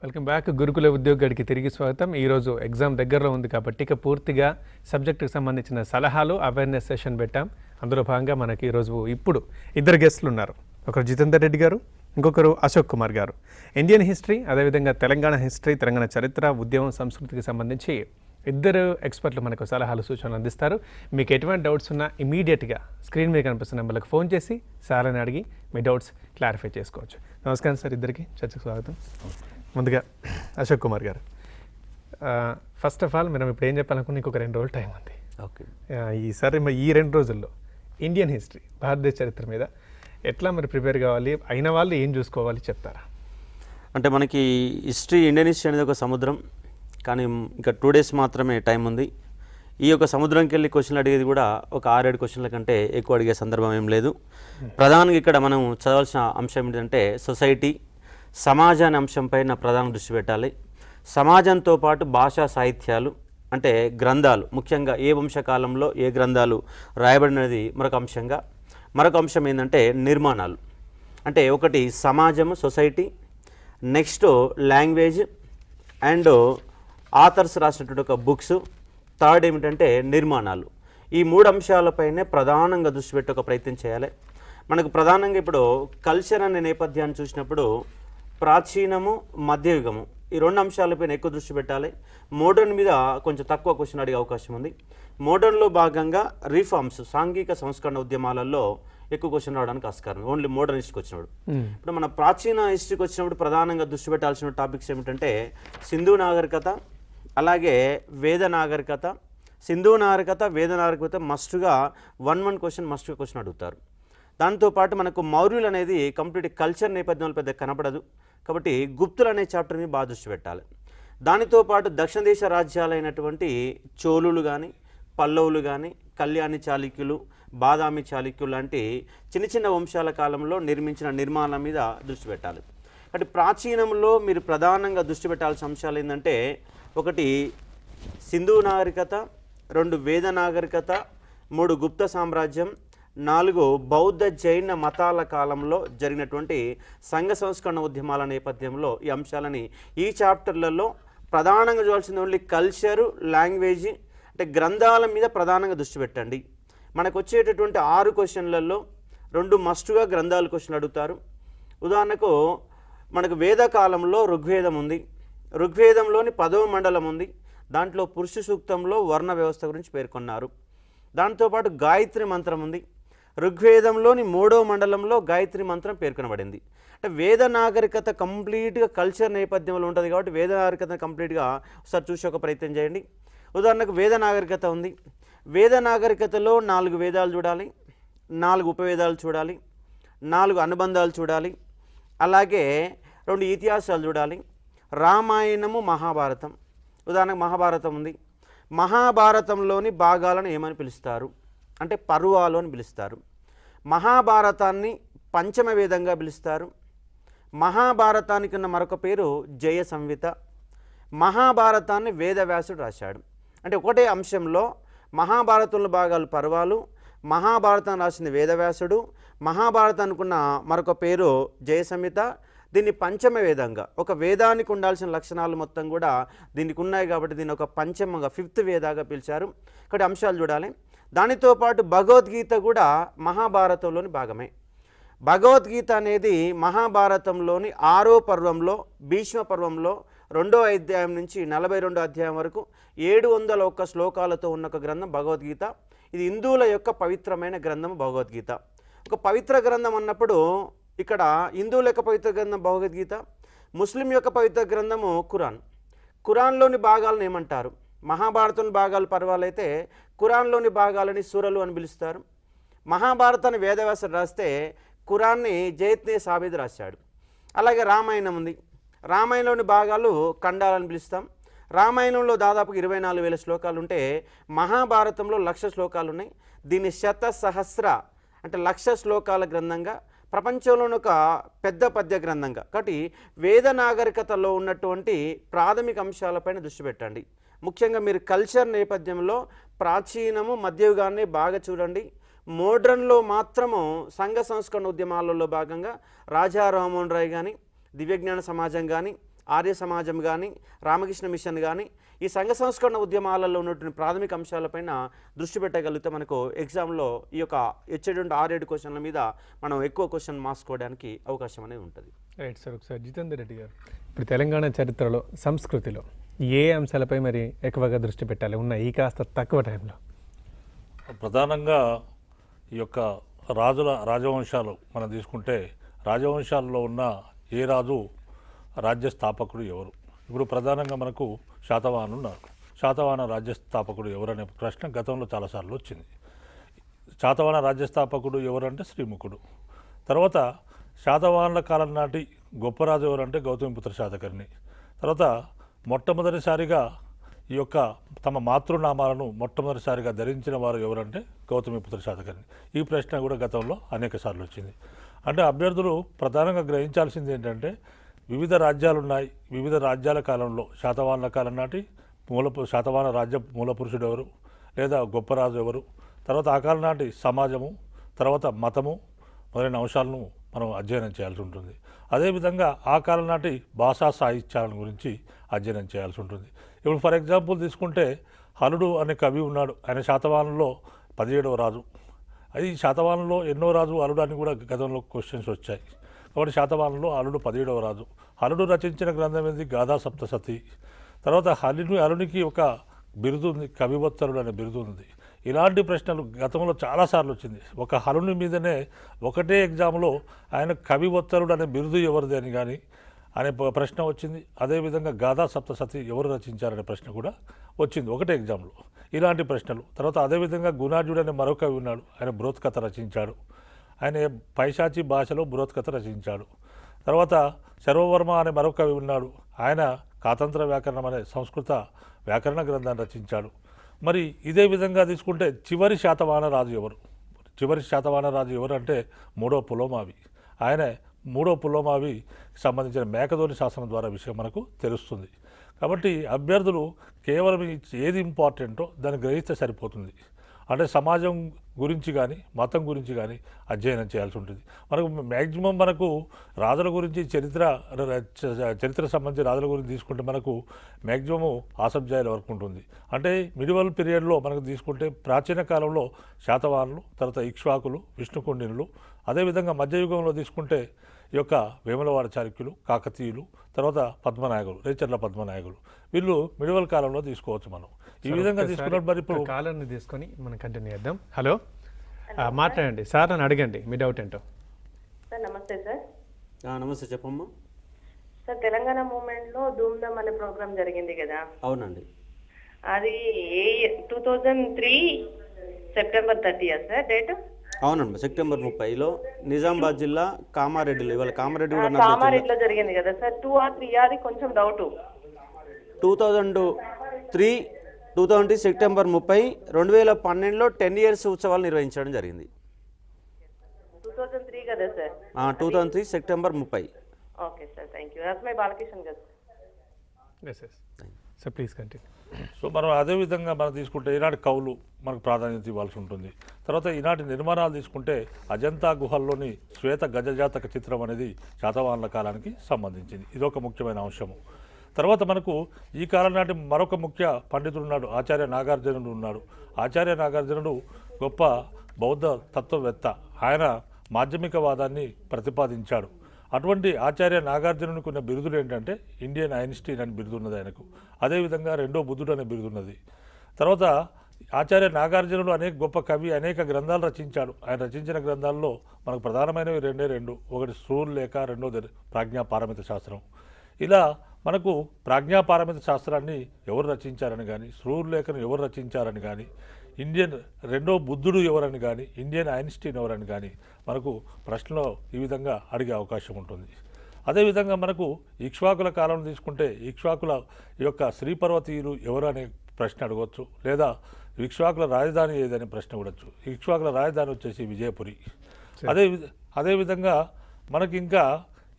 Welcome back. గురుకుల ఉద్యోగానికి తిరిగి స్వాగతం. ఈరోజు ఎగ్జామ్ దగ్గరలో ఉంది కాబట్టి ఇక పూర్తిగా సబ్జెక్టుకు సంబంధించిన సలహాలు అవేర్నెస్ సెషన్ పెట్టాం. అందులో భాగంగా మనకి ఈరోజు ఇప్పుడు ఇద్దరు గెస్టులు ఉన్నారు. ఒకరు జితేందర్ రెడ్డి గారు, ఇంకొకరు అశోక్ కుమార్ గారు. ఇండియన్ హిస్టరీ, అదేవిధంగా తెలంగాణ హిస్టరీ, తెలంగాణ చరిత్ర, ఉద్యమం, సంస్కృతికి సంబంధించి ఇద్దరు ఎక్స్పర్ట్లు మనకు సలహాలు సూచనలు అందిస్తారు. మీకు ఎటువంటి డౌట్స్ ఉన్నా ఇమీడియట్గా స్క్రీన్ మీద కనిపిస్తున్న నెంబర్లకు ఫోన్ చేసి సార్ అని అడిగి మీ డౌట్స్ క్లారిఫై చేసుకోవచ్చు. నమస్కారం సార్, ఇద్దరికి చర్చకు స్వాగతం. ముందుగా అశోక్ కుమార్ గారు, ఫస్ట్ ఆఫ్ ఆల్ మనం ఇప్పుడు ఏం చెప్పాలనుకున్న ఇంకొక 2 రోజులు టైం ఉంది. ఓకే, ఈసారి మరి ఈ 2 రోజుల్లో ఇండియన్ హిస్టరీ, భారతదేశ చరిత్ర మీద ఎట్లా మరి ప్రిపేర్ కావాలి, అయిన వాళ్ళు ఏం చూసుకోవాలి చెప్తారా? అంటే మనకి ఇండియన్ హిస్టరీ అనేది ఒక సముద్రం, కానీ ఇంకా 2 డేస్ మాత్రమే టైం ఉంది. ఈ యొక్క సముద్రంకి వెళ్ళి క్వశ్చన్లు అడిగేది కూడా ఒక 6-7 క్వశ్చన్ల కంటే ఎక్కువ అడిగే సందర్భం ఏం లేదు. ప్రధానంగా ఇక్కడ మనం చదవాల్సిన అంశం ఏంటంటే సొసైటీ, సమాజ అనే అంశంపైన ప్రధాన దృష్టి పెట్టాలి. సమాజంతో పాటు భాషా సాహిత్యాలు అంటే గ్రంథాలు, ముఖ్యంగా ఏ వంశకాలంలో ఏ గ్రంథాలు రాయబడినది మరొక అంశం ఏంటంటే నిర్మాణాలు. అంటే ఒకటి సమాజము, society, next language and authors రాసినటువంటి ఒక బుక్స్, థర్డ్ ఏమిటంటే నిర్మాణాలు. ఈ 3 అంశాలపైనే ప్రధానంగా దృష్టి పెట్టే ఒక ప్రయత్నం చేయాలి. మనకు ప్రధానంగా ఇప్పుడు కల్చర్ అనే నేపథ్యాన్ని చూసినప్పుడు ప్రాచీనము, మధ్యయుగము ఈ 2 అంశాలపైన ఎక్కువ దృష్టి పెట్టాలి. మోడర్న్ మీద కొంచెం తక్కువ క్వశ్చన్ అడిగే అవకాశం ఉంది. మోడర్న్లో భాగంగా రిఫార్మ్స్, సాంఘిక సంస్కరణ ఉద్యమాలలో ఎక్కువ క్వశ్చన్ రావడానికి ఆస్కారం, ఓన్లీ మోడర్న్ హిస్టరీకి వచ్చినప్పుడు. ఇప్పుడు మన ప్రాచీన హిస్టరీకి వచ్చినప్పుడు ప్రధానంగా దృష్టి పెట్టాల్సిన టాపిక్స్ ఏమిటంటే సింధు నాగరికత, అలాగే వేద నాగరికత. సింధు నాగరికత, వేద నాగరికత మస్ట్గా 1 క్వశ్చన్ అడుగుతారు. దాంతోపాటు మనకు మౌర్యులు అనేది కంప్లీట్ కల్చర్ నేపథ్యంలో పెద్ద కనపడదు కాబట్టి గుప్తులు అనే చాప్టర్ని బాగా దృష్టి పెట్టాలి. దానితో పాటు దక్షిణ దేశ రాజ్యాలైనటువంటి చోళులు కానీ, పల్లవులు కానీ, కళ్యాణి చాళుక్యులు, బాదామి చాళుక్యులు లాంటి చిన్న వంశాల కాలంలో నిర్మించిన నిర్మాణాల మీద దృష్టి పెట్టాలి. కాబట్టి ప్రాచీనంలో మీరు ప్రధానంగా దృష్టి పెట్టాల్సిన అంశాలు ఏంటంటే ఒకటి సింధు నాగరికత, 2 వేద నాగరికత, 3 గుప్త సామ్రాజ్యం, 4 బౌద్ధ జైన మతాల కాలంలో జరిగినటువంటి సంఘ సంస్కరణ ఉద్యమాల నేపథ్యంలో ఈ అంశాలని ఈ చాప్టర్లలో ప్రధానంగా చూడాల్సింది ఓన్లీ కల్చరు, లాంగ్వేజ్ అంటే గ్రంథాల మీద ప్రధానంగా దృష్టి పెట్టండి. మనకు వచ్చేటటువంటి 6 క్వశ్చన్లలో 2 మస్టుగా గ్రంథాల క్వశ్చన్లు అడుగుతారు. ఉదాహరణకు మనకు వేదకాలంలో ఋగ్వేదం ఉంది. ఋగ్వేదంలోని 10వ మండలం ఉంది. దాంట్లో పురుష సూక్తంలో వర్ణ వ్యవస్థ గురించి పేర్కొన్నారు. దాంతోపాటు గాయత్రి మంత్రం ఉంది. ఋగ్వేదంలోని 3వ మండలంలో గాయత్రి మంత్రం పేర్కొనబడింది. అంటే వేద నాగరికత కంప్లీట్గా కల్చర్ నేపథ్యంలో ఉంటుంది కాబట్టి వేద నాగరికత కంప్లీట్గా ఒకసారి చూసి ఒక ప్రయత్నం చేయండి. ఉదాహరణకు వేద నాగరికత ఉంది. వేద నాగరికతలో 4 వేదాలు చూడాలి, 4 ఉపవేదాలు చూడాలి, 4 అనుబంధాలు చూడాలి, అలాగే 2 ఇతిహాసాలు చూడాలి. రామాయణము, మహాభారతం. ఉదాహరణకు మహాభారతం ఉంది. మహాభారతంలోని భాగాలను ఏమని పిలుస్తారు అంటే పర్వాలు అని పిలుస్తారు. మహాభారతాన్ని పంచమ వేదంగా పిలుస్తారు. మహాభారతానికి ఉన్న మరొక పేరు జయ సంహిత. మహాభారతాన్ని వేదవ్యాసుడు రాశాడు. అంటే ఒకటే అంశంలో మహాభారతంలో భాగాలు పర్వాలు, మహాభారతాన్ని రాసింది వేదవ్యాసుడు, మహాభారతానికి ఉన్న మరొక పేరు జయ సంహిత. దీన్ని పంచమ వేదంగా, ఒక వేదానికి ఉండాల్సిన లక్షణాలు మొత్తం కూడా దీనికి ఉన్నాయి కాబట్టి దీన్ని ఒక పంచమంగా 5th వేదాగా పిలిచారు. ఇక్కడ అంశాలు చూడాలి. దానితో పాటు భగవద్గీత కూడా మహాభారతంలోని భాగమే. భగవద్గీత అనేది మహాభారతంలోని 6వ పర్వంలో, భీష్మ పర్వంలో 2వ అధ్యాయం నుంచి 42వ అధ్యాయం వరకు 701 శ్లోకాలతో ఉన్న ఒక గ్రంథం భగవద్గీత. ఇది హిందువుల యొక్క పవిత్రమైన గ్రంథం భగవద్గీత. ఒక పవిత్ర గ్రంథం అన్నప్పుడు ఇక్కడ హిందువుల యొక్క పవిత్ర గ్రంథం భగవద్గీత, ముస్లిం యొక్క పవిత్ర గ్రంథము ఖురాన్. ఖురాన్లోని భాగాలను ఏమంటారు? మహాభారతంలోని భాగాలు పర్వాలైతే ఖురాన్లోని భాగాలని సూరలు అని పిలుస్తారు. మహాభారతాన్ని వేదవ్యాసుడు రాస్తే ఖురాన్ని జైత్నే సాబిద్ రాశాడు. అలాగే రామాయణం ఉంది. రామాయణంలోని భాగాలు ఖండాలని పిలుస్తాం. రామాయణంలో దాదాపు 24,000 శ్లోకాలు ఉంటే మహాభారతంలో 1,00,000 శ్లోకాలు ఉన్నాయి. దీన్ని శతసహస్ర అంటే 1,00,000 శ్లోకాల గ్రంథంగా, ప్రపంచంలోని ఒక పెద్ద పద్య గ్రంథంగా. కాబట్టి వేద నాగరికతలో ఉన్నటువంటి ప్రాథమిక అంశాలపైన దృష్టి పెట్టండి. ముఖ్యంగా మీరు కల్చర్ నేపథ్యంలో ప్రాచీనము, మధ్యయుగాన్ని బాగా చూడండి. మోడ్రన్లో మాత్రము సంఘ సంస్కరణ ఉద్యమాలలో భాగంగా రాజా రామ్మోహన్ రాయ్ కానీ, దివ్యజ్ఞాన సమాజం కానీ, ఆర్య సమాజం కానీ రామకృష్ణ మిషన్ కానీ ఈ సంఘ సంస్కరణ ఉద్యమాలలో ఉన్నటువంటి ప్రాథమిక అంశాలపైన దృష్టి పెట్టగలిగితే మనకు ఎగ్జామ్లో ఈ యొక్క వచ్చేటువంటి 6-7 క్వశ్చన్ల మీద మనం ఎక్కువ క్వశ్చన్ మార్చుకోవడానికి అవకాశం అనేది ఉంటుంది. Right sir. ఒకసారి జితేందర్ రెడ్డి గారు, ఇప్పుడు తెలంగాణ చరిత్రలో సంస్కృతిలో ఏ అంశాలపై మరి ఎక్కువగా దృష్టి పెట్టాలి ఉన్నాయి ఈ కాస్త తక్కువ టైంలో? ప్రధానంగా ఈ యొక్క రాజవంశాలు మనం తీసుకుంటే రాజవంశాలలో ఉన్న ఏ రాజు రాజ్య స్థాపకుడు ఎవరు? ఇప్పుడు ప్రధానంగా మనకు శాతవాహనులు ఉన్నారు. శాతవాహన రాజ్య స్థాపకుడు ఎవరనే ప్రశ్న గతంలో చాలాసార్లు వచ్చింది. శాతవాహన రాజ్య స్థాపకుడు ఎవరంటే శ్రీముఖుడు. తర్వాత శాతవాహనుల కాలం నాటి గొప్ప రాజు ఎవరంటే గౌతమిపుత్ర శాతకర్ణి. తర్వాత మొట్టమొదటిసారిగా ఈ యొక్క తమ మాతృనామాలను మొట్టమొదటిసారిగా ధరించిన వారు ఎవరంటే గౌతమిపుత్ర శాతకర్ణి. ఈ ప్రశ్న కూడా గతంలో అనేక సార్లు వచ్చింది. అంటే అభ్యర్థులు ప్రధానంగా గ్రహించాల్సింది ఏంటంటే వివిధ రాజ్యాలు ఉన్నాయి. వివిధ రాజ్యాల కాలంలో శాతవాహనుల కాలం నాటి శాతవాహన రాజ్య మూలపురుషుడు ఎవరు, లేదా గొప్ప రాజు ఎవరు, తర్వాత ఆ కాలం నాటి సమాజము, తర్వాత మతము మొదలైన అంశాలను మనం అధ్యయనం చేయాల్సి ఉంటుంది. అదేవిధంగా ఆ కాలం నాటి భాషా సాహిత్యాల గురించి అధ్యయనం చేయాల్సి ఉంటుంది. ఇప్పుడు ఫర్ ఎగ్జాంపుల్ తీసుకుంటే హలుడు అనే కవి ఉన్నాడు. ఆయన శాతవాహనంలో 17వ రాజు. అది శాతవాహనంలో ఎన్నో రాజు హలుడు అని కూడా గతంలో క్వశ్చన్స్ వచ్చాయి. కాబట్టి శాతవాహనంలో హలుడు 17వ రాజు. హలుడు రచించిన గ్రంథం ఏంది? గాథా సప్తసతి. తర్వాత హలునికి ఒక బిరుదు ఉంది, కవివత్సరుడు అనే బిరుదు ఉంది. ఇలాంటి ప్రశ్నలు గతంలో చాలాసార్లు వచ్చింది. ఒక హలుని మీదనే ఒకటే ఎగ్జామ్లో ఆయన కవివత్సరుడు అనే బిరుదు ఎవరిది అని కానీ అనే ప్రశ్న వచ్చింది. అదేవిధంగా గాథా సప్తసతి ఎవరు రచించారనే ప్రశ్న కూడా వచ్చింది ఒకటే ఎగ్జామ్లో. ఇలాంటి ప్రశ్నలు. తర్వాత అదేవిధంగా గుణార్జుడు అనే మరో కవి ఉన్నాడు. ఆయన బృహత్కథ రచించాడు. ఆయన పైశాచి భాషలో బృహత్కథ రచించాడు. తర్వాత శర్వవర్మ అనే మరో కవి ఉన్నాడు. ఆయన కాతంత్ర వ్యాకరణం అనే సంస్కృత వ్యాకరణ గ్రంథాన్ని రచించాడు. మరి ఇదే విధంగా తీసుకుంటే చివరి శాతవాహన రాజు ఎవరు? చివరి శాతవాహన రాజు ఎవరు అంటే 3వ పులోమావి. ఆయన 3వ పులోమావి సంబంధించిన మేకధోని శాసనం ద్వారా విషయం మనకు తెలుస్తుంది. కాబట్టి అభ్యర్థులు కేవలం ఏది ఇంపార్టెంటో దాన్ని గ్రహిస్తే సరిపోతుంది. అంటే సమాజం గురించి కానీ మతం గురించి కానీ అధ్యయనం చేయాల్సి ఉంటుంది. మనకు మ్యాక్సిమం మనకు రాజుల గురించి చరిత్ర సంబంధించి రాజుల గురించి తీసుకుంటే మనకు మ్యాక్సిమము ఆసబ్జాయిల వరకు ఉంటుంది. అంటే మిడివల్ పీరియడ్లో మనకు తీసుకుంటే ప్రాచీన కాలంలో శాతవాహనులు, తర్వాత ఇక్ష్వాకులు, విష్ణుకుండినులు, అదేవిధంగా మధ్యయుగంలో తీసుకుంటే ఈ యొక్క వేములవాడ చాళుక్యులు, కాకతీయులు, తర్వాత పద్మనాయకులు, రేచర్ల పద్మనాయకులు, వీళ్ళు మిడివల్ కాలంలో తీసుకోవచ్చు మనం. ఈ విధంగా తీసుకున్నప్పుడు మరి ఇప్పుడు కాలాన్ని తీసుకొని మనం కంటిన్యూ చేద్దాం. హలో, మాట్లాడండి సార్ అని అడగండి మీ డౌట్ ఏంటో. సార్ నమస్తే సార్. నమస్తే, చెప్పమ్మా. సార్ తెలంగాణ మూవ్మెంట్లో ధూమ్ధామ్ అనే ప్రోగ్రామ్ జరిగింది కదా? అవునండి. అది 2003 సెప్టెంబర్ 30 సార్ డేట్? అవునండి, సెప్టెంబర్ 30లో నిజామాబాద్ జిల్లా కామారెడ్డిలో. ఇవాళ కామారెడ్డి కూడా కామారెడ్డిలో జరిగింది కదా సార్? 2 or 3 అది కొంచెం డౌట్. 2003 సెప్టెంబర్ 30, 2012లో 10 years ఉత్సవాలు నిర్వహించడం జరిగింది. 2003 కదా sir? 2003 September 30. Okay sir, thank you. అస్మై బాలకిషన్ గారు. So please continue. సో మనం అదేవిధంగా మనం తీసుకుంటే ఈనాటి కవులు మనకు ప్రాధాన్యత ఇవ్వాల్సి ఉంటుంది. తర్వాత ఈనాటి నిర్మాణాలు తీసుకుంటే అజంతా గుహల్లోని శ్వేత గజజాతక చిత్రం అనేది శాతవాహనుల కాలానికి సంబంధించింది. ఇదొక ముఖ్యమైన అంశము. తర్వాత మనకు ఈ కాలం నాటి మరొక ముఖ్య పండితుడు ఉన్నాడు, ఆచార్య నాగార్జునుడు ఉన్నాడు. ఆచార్య నాగార్జునుడు గొప్ప బౌద్ధ తత్వవేత్త. ఆయన మాధ్యమికవాదాన్ని ప్రతిపాదించాడు. అటువంటి ఆచార్య నాగార్జునునికి ఉన్న బిరుదులు ఏంటంటే ఇండియన్ ఐన్స్టీన్ అని బిరుదున్నది ఆయనకు. అదేవిధంగా రెండో బుద్ధుడు అనే బిరుదున్నది. తర్వాత ఆచార్య నాగార్జునుడు అనేక గొప్ప కవి, అనేక గ్రంథాలు రచించాడు. ఆయన రచించిన గ్రంథాల్లో మనకు ప్రధానమైనవి రెండు. ఒకటి శ్రూర్లేఖ, రెండోది ప్రాజ్ఞాపారమిత శాస్త్రం. ఇలా మనకు ప్రాజ్ఞాపారమిత శాస్త్రాన్ని ఎవరు రచించారని కానీ, శ్రూర్లేఖను ఎవరు రచించారని కానీ, రెండో బుద్ధుడు ఎవరని కానీ, ఇండియన్ ఐన్స్టీన్ ఎవరని కానీ మనకు ప్రశ్నలో ఈ విధంగా అడిగే అవకాశం ఉంటుంది. అదేవిధంగా మనకు ఇక్ష్వాకుల కాలం తీసుకుంటే ఇక్ష్వాకుల యొక్క శ్రీపర్వతీయులు ఎవరు అనే ప్రశ్న అడగవచ్చు, లేదా ఇక్ష్వాకుల రాజధాని ఏదనే ప్రశ్న అడగవచ్చు. ఇక్ష్వాకుల రాజధాని వచ్చేసి విజయపురి. అదేవిధంగా మనకి ఇంకా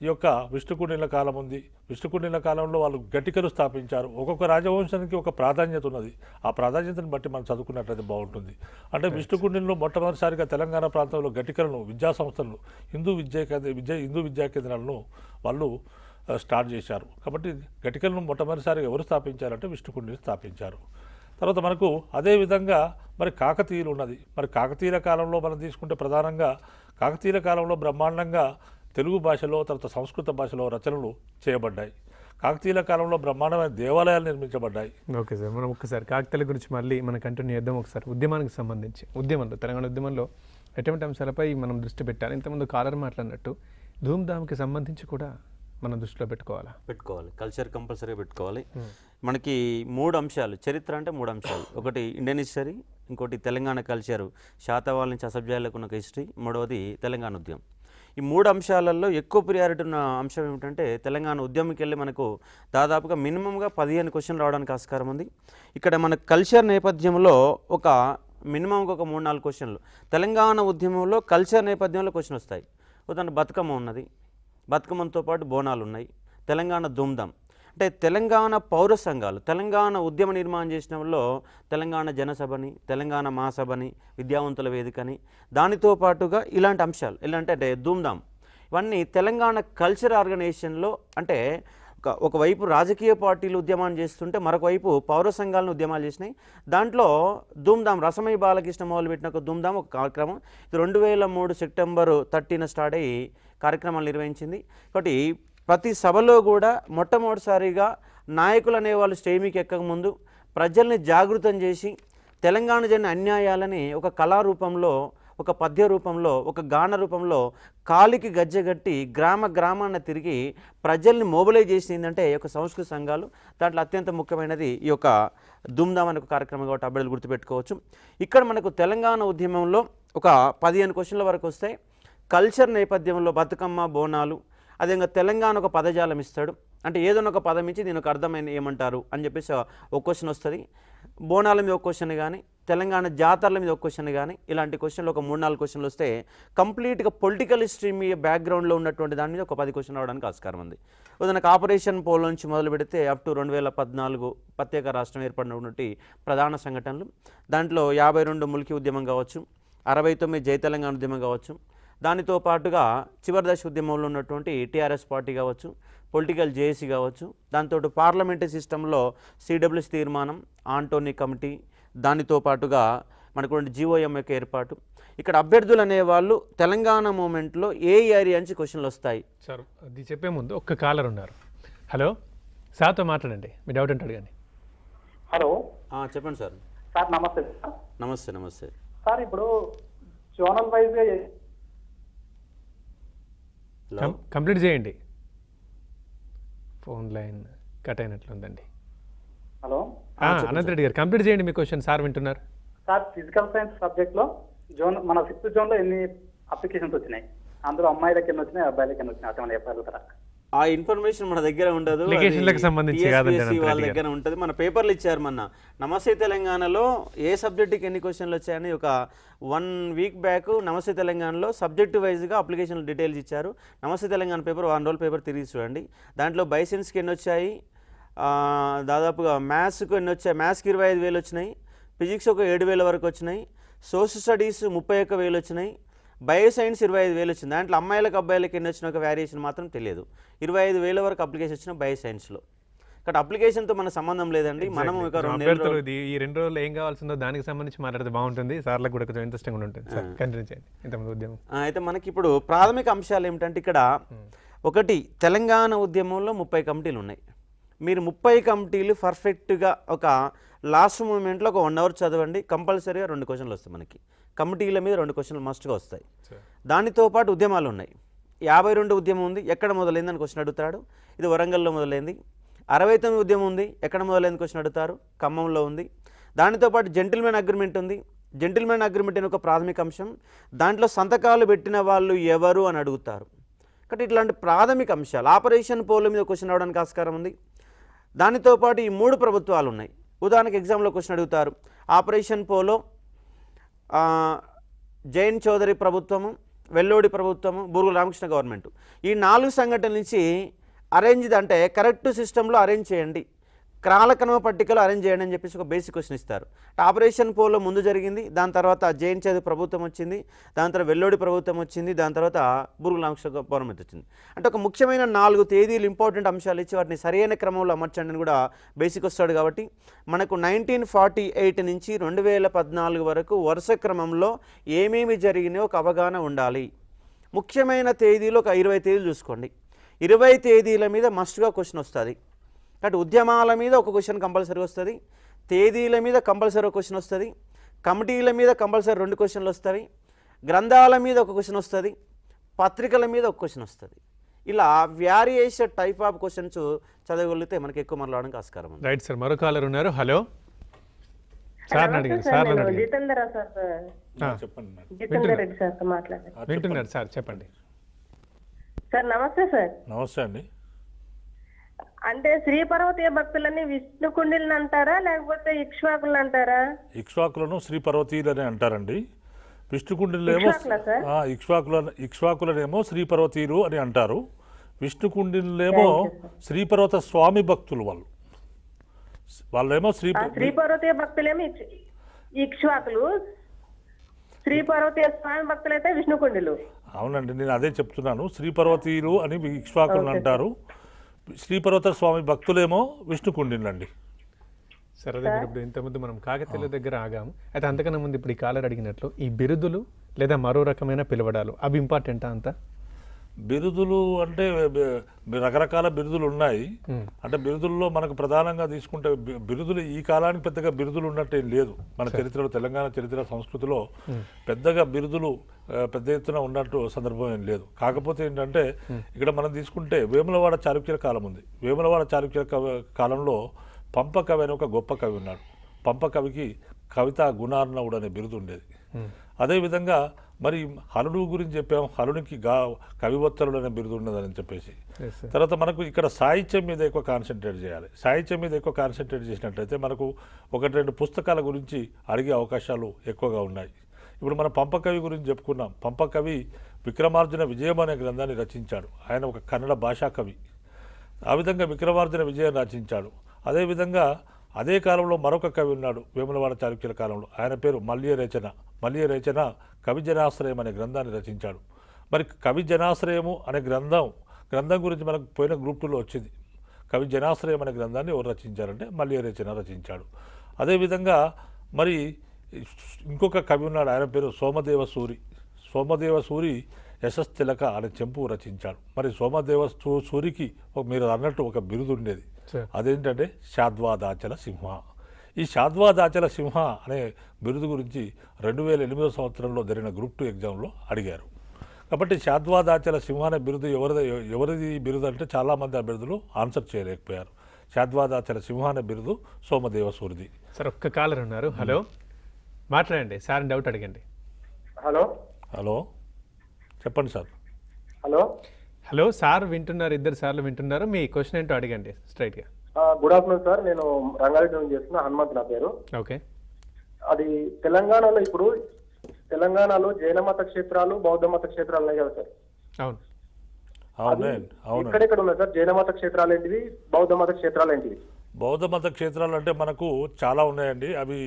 ఈ యొక్క విష్ణుకుండిల కాలం ఉంది. విష్ణుకుండిల కాలంలో వాళ్ళు గట్టికలు స్థాపించారు. ఒక్కొక్క రాజవంశానికి ఒక ప్రాధాన్యత ఉన్నది. ఆ ప్రాధాన్యతను బట్టి మనం చదువుకున్నట్లయితే బాగుంటుంది. అంటే విష్ణుకుండిలో మొట్టమొదటిసారిగా తెలంగాణ ప్రాంతంలో గట్టికలను, విద్యా సంస్థలను, హిందూ విద్యా కేంద్రాలను వాళ్ళు స్టార్ట్ చేశారు. కాబట్టి ఘటికలను మొట్టమొదటిసారి ఎవరు స్థాపించారంటే విష్ణుకుండిని స్థాపించారు. తర్వాత మనకు అదేవిధంగా మరి కాకతీయులు ఉన్నది. మరి కాకతీయుల కాలంలో మనం తీసుకుంటే ప్రధానంగా కాకతీయుల కాలంలో బ్రహ్మాండంగా తెలుగు భాషలో తర్వాత సంస్కృత భాషలో రచనలు చేయబడ్డాయి. కాకతీయుల కాలంలో బ్రహ్మాండమైన దేవాలయాలు నిర్మించబడ్డాయి. ఓకే సార్, మనం ఒక్కసారి కాకతీయుల గురించి మళ్ళీ మనం కంటిన్యూ చేద్దాం. ఒకసారి ఉద్యమానికి సంబంధించి తెలంగాణ ఉద్యమంలో ఎటువంటి అంశాలపై మనం దృష్టి పెట్టాలి? ఇంతకుముందు కాలర్ మాట్లాడినట్టు ధూమ్ధామ్కి సంబంధించి కూడా మనం దృష్టిలో పెట్టుకోవాలి. కల్చర్ కంపల్సరీగా పెట్టుకోవాలి. మనకి 3 అంశాలు, చరిత్ర అంటే 3 అంశాలు. ఒకటి ఇండియన్ హిస్టరీ, ఇంకోటి తెలంగాణ కల్చరు, శాతవాళ్ళ నుంచి అసభ్యాలకు ఉన్న హిస్టరీ, మూడవది తెలంగాణ ఉద్యమం. ఈ 3 అంశాలలో ఎక్కువ ప్రియారిటీ ఉన్న అంశం ఏమిటంటే తెలంగాణ ఉద్యమంకి వెళ్ళి మనకు దాదాపుగా మినిమంగా 15 క్వశ్చన్లు రావడానికి ఆస్కారం ఉంది. ఇక్కడ మన కల్చర్ నేపథ్యంలో ఒక మినిమంగా ఒక 3-4 క్వశ్చన్లు తెలంగాణ ఉద్యమంలో కల్చర్ నేపథ్యంలో క్వశ్చన్ వస్తాయి. ఉదాహరణ బతుకమ్మ ఉన్నది, బతుకమ్మతో పాటు బోనాలు ఉన్నాయి, తెలంగాణ ధూమ్ధామ్ అంటే తెలంగాణ పౌర సంఘాలు తెలంగాణ ఉద్యమ నిర్మాణం చేసిన వాళ్ళు తెలంగాణ జనసభని, తెలంగాణ మహాసభని, విద్యావంతుల వేదికని, దానితో పాటుగా ఇలాంటి అంశాలు అంటే ధూమ్ధామ్ ఇవన్నీ తెలంగాణ కల్చర్ ఆర్గనైజేషన్లో అంటే ఒకవైపు రాజకీయ పార్టీలు ఉద్యమాన్ని చేస్తుంటే మరొక వైపు పౌర సంఘాలను ఉద్యమాలు చేసినాయి. దాంట్లో ధూమ్ధామ్ రసమయ్య బాలకృష్ణ మొదలుపెట్టిన ఒక ధూమ్ధామ్ ఒక కార్యక్రమం. ఇది 2003 సెప్టెంబర్ 30 స్టార్ట్ అయ్యి కార్యక్రమాలు నిర్వహించింది. కాబట్టి ప్రతి సభలో కూడా మొట్టమొదటిసారిగా నాయకులు అనేవాళ్ళు స్టేజ్ మీదకి ఎక్కకముందు ప్రజల్ని జాగృతం చేసి తెలంగాణ జరిగిన అన్యాయాలని ఒక కళారూపంలో, ఒక పద్య రూపంలో, ఒక గాన రూపంలో కాలికి గజ్జెగట్టి గ్రామాన్ని తిరిగి ప్రజల్ని మొబిలైజ్ చేసిందంటే ఈ యొక్క సంస్కృత సంఘాలు. దాంట్లో అత్యంత ముఖ్యమైనది ఈ యొక్క ధూమ్ధామ్ అనే ఒక కార్యక్రమం కాబట్టి అభ్యర్థులు గుర్తుపెట్టుకోవచ్చు. ఇక్కడ మనకు తెలంగాణ ఉద్యమంలో ఒక 15 క్వశ్చన్ల వరకు వస్తాయి. కల్చర్ నేపథ్యంలో బతుకమ్మ, బోనాలు, అదేవిధంగా తెలంగాణ ఒక పదజాలం ఇస్తాడు. అంటే ఏదైనా ఒక పదం ఇచ్చి దీనికి అర్థమైన ఏమంటారు అని చెప్పేసి ఒక క్వశ్చన్ వస్తుంది. బోనాల మీద ఒక క్వశ్చన్ కానీ, తెలంగాణ జాతరల మీద ఒక క్వశ్చన్ కానీ, ఇలాంటి క్వశ్చన్లు ఒక 3-4 క్వశ్చన్లు వస్తే కంప్లీట్గా పొలిటికల్ హిస్టరీ మీ బ్యాక్గ్రౌండ్లో ఉన్నటువంటి దాని మీద ఒక 10 క్వశ్చన్ రావడానికి ఆస్కారం ఉంది. ఉదాహరణకు ఆపరేషన్ పోలో నుంచి మొదలు పెడితే అప్ టు 2014 ప్రత్యేక రాష్ట్రం ఏర్పడినటువంటి ప్రధాన సంఘటనలు, దాంట్లో 52 ముల్కీ ఉద్యమం కావచ్చు, 69 జై తెలంగాణ ఉద్యమం కావచ్చు, దానితో పాటుగా చివరి దశ ఉద్యమంలో ఉన్నటువంటి టీఆర్ఎస్ పార్టీ కావచ్చు, పొలిటికల్ జేఏసీ కావచ్చు, దాంతో పార్లమెంటరీ సిస్టంలో సిడబ్ల్యూసీ తీర్మానం, ఆంటోనీ కమిటీ, దానితో పాటుగా మనకు జీఓఎం యొక్క ఏర్పాటు. ఇక్కడ అభ్యర్థులు అనేవాళ్ళు తెలంగాణ మూమెంట్లో ఏ ఏరియా నుంచి క్వశ్చన్లు వస్తాయి సార్? అది చెప్పే ముందు ఒక్క కాలర్ ఉన్నారు. హలో, సార్తో మాట్లాడండి, మీ డౌట్ అంటాడు కానీ. హలో, చెప్పండి సార్. సార్ నమస్తే సార్. నమస్తే సార్, ఇప్పుడు జోనల్ వైజ్గా కంప్లీట్ చేయండి. ఫోన్ లైన్ కట్ అయినట్లుందండి. హలో, అనంత్ రెడ్డి గారు కంప్లీట్ చేయండి మీ క్వశ్చన్, సార్ వింటున్నారు. సార్, ఫిజికల్ సైన్స్ సబ్జెక్ట్లో మన 6th జోన్లో ఎన్ని అప్లికేషన్స్ వచ్చినాయి? అందులో అమ్మాయిలకి ఎన్ని వచ్చినాయి, అబ్బాయిలకి ఎన్ని వచ్చినాయి? అతను చెప్పగలుగుతారా? ఆ ఇన్ఫర్మేషన్ మన దగ్గర ఉండదు, అప్లికేషన్లకు సంబంధించి కాదండి, వాళ్ళ దగ్గర ఉంటుంది. మన పేపర్లు ఇచ్చారు మొన్న. నమస్తే తెలంగాణలో ఏ సబ్జెక్టుకి ఎన్ని క్వశ్చన్లు వచ్చాయని ఒక 1 వీక్ బ్యాక్ నమస్తే తెలంగాణలో సబ్జెక్టు వైజ్గా అప్లికేషన్లు డీటెయిల్స్ ఇచ్చారు. నమస్తే తెలంగాణ పేపర్ 1 రోజుల పేపర్ తిరిగి చూడండి. దాంట్లో బైసెన్స్కి ఎన్ని వచ్చాయి, దాదాపుగా మ్యాథ్స్కి ఎన్ని వచ్చాయి, మ్యాథ్స్కి 25,000 వచ్చినాయి, ఫిజిక్స్ ఒక 7,000 వరకు వచ్చినాయి, సోషల్ స్టడీస్ 31,000 వచ్చినాయి, బయో సైన్స్ 25,000 వచ్చింది. దాంట్లో అమ్మాయిలకు అబ్బాయిలకి ఎన్ని వచ్చిన ఒక వేరియేషన్ మాత్రం తెలియదు. 25,000 వరకు అప్లికేషన్ వచ్చిన బయో సైన్స్లో. ఇక్కడ అప్లికేషన్తో మన సంబంధం లేదండి. మనం ఈ 2 రోజులు ఏం కావాల్సిందో దానికి సంబంధించి మాట్లాడితే బాగుంటుంది, సార్లకు కూడా కొంచెం ఇంట్రెస్టింగ్ ఉంటుంది. సార్ కంటిన్యూ చేయండి. ఇంతకుముందు ఉద్యమం అయితే మనకి ఇప్పుడు ప్రాథమిక అంశాలు ఏమిటంటే ఇక్కడ ఒకటి తెలంగాణ ఉద్యమంలో 30 కమిటీలు ఉన్నాయి. మీరు 30 కమిటీలు పర్ఫెక్ట్గా ఒక లాస్ట్ మూమెంట్లో ఒక 1 అవర్ చదవండి. కంపల్సరీగా 2 క్వశ్చన్లు వస్తాయి మనకి. కమిటీల మీద 2 క్వశ్చన్లు మస్ట్గా వస్తాయి. దానితో పాటు ఉద్యమాలు ఉన్నాయి. 52 ఉద్యమం ఉంది, ఎక్కడ మొదలైందని క్వశ్చన్ అడుగుతాడు, ఇది వరంగల్లో మొదలైంది. 69 ఉద్యమం ఉంది, ఎక్కడ మొదలైంది క్వశ్చన్ అడుగుతారు, ఖమ్మంలో ఉంది. దానితో పాటు జెంటిల్మెన్ అగ్రిమెంట్ ఉంది. జెంటిల్మెన్ అగ్రిమెంట్ అనే ఒక ప్రాథమిక అంశం, దాంట్లో సంతకాలు పెట్టిన వాళ్ళు ఎవరు అని అడుగుతారు. కాబట్టి ఇట్లాంటి ప్రాథమిక అంశాలు. ఆపరేషన్ పోలో మీద క్వశ్చన్ అవడానికి ఆస్కారం ఉంది. దానితో పాటు ఈ 3 ప్రభుత్వాలు ఉన్నాయి. ఉదాహరణకు ఎగ్జామ్లో క్వశ్చన్ అడుగుతారు, ఆపరేషన్ పోలో జైన్ చౌదరి ప్రభుత్వము, వెల్లోడి ప్రభుత్వము, బూరుగుల రామకృష్ణ గవర్నమెంట్, ఈ 4 సంఘటనల నుంచి అరేంజ్ అంటే కరెక్ట్ సిస్టంలో అరేంజ్ చేయండి, కాలక్రమ పట్టికలో అరేంజ్ చేయండి అని చెప్పేసి ఒక బేసిక్ క్వశ్చన్ ఇస్తారు. ఆపరేషన్ పోలో ముందు జరిగింది, దాని తర్వాత జైన్ చదువు ప్రభుత్వం వచ్చింది, దాని తర్వాత వెల్లోడి ప్రభుత్వం వచ్చింది, దాని తర్వాత బురుగుల గవర్నమెంట్ వచ్చింది. అంటే ఒక ముఖ్యమైన 4 తేదీలు ఇంపార్టెంట్ అంశాలు ఇచ్చి వాటిని సరైన క్రమంలో అమర్చండి అని కూడా బేసిక్ వస్తాడు. కాబట్టి మనకు 1948 నుంచి 2014 వరకు వరుస క్రమంలో ఏమేమి జరిగినాయో ఒక అవగాహన ఉండాలి. ముఖ్యమైన తేదీలు ఒక 20 తేదీలు చూసుకోండి. 20 తేదీల మీద మస్ట్గా క్వశ్చన్ వస్తుంది. కాబట్టి ఉద్యమాల మీద ఒక క్వశ్చన్ కంపల్సరీ వస్తుంది, తేదీల మీద కంపల్సరీ ఒక క్వశ్చన్ వస్తుంది, కమిటీల మీద కంపల్సరీ 2 క్వశ్చన్లు వస్తాయి, గ్రంథాల మీద ఒక క్వశ్చన్ వస్తుంది, పత్రికల మీద ఒక క్వశ్చన్ వస్తుంది. ఇలా వ్యారియేషన్ టైప్ ఆఫ్ క్వశ్చన్స్ చదవగలిగితే మనకి ఎక్కువ మాట్లాడడానికి ఆస్కారం ఉంది. రైట్ సార్, మరో కాలర్ ఉన్నారు. హలో సార్ అడిగారు. సార్ జితేందర్ సార్ చెప్పండి మేడం. జితేందర్ రెడ్డి సార్ మాట్లాడారు. వింటున్నారు సార్, చెప్పండి సార్ నమస్తే సార్. నమస్తే అండి. అంటే శ్రీ పర్వతీయ భక్తులని విష్ణు కుండిల్ని అంటారా లేకపోతే ఇక్ష్వాకులను అంటారా? ఇక్ష్వాకులను శ్రీ పర్వతీయులని అంటారండి. విష్ణుకుండిలేమో ఇక్ష్వాకులనేమో శ్రీ పర్వతీయులు అని అంటారు. విష్ణుకుండిలేమో శ్రీపర్వత స్వామి భక్తులు వాళ్ళేమో శ్రీ పర్వతీయ భక్తులేమో ఇక్ష్వాకులు, శ్రీ పర్వతీయ స్వామి భక్తులు అయితే విష్ణుకుండిలు. అవునండి, నేను అదే చెప్తున్నాను. శ్రీ పర్వతీయులు అని ఇక్ష్వాకులను అంటారు, శ్రీపర్వత స్వామి భక్తులేమో విష్ణుకుండిలండి. సరే, దగ్గర ఇప్పుడు ఇంతకుముందు మనం కాకతీయుల దగ్గర ఆగాము. అయితే అంతకన్నా ముందు ఇప్పుడు ఈ కాలర్ అడిగినట్లు ఈ బిరుదులు లేదా మరో రకమైన పిలవడాలు అవి ఇంపార్టెంటా? అంతా బిరుదులు అంటే రకరకాల బిరుదులు ఉన్నాయి. అంటే బిరుదుల్లో మనకు ప్రధానంగా తీసుకుంటే బిరుదులు ఈ కాలానికి పెద్దగా బిరుదులు ఉన్నట్టు లేదు. మన చరిత్రలో, తెలంగాణ చరిత్ర సంస్కృతిలో పెద్దగా బిరుదులు పెద్ద ఎత్తున ఉన్నట్టు సందర్భం ఏం లేదు. కాకపోతే ఏంటంటే ఇక్కడ మనం తీసుకుంటే వేములవాడ చాళుక్యుల కాలం ఉంది. వేములవాడ చాళుక్యుల కాలంలో పంప కవి అని ఒక గొప్ప కవి ఉన్నాడు. పంప కవికి కవితా గుణార్ణవుడు అనే బిరుదు ఉండేది. అదేవిధంగా మరి హలుడు గురించి చెప్పాము, హలునికి కవివత్తరుడు అనే బిరుదు ఉన్నదని చెప్పేసి. తర్వాత మనకు ఇక్కడ సాహిత్యం మీద ఎక్కువ కాన్సన్ట్రేట్ చేయాలి. సాహిత్యం మీద ఎక్కువ కాన్సన్ట్రేట్ చేసినట్లయితే మనకు 1-2 పుస్తకాల గురించి అడిగే అవకాశాలు ఎక్కువగా ఉన్నాయి. ఇప్పుడు మనం పంపకవి గురించి చెప్పుకున్నాం. పంపకవి విక్రమార్జున విజయం అనే గ్రంథాన్ని రచించాడు. ఆయన ఒక కన్నడ భాషా కవి. ఆ విధంగా విక్రమార్జున విజయం రచించాడు. అదేవిధంగా అదే కాలంలో మరొక కవి ఉన్నాడు వేములవాడ చాళుక్యుల కాలంలో. ఆయన పేరు మల్యరేచన. మల్యరేచన కవిజనాశ్రయం అనే గ్రంథాన్ని రచించాడు. మరి కవిజనాశ్రయము అనే గ్రంథం గురించి మనకు పోయిన గ్రూప్ 2లో వచ్చింది. కవిజనాశ్రయం అనే గ్రంథాన్ని ఎవరు రచించారంటే మల్యరేచన రచించాడు. అదేవిధంగా మరి ఇంకొక కవి ఉన్నాడు, ఆయన పేరు సోమదేవ సూరి. సోమదేవ సూరి యశస్తిలక అనే చెంపు రచించాడు. మరి సోమదేవ సూరికి మీరు అన్నట్టు ఒక బిరుదు ఉండేది, అదేంటంటే శాద్వాదాచల సింహ. ఈ శాద్వాదాచల సింహ అనే బిరుదు గురించి 2008 సంవత్సరంలో జరిగిన గ్రూప్ 2 ఎగ్జామ్లో అడిగారు. కాబట్టి శాద్వాదాచల సింహ అనే బిరుదు ఎవరిది బిరుదు అంటే చాలామంది ఆ బిరుదులు ఆన్సర్ చేయలేకపోయారు. శాద్వాదాచల సింహ అనే బిరుదు సోమదేవ సూరిది. సార్ ఒక్క కాలర్ ఉన్నారు. హలో మాట్లాడండి సార్, డౌట్ అడగండి. హలో హలో చెప్పండి సార్. హలో హలో సార్ వింటున్నారు, 2 సార్లు వింటున్నారు. మీ క్వశ్చన్ ఏంటో అడగండి స్ట్రైట్గా. Good afternoon sir. నేను రంగారెడ్డి నుంచి చేస్తున్నా, హనుమంత్ నా పేరు. ఓకే. అది తెలంగాణలో ఇప్పుడు తెలంగాణలో జైన మత క్షేత్రాలు, బౌద్ధ మత క్షేత్రాలు ఉన్నాయి కదా సార్? అవును అవును. ఎక్కడెక్కడ ఉన్నాయి సార్ జైన మత క్షేత్రాలు ఏంటివి, బౌద్ధ మత క్షేత్రాలు ఏంటివి? బౌద్ధ మత క్షేత్రాలు అంటే మనకు చాలా ఉన్నాయండి. అవి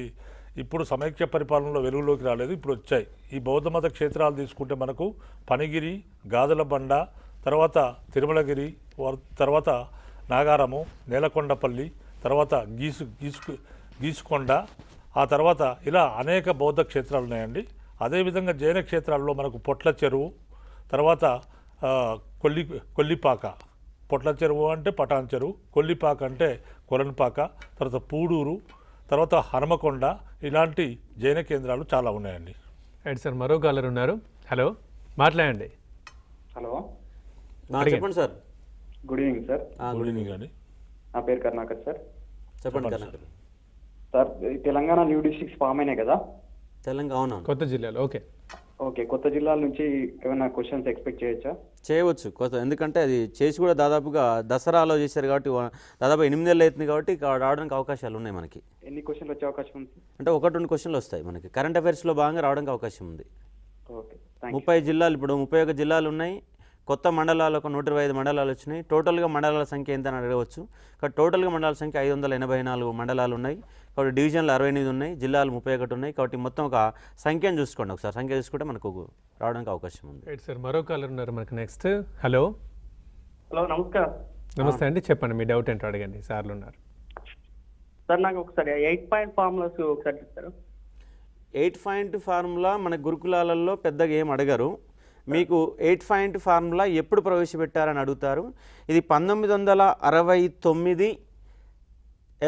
ఇప్పుడు సమైక్య పరిపాలనలో వెలుగులోకి రాలేదు, ఇప్పుడు వచ్చాయి. ఈ బౌద్ధ మత క్షేత్రాలు తీసుకుంటే మనకు పనిగిరి, గాజులబండ, తర్వాత తిరుమలగిరి, తర్వాత నాగారము, నేలకొండపల్లి, తర్వాత గీసుకొండ, ఆ తర్వాత ఇలా అనేక బౌద్ధ క్షేత్రాలు ఉన్నాయండి. అదేవిధంగా జైన క్షేత్రాల్లో మనకు పొట్ల చెరువు, తర్వాత కొల్లిపాక. పొట్ల చెరువు అంటే పటాన్ చెరువు, కొల్లిపాక అంటే కొలన్పాక, తర్వాత పూడూరు, తర్వాత హనుమకొండ, ఇలాంటి జైన కేంద్రాలు చాలా ఉన్నాయండి. రైట్ సార్, మరో కాలర్ ఉన్నారు. హలో మాట్లాడండి. హలో చెప్పండి sir. Good evening sir. Good evening అండి. నా పేరు కర్ణాకర్ సార్. చెప్పండి sir, Telangana new districts form అయినాయి కదా తెలంగాణ కొత్త జిల్లాలో? Okay okay. కొత్త జిల్లాల నుంచి ఏమైనా క్వశ్చన్స్ ఎక్స్పెక్ట్ చేయొచ్చా? చేయవచ్చు కొత్త, ఎందుకంటే అది చేసి కూడా దాదాపుగా దసరాలో చేశారు కాబట్టి దాదాపు 8 నెలలు అవుతుంది కాబట్టి రావడానికి అవకాశాలు ఉన్నాయి మనకి. ఎన్ని క్వశ్చన్లు వచ్చే అవకాశం ఉంది? అంటే 1-2 క్వశ్చన్లు వస్తాయి మనకి. కరెంట్ అఫైర్స్లో భాగంగా రావడానికి అవకాశం ఉంది. ఓకే. 30 జిల్లాలు, ఇప్పుడు 31 జిల్లాలు ఉన్నాయి. కొత్త మండలాలు ఒక 125 మండలాలు వచ్చినాయి. టోటల్గా మండలాల సంఖ్య ఎంత అని అడగవచ్చు. కాబట్టి టోటల్గా మండలాల సంఖ్య 584 మండలాలు ఉన్నాయి. కాబట్టి డివిజన్లు 68 ఉన్నాయి, జిల్లాలు 31 ఉన్నాయి. కాబట్టి మొత్తం ఒక సంఖ్యను చూసుకోండి. ఒకసారి సంఖ్య చూసుకుంటే మనకు రావడానికి అవకాశం ఉంది. రైట్ సార్, మరో కాలర్ ఉన్నారు మనకు. Next hello. హలో నమస్కారం నమస్తే అండి, చెప్పండి మీ డౌట్ ఏంటో అడగండి, సార్లు ఉన్నారు. సార్. నాకు ఒకసారి 8 పాయింట్ ఫార్ములాస్ ఒకసారి చెప్తారు. 8 పాయింట్ ఫార్ములా మన గురుకులాలలో పెద్దగా ఏం అడగరు. మీకు 8 పాయింట్ ఫార్ములా ఎప్పుడు ప్రవేశపెట్టారని అడుగుతారు. ఇది 1969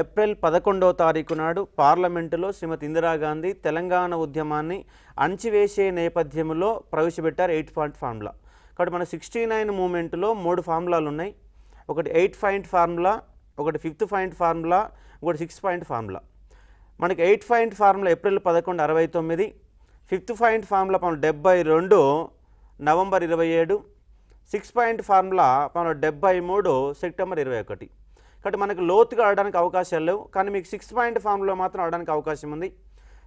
ఏప్రిల్ 11వ తారీఖు నాడు పార్లమెంటులో శ్రీమతి ఇందిరాగాంధీ తెలంగాణ ఉద్యమాన్ని అణచివేసే నేపథ్యంలో ప్రవేశపెట్టారు 8 పాయింట్ ఫార్ములా. కాబట్టి మన 69 మూమెంట్లో 3 ఫార్ములాలు ఉన్నాయి. ఒకటి 8 పాయింట్ ఫార్ములా, ఒకటి 5th పాయింట్ ఫార్ములా, ఒకటి 6 పాయింట్ ఫార్ములా. మనకి 8 point formula April 11, 69, 5th point formula 72 November 27, 6 point formula 73 September 21. కాబట్టి మనకు లోతుగా ఆడడానికి అవకాశాలు లేవు, కానీ మీకు 6 పాయింట్ ఫార్ములా మాత్రం ఆడడానికి అవకాశం ఉంది.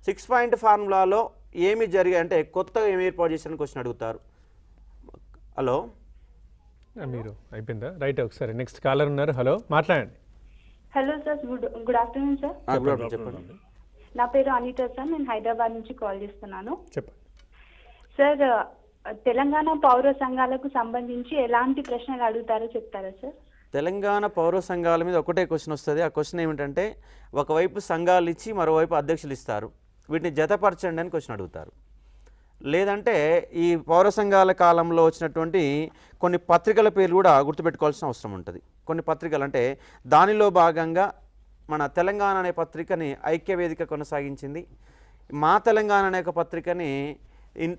6 పాయింట్ ఫార్ములాలో ఏమి జరిగాయి అంటే కొత్తగా ఏమి ఏర్పాటు చేశారని క్వశ్చన్ అడుగుతారు. హలో, మీరు అయిపోయిందా? రైట్, ఒకసారి నెక్స్ట్ కాలర్ ఉన్నారు. హలో, మాట్లాడండి. Hello sir, good afternoon sir. చెప్పండి. నా పేరు అనిత సార్, నేను హైదరాబాద్ నుంచి కాల్ చేస్తున్నాను. చెప్పండి సార్, తెలంగాణ పౌర సంఘాలకు సంబంధించి ఎలాంటి ప్రశ్నలు అడుగుతారో చెప్తారా సార్? తెలంగాణ పౌర సంఘాల మీద ఒకటే క్వశ్చన్ వస్తుంది. ఆ క్వశ్చన్ ఏమిటంటే ఒకవైపు సంఘాలు ఇచ్చి మరోవైపు అధ్యక్షులు ఇస్తారు, వీటిని జతపరచండి అని క్వశ్చన్ అడుగుతారు. లేదంటే ఈ పౌర సంఘాల కాలంలో వచ్చినటువంటి కొన్ని పత్రికల పేర్లు కూడా గుర్తుపెట్టుకోవాల్సిన అవసరం ఉంటుంది. కొన్ని పత్రికలు అంటే దానిలో భాగంగా మన తెలంగాణ అనే పత్రికని ఐక్యవేదిక కొనసాగించింది. మా తెలంగాణ అనే ఒక పత్రికని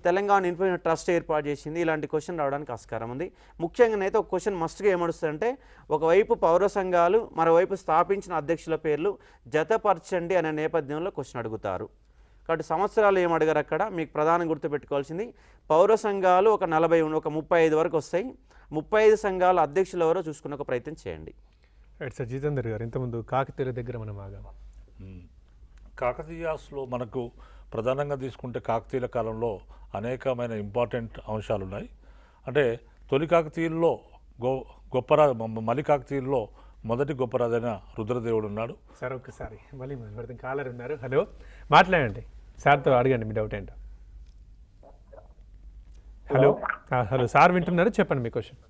తెలంగాణ ఇన్ఫర్మేషన్ ట్రస్ట్ ఏర్పాటు చేసింది. ఇలాంటి క్వశ్చన్ రావడానికి ఆస్కారం ఉంది. ముఖ్యంగానైతే ఒక క్వశ్చన్ మస్ట్గా ఏమడుస్తుందంటే ఒకవైపు పౌర సంఘాలు, మరోవైపు స్థాపించిన అధ్యక్షుల పేర్లు జతపరచండి అనే నేపథ్యంలో క్వశ్చన్ అడుగుతారు. కాబట్టి సంవత్సరాలు ఏం అడిగారు అక్కడ మీకు ప్రధానం గుర్తుపెట్టుకోవాల్సింది పౌర సంఘాలు ఒక 40 ఒక 35 వరకు వస్తాయి. 35 సంఘాల అధ్యక్షులు ఎవరో చూసుకునే ఒక ప్రయత్నం చేయండి. రైట్ సార్, జితేందర్ గారు ఇంతకుముందు కాకతీయుల దగ్గర మనం ఆగాం. కాకతీయాస్లో మనకు ప్రధానంగా తీసుకుంటే కాకతీయుల కాలంలో అనేకమైన ఇంపార్టెంట్ అంశాలు ఉన్నాయి. అంటే తొలి కాకతీయుల్లో గొప్పరాజు మలి కాకతీయుల్లో మొదటి గొప్పరాజైన రుద్రదేవుడు ఉన్నాడు. సార్ ఒక్కసారి మళ్ళీ మాట్లాడుతుంది. కాలర్ ఉన్నారు. హలో, మాట్లాడండి, సార్తో అడగండి మీ డౌట్ ఏంటో. హలో హలో, సార్ వింటున్నారు, చెప్పండి మీ క్వశ్చన్.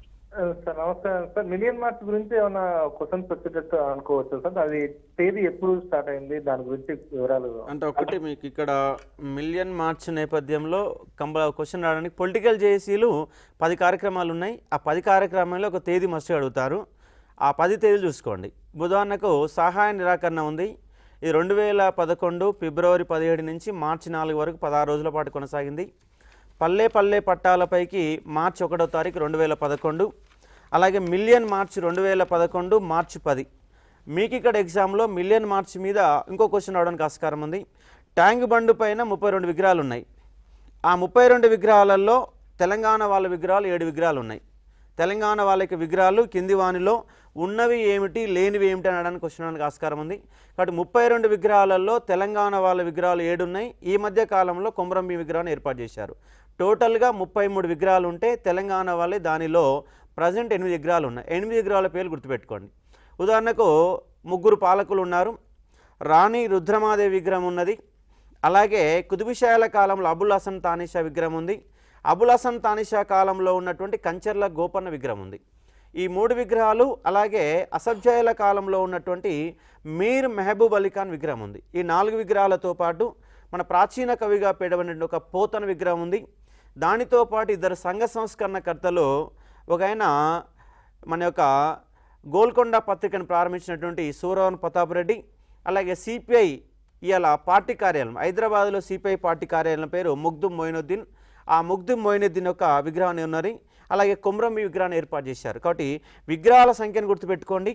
సార్ నమస్కారం సార్. మిలియన్ మార్చ్ గురించి ఏమైనా క్వశ్చన్స్ వచ్చేటట్టు అనుకోవచ్చు సార్? అది తేదీ ఎప్పుడు స్టార్ట్ అయింది, దాని గురించి వివరాలు. అంటే ఒకటి మీకు ఇక్కడ మిలియన్ మార్చ్ నేపథ్యంలో క్వశ్చన్ రావడానికి పొలిటికల్ జేఏసీలు 10 కార్యక్రమాలు ఉన్నాయి. ఆ 10 కార్యక్రమాల్లో ఒక తేదీ మస్ట్ అడుగుతారు. ఆ 10 తేదీలు చూసుకోండి. ఉదాహరణకు సహాయ నిరాకరణ ఉంది. ఇది 2011 ఫిబ్రవరి 17 నుంచి మార్చి 4 వరకు 16 రోజుల పాటు కొనసాగింది. పల్లె పల్లె పట్టాలపైకి మార్చి 1వ తారీఖు 2011. అలాగే మిలియన్ మార్చ్ 2011 మార్చి 10. మీకు ఇక్కడ ఎగ్జామ్లో మిలియన్ మార్చ్ మీద ఇంకో క్వశ్చన్ రావడానికి ఆస్కారం ఉంది. ట్యాంక్ బండ్ పైన 32 విగ్రహాలు ఉన్నాయి. ఆ 32 విగ్రహాలలో తెలంగాణ వాళ్ళ విగ్రహాలు 7 విగ్రహాలు ఉన్నాయి. తెలంగాణ వాళ్ళకి విగ్రహాలు కింది వానిలో ఉన్నవి ఏమిటి, లేనివి ఏమిటి అనడానికి క్వశ్చన్ అనడానికి ఆస్కారం ఉంది. కాబట్టి 32 విగ్రహాలలో తెలంగాణ వాళ్ళ విగ్రహాలు 7 ఉన్నాయి. ఈ మధ్య కాలంలో కొమరంభీం విగ్రహాన్ని ఏర్పాటు చేశారు. టోటల్గా 33 విగ్రహాలు ఉంటే తెలంగాణ వాళ్ళే దానిలో ప్రజెంట్ 8 విగ్రహాలు ఉన్నాయి. 8 విగ్రహాల పేర్లు గుర్తుపెట్టుకోండి. ఉదాహరణకు 3 పాలకులు ఉన్నారు. రాణి రుద్రమాదేవి విగ్రహం ఉన్నది. అలాగే కుతుబుషాల కాలంలో అబుల్ హసన్ తానిషా విగ్రహం ఉంది. అబుల్ హసన్ తానిషా కాలంలో ఉన్నటువంటి కంచర్ల గోపన్న విగ్రహం ఉంది. ఈ 3 విగ్రహాలు, అలాగే అసబ్జాయిల కాలంలో ఉన్నటువంటి మీర్ మెహబూబ్ అలీ ఖాన్ విగ్రహం ఉంది. ఈ 4 విగ్రహాలతో పాటు మన ప్రాచీన కవిగా పేడబడిన ఒక పోతన విగ్రహం ఉంది. దానితో పాటు 2 సంఘ సంస్కరణకర్తలు, ఒక ఆయన మన యొక్క గోల్కొండ పత్రికను ప్రారంభించినటువంటి సూరవన్ ప్రతాప్ రెడ్డి, అలాగే సిపిఐ ఇవాళ పార్టీ కార్యాలయం హైదరాబాద్లో సిపిఐ పార్టీ కార్యాలయం పేరు ముగ్దుం మొయినుద్దీన్. ఆ ముగ్దుం మొయినుద్దీన్ యొక్క విగ్రహాన్ని ఉన్నది. అలాగే కొమరంభీం విగ్రహాన్ని ఏర్పాటు చేశారు. కాబట్టి విగ్రహాల సంఖ్యను గుర్తుపెట్టుకోండి.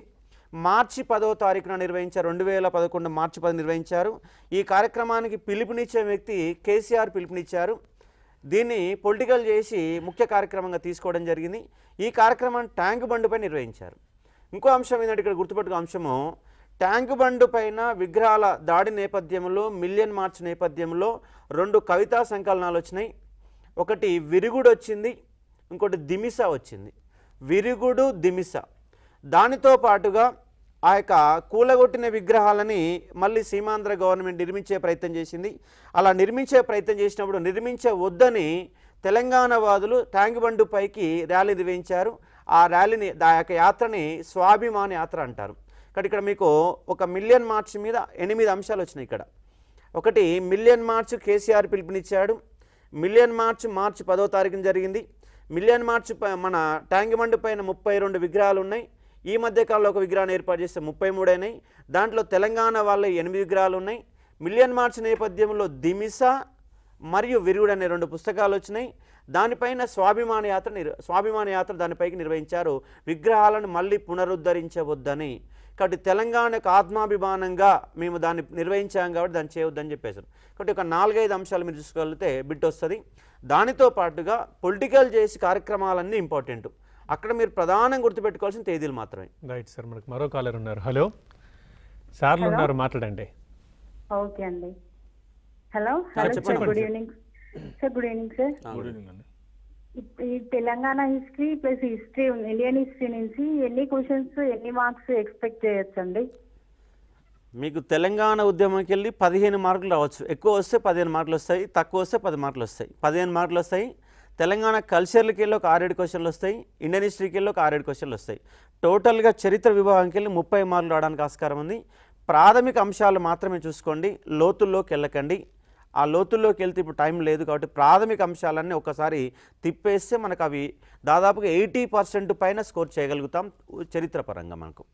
మార్చి 10వ తారీఖున నిర్వహించారు. 2011 మార్చి 10 నిర్వహించారు. ఈ కార్యక్రమానికి పిలుపునిచ్చే వ్యక్తి కేసీఆర్ పిలుపునిచ్చారు. దీన్ని పొలిటికల్ చేసి ముఖ్య కార్యక్రమంగా తీసుకోవడం జరిగింది. ఈ కార్యక్రమాన్ని ట్యాంక్ బండ్పై నిర్వహించారు. ఇంకో అంశం ఏంటంటే ఇక్కడ గుర్తుపెట్టుకో అంశము, ట్యాంక్ బండ్ పైన విగ్రహాల దాడి నేపథ్యంలో మిలియన్ మార్చ్ నేపథ్యంలో 2 కవితా సంకలనాలు వచ్చినాయి. ఒకటి విరుగుడు వచ్చింది, ఇంకోటి దిమిస వచ్చింది, విరుగుడు దిమిస. దానితో పాటుగా ఆ యొక్క కూలగొట్టిన విగ్రహాలని మళ్ళీ సీమాంధ్ర గవర్నమెంట్ నిర్మించే ప్రయత్నం చేసింది. అలా నిర్మించే ప్రయత్నం చేసినప్పుడు నిర్మించవద్దని తెలంగాణ వాదులు ట్యాంక్ బండ్ పైకి ర్యాలీ నిర్వహించారు. ఆ ర్యాలీని ఆ యొక్క యాత్రని స్వాభిమాన్ యాత్ర అంటారు. ఇక్కడ మీకు ఒక మిలియన్ మార్చ్ మీద 8 అంశాలు వచ్చినాయి. ఇక్కడ ఒకటి మిలియన్ మార్చ్ కేసీఆర్ పిలుపునిచ్చాడు. మిలియన్ మార్చ్ మార్చి 10వ తారీఖున జరిగింది. మిలియన్ మార్చ్ మన ట్యాంక్ బండ్ పైన 32 విగ్రహాలు ఉన్నాయి. ఈ మధ్యకాలంలో ఒక విగ్రహాన్ని ఏర్పాటు చేస్తే 33 అయినాయి. దాంట్లో తెలంగాణ వాళ్ళ 8 విగ్రహాలు ఉన్నాయి. మిలియన్ మార్చ్ నేపథ్యంలో దిమిస మరియు విరుగుడు అనే 2 పుస్తకాలు వచ్చినాయి. దానిపైన స్వాభిమాన యాత్ర దానిపైకి నిర్వహించారు, విగ్రహాలను మళ్ళీ పునరుద్ధరించవద్దని. కాబట్టి తెలంగాణకు ఆత్మాభిమానంగా మేము దాన్ని నిర్వహించాం కాబట్టి దాన్ని చేయవద్దని చెప్పేశారు. కాబట్టి ఒక 4-5 అంశాలు మీరు చూసుకోగలిగితే బిట్ వస్తుంది. దానితో పాటుగా పొలిటికల్ చేసి కార్యక్రమాలన్నీ ఇంపార్టెంట్. అక్కడ మీరు ప్రధానంగా గుర్తుపెట్టుకోవాల్సిన తేదీలు మాత్రమే. రైట్ సార్, మనకు మరో కాలర్ ఉన్నారు. హలో సార్లు ఉన్నారు, మాట్లాడండి. ఓకే అండి. హలో చెప్పండి. Sir, good evening sir. Good evening sir. Good evening అండి. ఈ Telangana history plus history Indian history నుంచి ఎన్ని క్వశ్చన్స్ ఎన్ని మార్క్స్ ఎక్స్పెక్ట్ చేయొచ్చండి? మీకు తెలంగాణ ఉద్యమంకి వెళ్ళి 15 మార్కులు రావచ్చు. ఎక్కువ వస్తే 15 మార్కులు వస్తాయి, తక్కువ వస్తే 10 మార్కులు వస్తాయి. 15 మార్కులు వస్తాయి. తెలంగాణ కల్చర్లకి వెళ్ళి ఒక 6-7 క్వశ్చన్లు వస్తాయి. ఇండియన్ హిస్టరీకి వెళ్ళి ఒక 6-7 క్వశ్చన్లు వస్తాయి. టోటల్గా చరిత్ర విభాగంకి వెళ్ళి 30 మార్కులు రావడానికి ఆస్కారం ఉంది. ప్రాథమిక అంశాలు మాత్రమే చూసుకోండి, లోతుల్లోకి వెళ్ళకండి. ఆ లోతుల్లోకి వెళ్తే ఇప్పుడు టైం లేదు కాబట్టి ప్రాథమిక అంశాలన్నీ ఒకసారి తిప్పేస్తే మనకు అవి దాదాపుగా 80% పైన స్కోర్ చేయగలుగుతాం చరిత్ర పరంగా. మనకు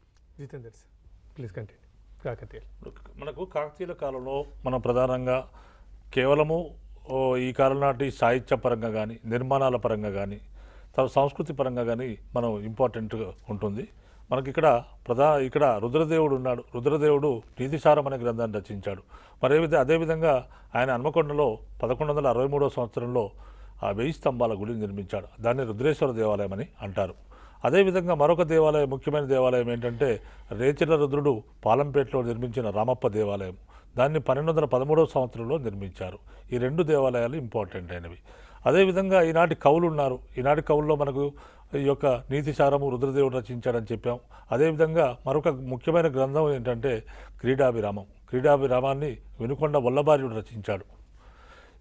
Jitender sir please continue. Kakatiya మనకు కాకతీయుల కాలంలో మనం ప్రధానంగా కేవలము ఈ కాలం నాటి సాహిత్య పరంగా కానీ నిర్మాణాల పరంగా కానీ సంస్కృతి పరంగా కానీ మనం ఇంపార్టెంట్గా ఉంటుంది. మనకి ఇక్కడ రుద్రదేవుడు ఉన్నాడు. రుద్రదేవుడు నీతిసారం అనే గ్రంథాన్ని రచించాడు. అదేవిధంగా ఆయన హన్మకొండలో 1163వ సంవత్సరంలో ఆ 1000 స్తంభాల గుడిని నిర్మించాడు. దాన్ని రుద్రేశ్వర దేవాలయం అని అంటారు. అదేవిధంగా మరొక దేవాలయం, ముఖ్యమైన దేవాలయం ఏంటంటే రేచర్ల రుద్రుడు పాలంపేటలో నిర్మించిన రామప్ప దేవాలయం. దాన్ని 1213వ సంవత్సరంలో నిర్మించారు. ఈ 2 దేవాలయాలు ఇంపార్టెంట్ అయినవి. అదేవిధంగా ఈనాటి కవులు ఉన్నారు. ఈనాటి కవుల్లో మనకు ఈ యొక్క నీతిసారము రుద్రదేవుడు రచించాడని చెప్పాం. అదేవిధంగా మరొక ముఖ్యమైన గ్రంథం ఏంటంటే క్రీడాభిరామం. క్రీడాభిరామాన్ని వినుకొండ వల్లభార్యుడు రచించాడు.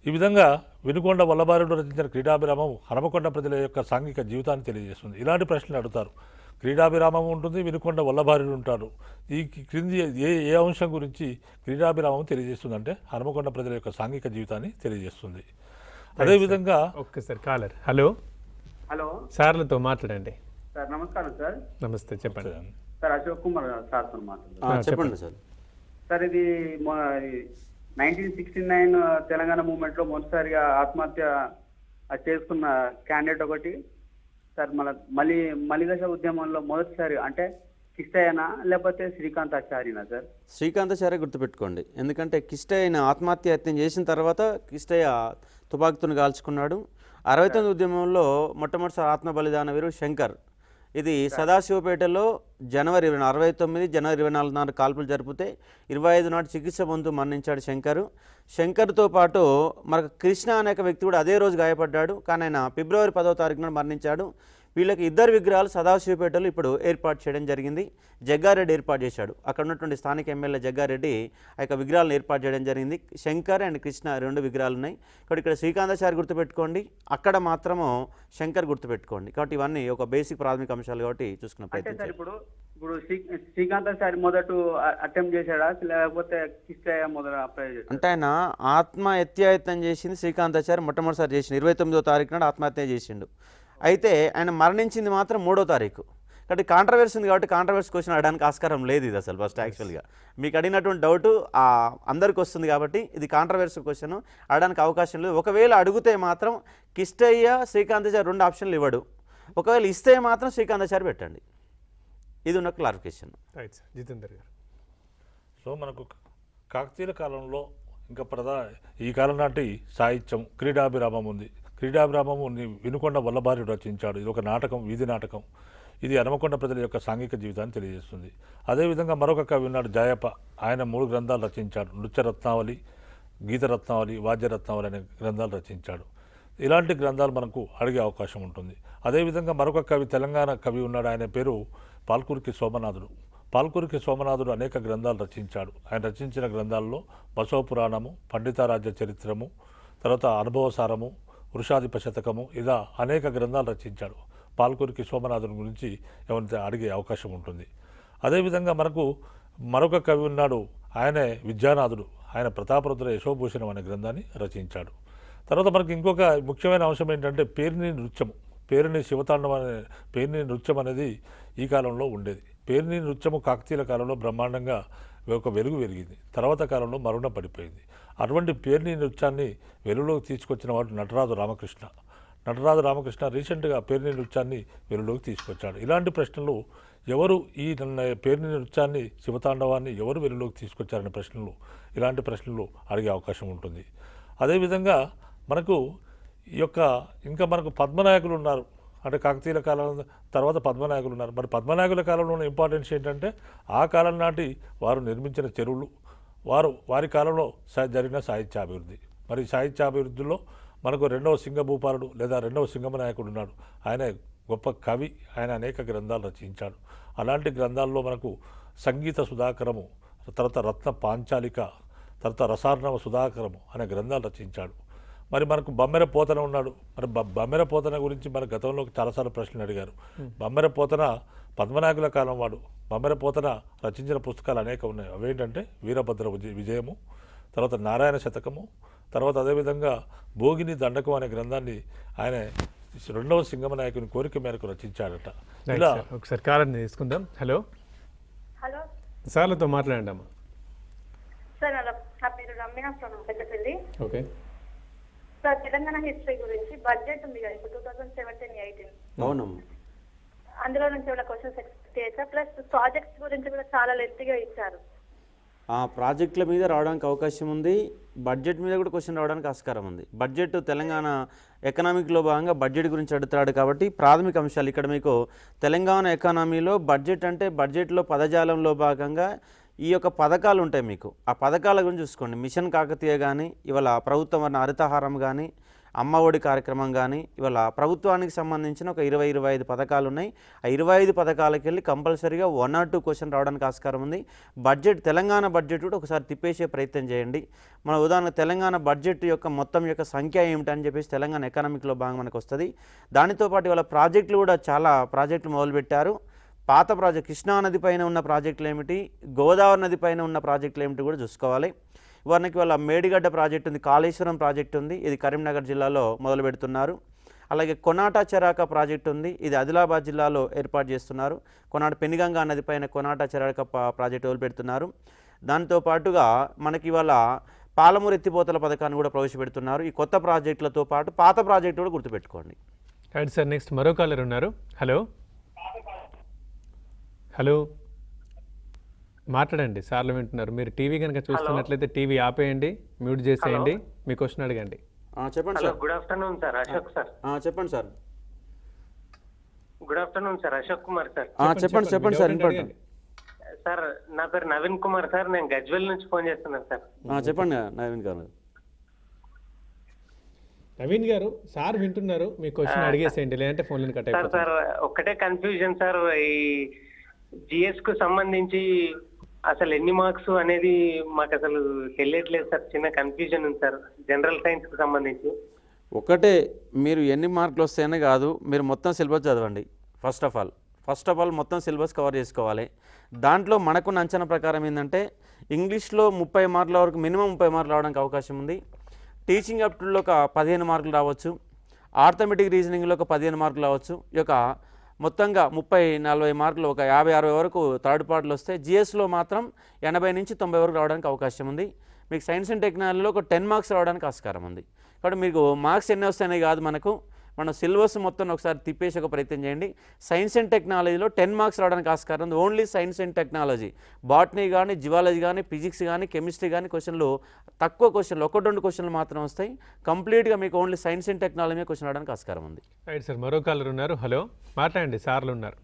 ఈ విధంగా వినుకొండ వల్లభార్యుడు రచించిన క్రీడాభిరామం హనుమకొండ ప్రజల యొక్క సాంఘిక జీవితాన్ని తెలియజేస్తుంది. ఇలాంటి ప్రశ్నలు అడుగుతారు. క్రీడాభిరామం ఉంటుంది, వినుకొండ వల్లభార్యుడు ఉంటారు. ఈ క్రింది ఏ అంశం గురించి క్రీడాభిరామం తెలియజేస్తుంది అంటే హనుమకొండ ప్రజల యొక్క సాంఘిక జీవితాన్ని తెలియజేస్తుంది. అదేవిధంగా ఒక్కసారి కాలర్. హలో హలో సార్లతో మాట్లాడండి. సార్ నమస్కారం సార్. నమస్తే, చెప్పండి. సార్ అశోక్ కుమార్ సార్తో మాట్లాడుతున్నాను. చెప్పండి సార్. సార్ ఇది 1969 తెలంగాణ మూవ్మెంట్లో మొదటిసారిగా ఆత్మహత్య చేసుకున్న క్యాండిడేట్ ఒకటి సార్. మలిదశ ఉద్యమంలో మొదటిసారి అంటే కిష్టయ్యనా లేకపోతే శ్రీకాంతాచార్యనా సార్? శ్రీకాంతాచార్య గుర్తుపెట్టుకోండి. ఎందుకంటే కిష్టయ్య ఆత్మహత్య చేసిన తర్వాత కిష్టయ్య తుపాకుతుని కాల్చుకున్నాడు. 69 ఉద్యమంలో మొట్టమొదటిసారి ఆత్మ బలిదాన వీరు శంకర్. ఇది సదాశివపేటలో జనవరి 69 జనవరి 24 నాడు కాల్పులు జరిపితే 25 నాడు చికిత్స పొందుతూ మరణించాడు శంకరు. శంకర్తో పాటు మనకు కృష్ణ అనే వ్యక్తి కూడా అదే రోజు గాయపడ్డాడు. కానీ ఆయన ఫిబ్రవరి 10వ తారీఖు నాడు మరణించాడు. వీళ్ళకి 2 విగ్రహాలు సదాశివపేటలో ఇప్పుడు ఏర్పాటు చేయడం జరిగింది. జగ్గారెడ్డి ఏర్పాటు చేశాడు. అక్కడ ఉన్నటువంటి స్థానిక ఎమ్మెల్యే జగ్గారెడ్డి ఆ యొక్క విగ్రహాలను ఏర్పాటు చేయడం జరిగింది. శంకర్ అండ్ కృష్ణ 2 విగ్రహాలు ఉన్నాయి. కాబట్టి ఇక్కడ శ్రీకాంతాచారి గుర్తుపెట్టుకోండి, అక్కడ మాత్రము శంకర్ గుర్తుపెట్టుకోండి. కాబట్టి ఇవన్నీ ఒక బేసిక్ ప్రాథమిక అంశాలు కాబట్టి చూసుకున్న ప్రయత్నం. ఇప్పుడు శ్రీకాంతాచారి మొదట అటెంప్ట్ చేశాడా లేకపోతే కిష్టయ్య మొదట అప్లై చేశాడా? అంటే ఆయన ఆత్మహత్యాయత్నం చేసింది శ్రీకాంతాచారి మొట్టమొదటిసారి చేసిండు. 29వ తారీఖు నాడు ఆత్మహత్య చేసిండు. అయితే ఆయన మరణించింది మాత్రం 3వ తారీఖు. కాబట్టి కాంట్రవర్సీ ఉంది కాబట్టి కాంట్రవర్సీ క్వశ్చన్ అడడానికి ఆస్కారం లేదు. ఇది అసలు ఫస్ట్ యాక్చువల్గా మీకు అడిగినటువంటి డౌట్ అందరికి వస్తుంది కాబట్టి ఇది కాంట్రవర్సీ క్వశ్చన్, అడడానికి అవకాశం లేదు. ఒకవేళ అడిగితే మాత్రం కిష్టయ్య శ్రీకాంతాచారి 2 ఆప్షన్లు ఇవ్వడు. ఒకవేళ ఇస్తే మాత్రం శ్రీకాంతాచారి పెట్టండి. ఇది ఉన్న క్లారిఫికేషన్. Right sir. జితేందర్ గారు. సో మనకు కాకతీయుల కాలంలో ఇంకా ఈ కాలం నాటి సాహిత్యం క్రీడాభిరామం ఉంది. క్రీడాభిరామము వినుకొండ వల్లభార్యుడు రచించాడు. ఇది ఒక నాటకం, వీధి నాటకం. ఇది హనుమకొండ ప్రజల యొక్క సాంఘిక జీవితాన్ని తెలియజేస్తుంది. అదేవిధంగా మరొక కవి ఉన్నాడు జాయప. ఆయన 3 గ్రంథాలు రచించాడు. నృత్యరత్నావళి, గీతరత్నావళి, వాద్యరత్నావళి అనే గ్రంథాలు రచించాడు. ఇలాంటి గ్రంథాలు మనకు అడిగే అవకాశం ఉంటుంది. అదేవిధంగా మరొక కవి, తెలంగాణ కవి ఉన్నాడు, ఆయన పేరు పాల్కురికి సోమనాథుడు. పాల్కురికి సోమనాథుడు అనేక గ్రంథాలు రచించాడు. ఆయన రచించిన గ్రంథాల్లో బసవ పురాణము, పండితారాజ్య చరిత్రము, తర్వాత అనుభవసారము, వృషాధిప శతకము, ఇలా అనేక గ్రంథాలు రచించాడు. పాల్కురికి సోమనాథుని గురించి ఎవరైతే అడిగే అవకాశం ఉంటుంది. అదేవిధంగా మనకు మరొక కవి ఉన్నాడు, ఆయనే విద్యానాథుడు. ఆయన ప్రతాపరుద్ర యశోభూషణం అనే గ్రంథాన్ని రచించాడు. తర్వాత మనకి ఇంకొక ముఖ్యమైన అంశం ఏంటంటే పేరిణి నృత్యము. పేరిణి శివతాండవం అనే పేరిణి నృత్యం అనేది ఈ కాలంలో ఉండేది. పేరిణి నృత్యము కాకతీయుల కాలంలో బ్రహ్మాండంగా ఒక వెలుగు వెలిగింది. తర్వాత కాలంలో మరుగున పడిపోయింది. అటువంటి పేరిణి నృత్యాన్ని వెలుగులోకి తీసుకొచ్చిన వాడు నటరాజు రామకృష్ణ. నటరాజు రామకృష్ణ రీసెంట్గా పేరిణి నృత్యాన్ని వెలుగులోకి తీసుకొచ్చాడు. ఇలాంటి ప్రశ్నలు ఎవరు ఈ పేరిణి నృత్యాన్ని, శివతాండవాన్ని ఎవరు వెలుగులోకి తీసుకొచ్చారనే ప్రశ్నలు, ఇలాంటి ప్రశ్నలు అడిగే అవకాశం ఉంటుంది. అదేవిధంగా మనకు ఈ యొక్క ఇంకా మనకు పద్మనాయకులు ఉన్నారు. అంటే కాకతీయుల కాలం తర్వాత పద్మనాయకులు ఉన్నారు. మరి పద్మనాయకుల కాలంలో ఉన్న ఇంపార్టెన్స్ ఏంటంటే ఆ కాలం నాటి వారు నిర్మించిన చెరువులు, వారి కాలంలో జరిగిన సాహిత్యాభివృద్ధి. మరి సాహిత్యాభివృద్ధిలో మనకు రెండవ సింగభూపాలుడు లేదా రెండవ సింగమనాయకుడు ఉన్నాడు. ఆయన గొప్ప కవి, ఆయన అనేక గ్రంథాలు రచించాడు. అలాంటి గ్రంథాల్లో మనకు సంగీత సుధాకరము, తర్వాత రత్న పాంచాలిక, తర్వాత రసార్ణవ సుధాకరము అనే గ్రంథాలు రచించాడు. మరి మనకు బమ్మెర పోతన ఉన్నాడు. మరి బమ్మెర పోతన గురించి మన గతంలో చాలాసార్లు ప్రశ్నలు అడిగారు. బమ్మెర పోతన పద్మనాయకుల కాలం వాడు. బమ్మెర పోతన రచించిన పుస్తకాలు అనేక ఉన్నాయి. అవేంటంటే వీరభద్ర విజయము, తర్వాత నారాయణ శతకము, తర్వాత అదేవిధంగా భోగిని దండకం అనే గ్రంథాన్ని ఆయన రెండవ సింగమనాయకుని కోరిక మేరకు రచించాడట. ఇలా ఒకసారి కాలాన్ని తీసుకుందాం. హలో హలో సార్లతో మాట్లాడండి అమ్మా. సార్, నా పేరు Ramya from Peddapalli. Okay sir, Telangana history గురించి బడ్జెట్ ఉంది కదా ఇప్పుడు 2017-18, అవునమ్మా. అందులో నుంచి ఏమైనా క్వశ్చన్స్ ఎక్స్పెక్ట్ చేయొచ్చా? ప్లస్ ప్రాజెక్ట్స్ గురించి కూడా చాలా లెంతీగా ఇచ్చారు. ఆ ప్రాజెక్టుల మీద రావడానికి అవకాశం ఉంది. బడ్జెట్ మీద కూడా క్వశ్చన్ రావడానికి ఆస్కారం ఉంది. బడ్జెట్ తెలంగాణ ఎకనామిక్లో భాగంగా బడ్జెట్ గురించి అడుగుతాడు కాబట్టి ప్రాథమిక అంశాలు ఇక్కడ మీకు తెలంగాణ ఎకానమీలో బడ్జెట్ అంటే బడ్జెట్లో పదజాలంలో భాగంగా ఈ యొక్క పథకాలు ఉంటాయి. మీకు ఆ పథకాల గురించి చూసుకోండి. మిషన్ కాకతీయ కానీ, ఇవాళ ప్రభుత్వం అన్న హరితహారం కానీ, అమ్మ ఒడి కార్యక్రమం కానీ, ఇవాళ ప్రభుత్వానికి సంబంధించిన ఒక 20-25 పథకాలు ఉన్నాయి. ఆ 25 పథకాలకి వెళ్ళి కంపల్సరీగా 1 or 2 క్వశ్చన్ రావడానికి ఆస్కారం ఉంది. బడ్జెట్, తెలంగాణ బడ్జెట్ కూడా ఒకసారి తిప్పేసే ప్రయత్నం చేయండి. మన ఉదాహరణ తెలంగాణ బడ్జెట్ యొక్క మొత్తం యొక్క సంఖ్య ఏమిటని చెప్పేసి తెలంగాణ ఎకనామిక్లో భాగం మనకు వస్తుంది. దానితో పాటు ఇవాళ ప్రాజెక్టులు కూడా చాలా ప్రాజెక్టులు మొదలుపెట్టారు. పాత ప్రాజెక్ట్, కృష్ణానది పైన ఉన్న ప్రాజెక్టులు ఏమిటి, గోదావరి నది పైన ఉన్న ప్రాజెక్టులు ఏమిటి కూడా చూసుకోవాలి. ఉదాహరణకి వాళ్ళ మేడిగడ్డ ప్రాజెక్ట్ ఉంది, కాళేశ్వరం ప్రాజెక్ట్ ఉంది, ఇది కరీంనగర్ జిల్లాలో మొదలు పెడుతున్నారు. అలాగే కొనాటా చెరాక ప్రాజెక్ట్ ఉంది, ఇది ఆదిలాబాద్ జిల్లాలో ఏర్పాటు చేస్తున్నారు. పెనుగంగా నది పైన కొనాటా చెరాక ప్రాజెక్ట్ మొదలు పెడుతున్నారు. దాంతో పాటుగా మనకి ఇవాళ పాలమూరు ఎత్తిపోతల పథకాన్ని కూడా ప్రవేశపెడుతున్నారు. ఈ కొత్త ప్రాజెక్టులతో పాటు పాత ప్రాజెక్టు కూడా గుర్తుపెట్టుకోండి. రైట్ సార్, నెక్స్ట్ మరో కాలర్ ఉన్నారు. హలో హలో మాట్లాడండి. సార్లు వింటున్నారు. మీరు టీవీ కనుక చూస్తున్నట్లయితే టీవీ ఆపేయండి, మ్యూట్ చేసేయండి, మీ క్వశ్చన్ అడగండి. చెప్పండి sir. Good afternoon sir, Ashok sir. చెప్పండి sir. Good afternoon sir, Ashok Kumar sir. చెప్పండి సార్. ఇంపార్టెంట్ సార్, నా పేరు నవీన్ కుమార్ సార్, నేను గజ్వెల్ నుంచి ఫోన్ చేస్తున్నాను సార్. చెప్పండి నవీన్ గారు. నవీన్ గారు, సార్ వింటున్నారు, మీ క్వశ్చన్ అడిగేసేయండి, లేదంటే ఫోన్ కట్ అయిపోతుంది. సార్ ఒక్కటే కన్ఫ్యూజన్ సార్, ఈ జిఎస్ కు సంబంధించి అసలు ఎన్ని మార్క్స్ అనేది మాకు అసలు తెలియట్లేదు సార్. చిన్న కన్ఫ్యూజన్ ఉంది సార్ జనరల్ సైన్స్ కు సంబంధించి. ఒకటే, మీరు ఎన్ని మార్కులు వస్తాయనే కాదు, మీరు మొత్తం సిలబస్ చదవండి. ఫస్ట్ ఆఫ్ ఆల్ మొత్తం సిలబస్ కవర్ చేసుకోవాలి. దాంట్లో మనకున్న అంచనా ప్రకారం ఏంటంటే ఇంగ్లీష్లో 30 మార్కుల వరకు, మినిమం 30 మార్కులు రావడానికి అవకాశం ఉంది. టీచింగ్ అప్టిట్యూడ్లో ఒక 15 మార్కులు రావచ్చు. ఆర్థమెటిక్ రీజనింగ్లో ఒక 15 మార్కులు రావచ్చు. ఈ యొక్క మొత్తంగా 30-40 మార్కులు, ఒక 50-60 వరకు థర్డ్ పార్ట్లో వస్తే, జిఎస్లో మాత్రం 80 నుంచి 90 వరకు రావడానికి అవకాశం ఉంది. మీకు సైన్స్ అండ్ టెక్నాలజీలో ఒక 10 మార్క్స్ రావడానికి ఆస్కారం ఉంది. కాబట్టి మీకు మార్క్స్ ఎన్ని వస్తాయనే కాదు, మన సిలబస్ మొత్తం ఒకసారి తిప్పేసి ఒక ప్రయత్నం చేయండి. సైన్స్ అండ్ టెక్నాలజీలో 10 మార్క్స్ రావడానికి ఆస్కారం ఉంది. Only science and technology, botany కానీ, జివాలజీ కానీ, ఫిజిక్స్ కానీ, కెమిస్ట్రీ కానీ క్వశ్చన్లు తక్కువ క్వశ్చన్లు, 1-2 క్వశ్చన్లు మాత్రం వస్తాయి. కంప్లీట్గా మీకు only science and technology question రావడానికి ఆస్కారం ఉంది. రైట్ సార్, మరో కాలర్ ఉన్నారు. హలో మాట్లాడండి, సార్లు ఉన్నారు.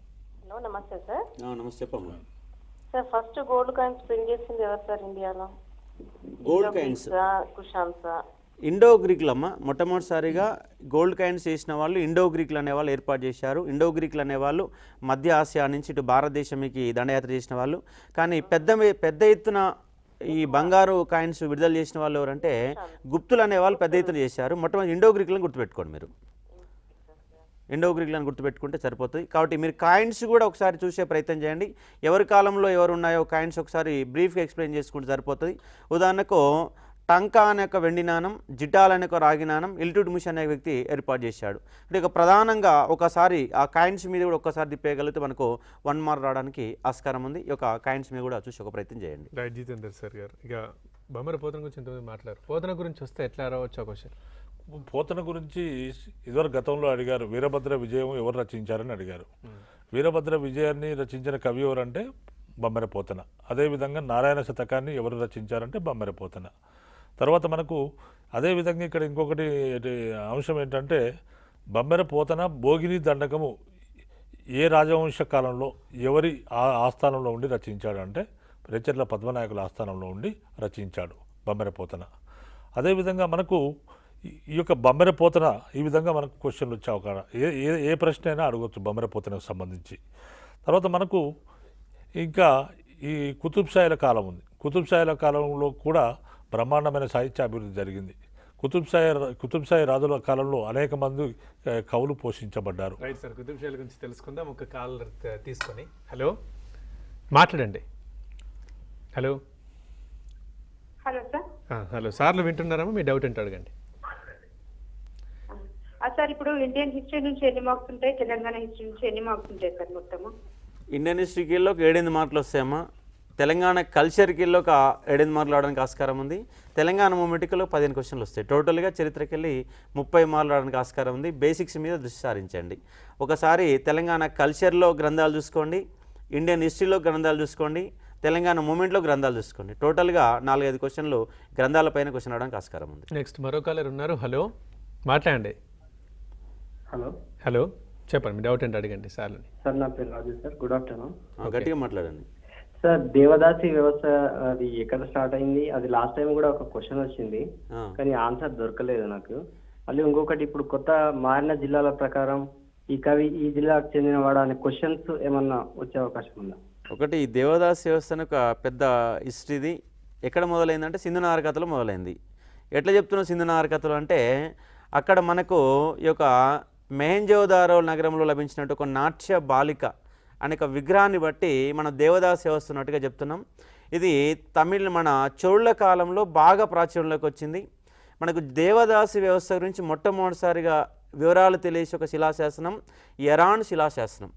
హలో, నమస్తే సార్. నమస్తే చెప్పమ్మా. Sir, first gold coins print చేసింది ఎవరు సార్ ఇండియాలో? గోల్డ్ కాయిన్స్ కుషాన్సా? ఇండో గ్రీకులమ్మ మొట్టమొదటిసారిగా గోల్డ్ కాయిన్స్ చేసిన వాళ్ళు ఇండో గ్రీకులు అనేవాళ్ళు ఏర్పాటు చేశారు. ఇండో గ్రీకులు అనేవాళ్ళు మధ్య ఆసియా నుంచి ఇటు భారతదేశంకి దండయాత్ర చేసిన వాళ్ళు. కానీ పెద్ద ఎత్తున ఈ బంగారు కాయిన్స్ విడుదల చేసిన వాళ్ళు ఎవరంటే గుప్తులు అనేవాళ్ళు పెద్ద ఎత్తున చేశారు. మొట్టమొదటి ఇండో గ్రీకులను గుర్తుపెట్టుకోండి. మీరు ఇండో గ్రీకులను గుర్తుపెట్టుకుంటే సరిపోతుంది. కాబట్టి మీరు కాయిన్స్ కూడా ఒకసారి చూసే ప్రయత్నం చేయండి. ఎవరి కాలంలో ఎవరు ఉన్నాయో కాయిన్స్ ఒకసారి బ్రీఫ్గా ఎక్స్ప్లెయిన్ చేసుకుంటే సరిపోతుంది. ఉదాహరణకు టంకా అనే ఒక వెండి నాణం, జిటాల్ అనే ఒక రాగి నాణం ఇల్టుట్మిష్ అనే వ్యక్తి ఏర్పాటు చేశాడు. అంటే ఇక ప్రధానంగా ఒకసారి ఆ కాయిన్స్ మీద కూడా ఒక్కసారి తిప్పేయగలిగితే మనకు 1 మార్క్ రావడానికి ఆస్కారం ఉంది. ఈ యొక్క కాయిన్స్ మీద కూడా చూసి ఒక ప్రయత్నం చేయండి. రైట్ జితేందర్ సార్ గారు, ఇక బొమ్మర పోతన గురించి ఇంతమంది మాట్లాడారు. పోతన గురించి వస్తే ఎట్లా రావచ్చు క్వశ్చన్? పోతన గురించి ఇదివరకు గతంలో అడిగారు, వీరభద్ర విజయం ఎవరు రచించారని అడిగారు. వీరభద్ర విజయాన్ని రచించిన కవి ఎవరంటే బొమ్మెర పోతన. అదేవిధంగా నారాయణ శతకాన్ని ఎవరు రచించారంటే బొమ్మెర పోతన. తర్వాత మనకు అదేవిధంగా ఇక్కడ ఇంకొకటి అంశం ఏంటంటే బొమ్మెర పోతన భోగిని దండకము ఏ రాజవంశ కాలంలో ఎవరి ఆస్థానంలో ఉండి రచించాడు అంటే రేచర్ల పద్మనాయకుల ఆస్థానంలో ఉండి రచించాడు బొమ్మెర పోతన. అదేవిధంగా మనకు ఈ యొక్క బొమ్మెర పోతన ఈ విధంగా మనకు క్వశ్చన్లు వచ్చే అవకాశం ఏ ప్రశ్న అయినా అడగవచ్చు బొమ్మెర పోతనకు సంబంధించి. తర్వాత మనకు ఇంకా ఈ కుతుబ్షాయిల కాలం ఉంది. కుతుబ్షాయిల కాలంలో కూడా బ్రహ్మాండమైన సాహిత్య అభివృద్ధి జరిగింది. కుతుబ్షాయి రాజుల కాలంలో అనేక మంది కవులు పోషించబడ్డారు. రైట్ సార్, కుతుబ్షాయిల గురించి తెలుసుకుందాం. ఒక కాల్ తీసుకొని. హలో, మాట్లాడండి. Hello hello sir. హలో సార్లు వింటున్నారమ్మా? మీ డౌట్ ఏంటో అడగండి. సార్ ఇప్పుడు ఇండియన్ హిస్టరీ నుంచి ఎన్ని మార్క్స్ ఉంటాయి, తెలంగాణ హిస్టరీ నుంచి ఎన్ని మార్క్స్ ఉంటాయి సార్ మొత్తము? ఇండియన్ హిస్టరీకి వెళ్ళి ఒక 7 మార్కులు వస్తాయమ్మా. తెలంగాణ కల్చర్కి వెళ్ళి ఒక 7 మార్కులు రావడానికి ఆస్కారం ఉంది. తెలంగాణ మూమెంట్కి 15 క్వశ్చన్లు వస్తాయి. టోటల్గా చరిత్రకి వెళ్ళి 30 మార్కులు రావడానికి ఆస్కారం ఉంది. బేసిక్స్ మీద దృష్టి సారించండి. ఒకసారి తెలంగాణ కల్చర్లో గ్రంథాలు చూసుకోండి, ఇండియన్ హిస్టరీలో గ్రంథాలు చూసుకోండి, తెలంగాణ మూమెంట్లో గ్రంథాలు చూసుకోండి. టోటల్గా 4-5 క్వశ్చన్లు గ్రంథాల పైన క్వశ్చన్ రావడానికి ఆస్కారం ఉంది. నెక్స్ట్ మరో కాలర్ ఉన్నారు. హలో, మాట్లాడండి. హలో హలో, చెప్పండి, మీ డౌట్ ఏంటో అడగండి సార్ని. సార్, నా పేరు రాజు సార్. Good afternoon. గట్టిగా మాట్లాడండి సార్. దేవదాసి వ్యవస్థ అది ఎక్కడ స్టార్ట్ అయింది? అది లాస్ట్ టైం కూడా ఒక క్వశ్చన్ వచ్చింది, కానీ ఆన్సర్ దొరకలేదు నాకు. మళ్ళీ ఇంకొకటి, ఇప్పుడు కొత్త మారిన జిల్లాల ప్రకారం ఈ కవి ఈ జిల్లాకు చెందినవాడు అనే క్వశ్చన్స్ ఏమన్నా వచ్చే అవకాశం ఉందా? ఒకటి, దేవదాస్ వ్యవస్థను ఒక పెద్ద హిస్టరీది ఎక్కడ మొదలైందంటే సింధు నాగరికతలో మొదలైంది. ఎట్లా చెప్తున్నాం సింధు నాగరికతలు అంటే అక్కడ మనకు ఈ యొక్క మెహెంజోదారో నగరంలో లభించినట్టు ఒక నాట్య బాలిక అనే ఒక విగ్రహాన్ని బట్టి మన దేవదాస్ వ్యవస్థ ఉన్నట్టుగా చెప్తున్నాం. ఇది మన చోళ కాలంలో బాగా ప్రాచుర్యంలోకి వచ్చింది. మనకు దేవదాసి వ్యవస్థ గురించి మొట్టమొదటిసారిగా వివరాలు తెలియసి ఒక శిలాశాసనం ఎరాన్ శిలాశాసనం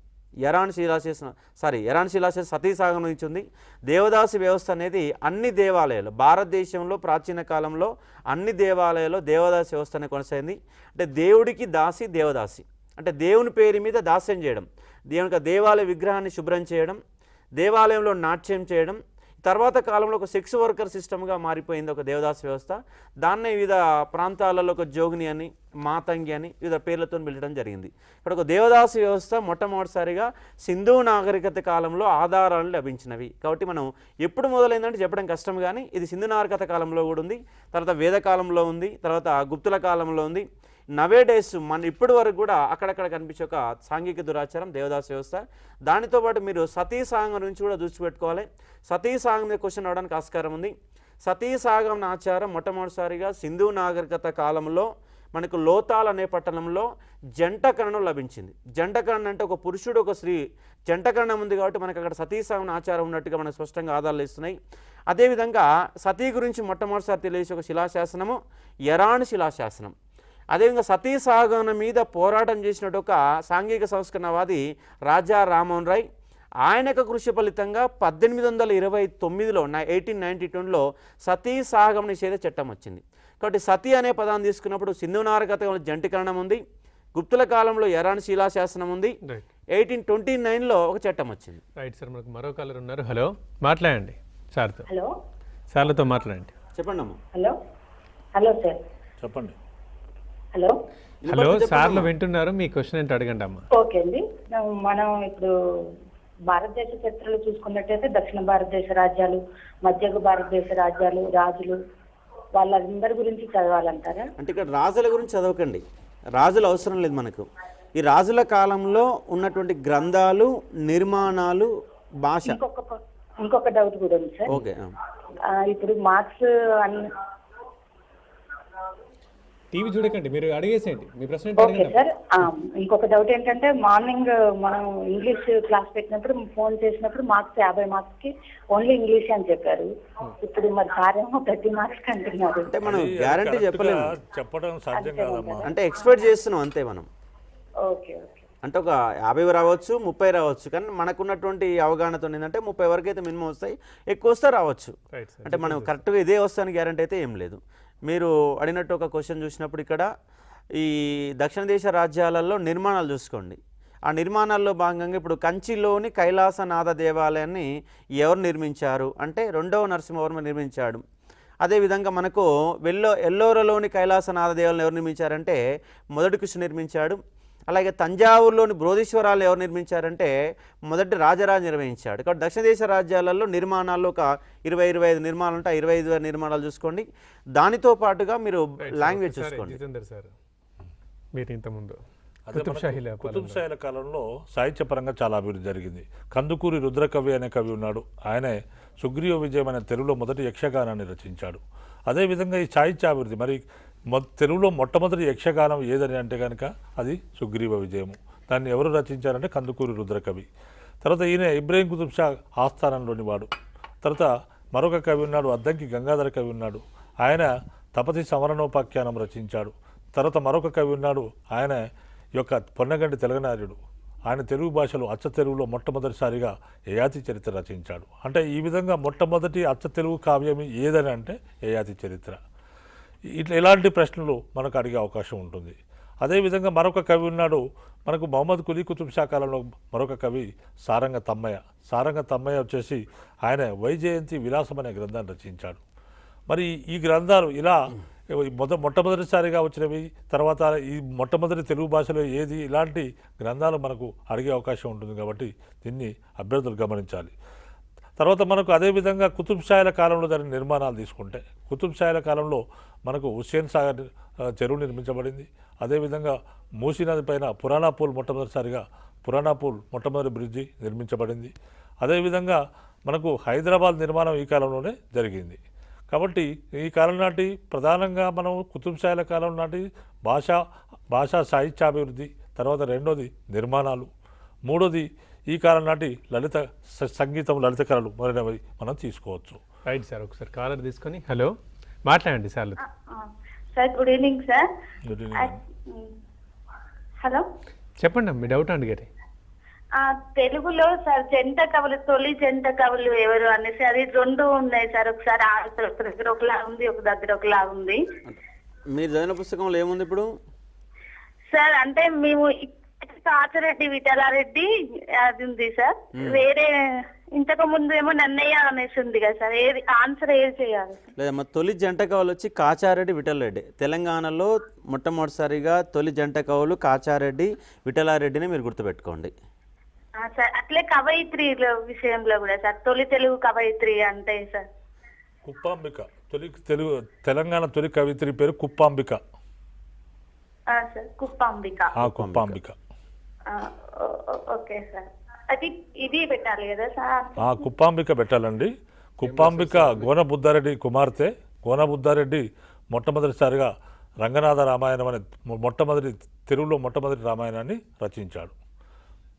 సతీసాగం నుంచి ఉంది. దేవదాసి వ్యవస్థ అనేది అన్ని దేవాలయాలు భారతదేశంలో ప్రాచీన కాలంలో అన్ని దేవాలయాల్లో దేవదాసి వ్యవస్థ అనేది కొనసాగింది. అంటే దేవుడికి దాసి దేవదాసి అంటే దేవుని పేరు మీద దాస్యం చేయడం, దేవునికి దేవాలయ విగ్రహాన్ని శుభ్రం చేయడం, దేవాలయంలో నాట్యం చేయడం. తర్వాత కాలంలో ఒక సెక్స్ వర్కర్ సిస్టమ్గా మారిపోయింది ఒక దేవదాస్ వ్యవస్థ. దాన్నే వివిధ ప్రాంతాలలో ఒక జోగిని అని, మాతంగి అని వివిధ పేర్లతో పిలవడం జరిగింది. ఇక్కడ ఒక దేవదాస్ వ్యవస్థ మొట్టమొదటిసారిగా సింధు నాగరికత కాలంలో ఆధారాలు లభించినవి. కాబట్టి మనం ఎప్పుడు మొదలైందంటే చెప్పడం కష్టం, కానీ ఇది సింధు నాగరికత కాలంలో కూడా ఉంది, తర్వాత వేదకాలంలో ఉంది, తర్వాత గుప్తుల కాలంలో ఉంది. నవే డేస్ మన ఇప్పటి వరకు కూడా అక్కడక్కడ కనిపించే ఒక సాంఘిక దురాచారం దేవదాస్ వ్యవస్థ. దానితో పాటు మీరు సతీసాగం నుంచి కూడా దృష్టి పెట్టుకోవాలి. సతీసాగం మీద క్వశ్చన్ అవడానికి ఆస్కారం ఉంది. సతీసాగం ఆచారం మొట్టమొదటిసారిగా సింధు నాగరికత కాలంలో మనకు లోతాల్ అనే పట్టణంలో జంటకరణం లభించింది. జంటకరణం అంటే ఒక పురుషుడు ఒక స్త్రీ జంటకరణం ఉంది కాబట్టి మనకు అక్కడ సతీసాగం ఆచారం ఉన్నట్టుగా మనకు స్పష్టంగా ఆధారాలు ఇస్తున్నాయి. అదేవిధంగా సతీ గురించి మొట్టమొదటిసారి తెలియజేసే ఒక శిలాశాసనము ఎరాన్ శిలాశాసనం. అదేవిధంగా సతీసాగం మీద పోరాటం చేసినట్టు ఒక సాంఘిక సంస్కరణవాది రాజా రామ్మోహన్ రాయ్, ఆయన యొక్క కృషి ఫలితంగా 1829లో 1892లో సతీసాగం నిషేధ చట్టం వచ్చింది. కాబట్టి సతీ అనే పదాన్ని తీసుకున్నప్పుడు సింధు నాగరికత జంటికరణం ఉంది, గుప్తుల కాలంలో ఎరాన్ శిలాశాసనం ఉంది, 1829లో ఒక చట్టం వచ్చింది. రైట్ సార్, మనకు మరో కాలర్ ఉన్నారు. హలో, మాట్లాడండి సార్తో. హలో, సార్లతో మాట్లాడండి. చెప్పండి అమ్మా. Hello hello sir. చెప్పండి. హలో హలో, సార్లు వింటున్నారు, మీ క్వశ్చన్ ఏంటో అడగండి అమ్మా. ఓకే అండి. మనం ఇప్పుడు భారతదేశ చరిత్రలో చూసుకున్నట్టయితే దక్షిణ భారతదేశ రాజ్యాలు, మధ్య భారతదేశ రాజ్యాలు, రాజులు వాళ్ళందరి గురించి చదవాలంటారా? అంటే ఇక్కడ రాజుల గురించి చదవకండి, రాజుల అవసరం లేదు మనకు. ఈ రాజుల కాలంలో ఉన్నటువంటి గ్రంథాలు, నిర్మాణాలు, భాష. ఇంకొక డౌట్ కూడా ఉంది సార్. ఓకే, ఇప్పుడు మార్క్స్ టీవీ చూడకండి, మీరు అడిగేసేయండి మీ ప్రశ్న. Okay sir. ఇంకొక డౌట్ ఏంటంటే మార్నింగ్ మనం ఇంగ్లీష్ క్లాస్ పెట్టినప్పుడు ఫోన్ చేసినప్పుడు మార్క్స్ 50 మార్క్స్ కి ఓన్లీ ఇంగ్లీష్ అని చెప్పారు. ఇప్పుడు మరి సార్ ఏమో 30 మార్క్స్ అంటున్నారు. అంటే మనం గ్యారంటీ చెప్పలేము, చెప్పడం సాధ్యం కాదమ్మా. అంటే ఎక్స్పెక్ట్ చేస్తున్నాం అంతే మనం. Okay okay. అంటే ఒక 50 రావచ్చు, 30 రావచ్చు, కానీ మనకున్నటువంటి అవగాహనతో ఏంటంటే 30 వరకు అయితే మినిమం వస్తాయి, ఎక్కువ వస్తే రావచ్చు. అంటే మనం కరెక్ట్గా ఇదే వస్తాయని గ్యారంటీ అయితే ఏం లేదు. మీరు అడిగినట్టు ఒక క్వశ్చన్ చూసినప్పుడు ఇక్కడ ఈ దక్షిణ దేశ రాజ్యాలలో నిర్మాణాలు చూసుకోండి. ఆ నిర్మాణాల్లో భాగంగా ఇప్పుడు కంచిలోని కైలాసనాథ దేవాలయాన్ని ఎవరు నిర్మించారు అంటే 2వ నరసింహవర్మ నిర్మించాడు. అదేవిధంగా మనకు ఎల్లోరలోని కైలాసనాథ దేవాలయం ఎవరు నిర్మించారంటే మొదటి కృష్ణ నిర్మించాడు. అలాగే తంజావూరులోని బృహదీశ్వరాలు ఎవరు నిర్మించారంటే మొదటి రాజరాజు నిర్వహించాడు. కాబట్టి దక్షిణ దేశ రాజ్యాలలో నిర్మాణాల్లో ఒక 20-25 నిర్మాణాలు ఉంటాయి. 25 నిర్మాణాలు చూసుకోండి. దానితో పాటుగా మీరు లాంగ్వేజ్ చూసుకోండి. మీరు ఇంతకుముందు కుతుబ్షాహీల కాలంలో సాహిత్యపరంగా చాలా అభివృద్ధి జరిగింది. కందుకూరి రుద్రకవి అనే కవి ఉన్నాడు. ఆయనే సుగ్రీవ విజయం అనే తెలుగులో మొదటి యక్షగానాన్ని రచించాడు. అదేవిధంగా ఈ సాహిత్యాభివృద్ధి మరి తెలుగులో మొట్టమొదటి యక్షగానం ఏదని అంటే కనుక అది సుగ్రీవ విజయము. దాన్ని ఎవరు రచించారంటే కందుకూరి రుద్రకవి. తర్వాత ఈయన ఇబ్రాహీం కుతుబ్ షా ఆస్థానంలోని వాడు. తర్వాత మరొక కవి ఉన్నాడు, అద్దంకి గంగాధర కవి ఉన్నాడు. ఆయన తపతి సమరణోపాఖ్యానం రచించాడు. తర్వాత మరొక కవి ఉన్నాడు, ఆయన యొక్క పొన్నగంటి తెలంగాణార్యుడు. ఆయన తెలుగు భాషలో అచ్చ తెలుగులో మొట్టమొదటిసారిగా యయాతి చరిత్ర రచించాడు. అంటే ఈ విధంగా మొట్టమొదటి అచ్చ తెలుగు కావ్యం ఏదని అంటే యయాతి చరిత్ర. ఇట్లా ఇలాంటి ప్రశ్నలు మనకు అడిగే అవకాశం ఉంటుంది. అదేవిధంగా మరొక కవి ఉన్నాడు మనకు మహమ్మద్ కులీ కుతుబ్ షా కాలంలో మరొక కవి సారంగ తమ్మయ్య. సారంగ తమ్మయ్య వచ్చేసి ఆయన వైజయంతి విలాసం అనే గ్రంథాన్ని రచించాడు. మరి ఈ గ్రంథాలు ఇలా మొట్టమొదటిసారిగా వచ్చినవి, తర్వాత ఈ మొట్టమొదటి తెలుగు భాషలో ఏది, ఇలాంటి గ్రంథాలు మనకు అడిగే అవకాశం ఉంటుంది. కాబట్టి దీన్ని అభ్యర్థులు గమనించాలి. తర్వాత మనకు అదేవిధంగా కుతుబ్ షాల కాలంలో జరిగిన నిర్మాణాలు తీసుకుంటే కుతుబ్ షాల కాలంలో మనకు హుస్సేన్ సాగర్ చెరువు నిర్మించబడింది. అదేవిధంగా మూసీ నది పైన పురాణాపూల్ మొట్టమొదటి బ్రిడ్జి నిర్మించబడింది. అదేవిధంగా మనకు హైదరాబాద్ నిర్మాణం ఈ కాలంలోనే జరిగింది. కాబట్టి ఈ కాలం నాటి ప్రధానంగా మనం కుతుబ్ షాల కాలం నాటి భాషా సాహిత్యాభివృద్ధి, తర్వాత రెండోది నిర్మాణాలు, మూడోది ఈ కాలం నాటి సంగీతం, లలిత కళలు మొదలైనవి మనం తీసుకోవచ్చు. రైట్ సార్, ఒకసారి కాలర్ తీసుకొని హలో మాట్లాడండి sir. Sir good evening sir. Good evening. Hello చెప్పండి మీ డౌట్ అడిగారు. తెలుగులో సార్ జంట కవులు, తొలి జంట కవులు ఎవరు అనేసి అది 2 ఉన్నాయి సార్. ఒకసారి ఒక దగ్గర ఒకలా ఉంది, ఒక దగ్గర ఒకలా ఉంది. మీరు చదివిన పుస్తకంలో ఏముంది ఇప్పుడు సార్? అంటే మేము కాచిరెడ్డి విఠలారెడ్డి అది ఉంది సార్. వేరే ఇంతకు ముందు ఏమో నన్నయ్య అనేసి ఉంది కదా సార్. ఏది ఆన్సర్ ఏది చేయాలి? లేదమ్మా, తొలి జంట కవులు వచ్చి కాచారెడ్డి విఠలరెడ్డి. తెలంగాణలో మొట్టమొదటిసారిగా తొలి జంట కవులు కాచారెడ్డి విఠలారెడ్డిని మీరు గుర్తుపెట్టుకోండి సార్. అట్లే కవయిత్రిల విషయంలో కూడా సార్, తొలి తెలుగు కవయిత్రి అంటే సార్ కుప్పాంబిక. తెలంగాణ తొలి కవిత్రి పేరు Kuppambika. Sir Kuppambika. Kuppambika. Okay sir. అది ఇది పెట్టాలి కదా సార్? కుప్పాంబిక పెట్టాలండి. కుప్పాంబిక గోనబుద్ధారెడ్డి కుమార్తె. గోనబుద్ధారెడ్డి మొట్టమొదటిసారిగా రంగనాథ రామాయణం అనే తెలుగులో మొట్టమొదటి రామాయణాన్ని రచించాడు.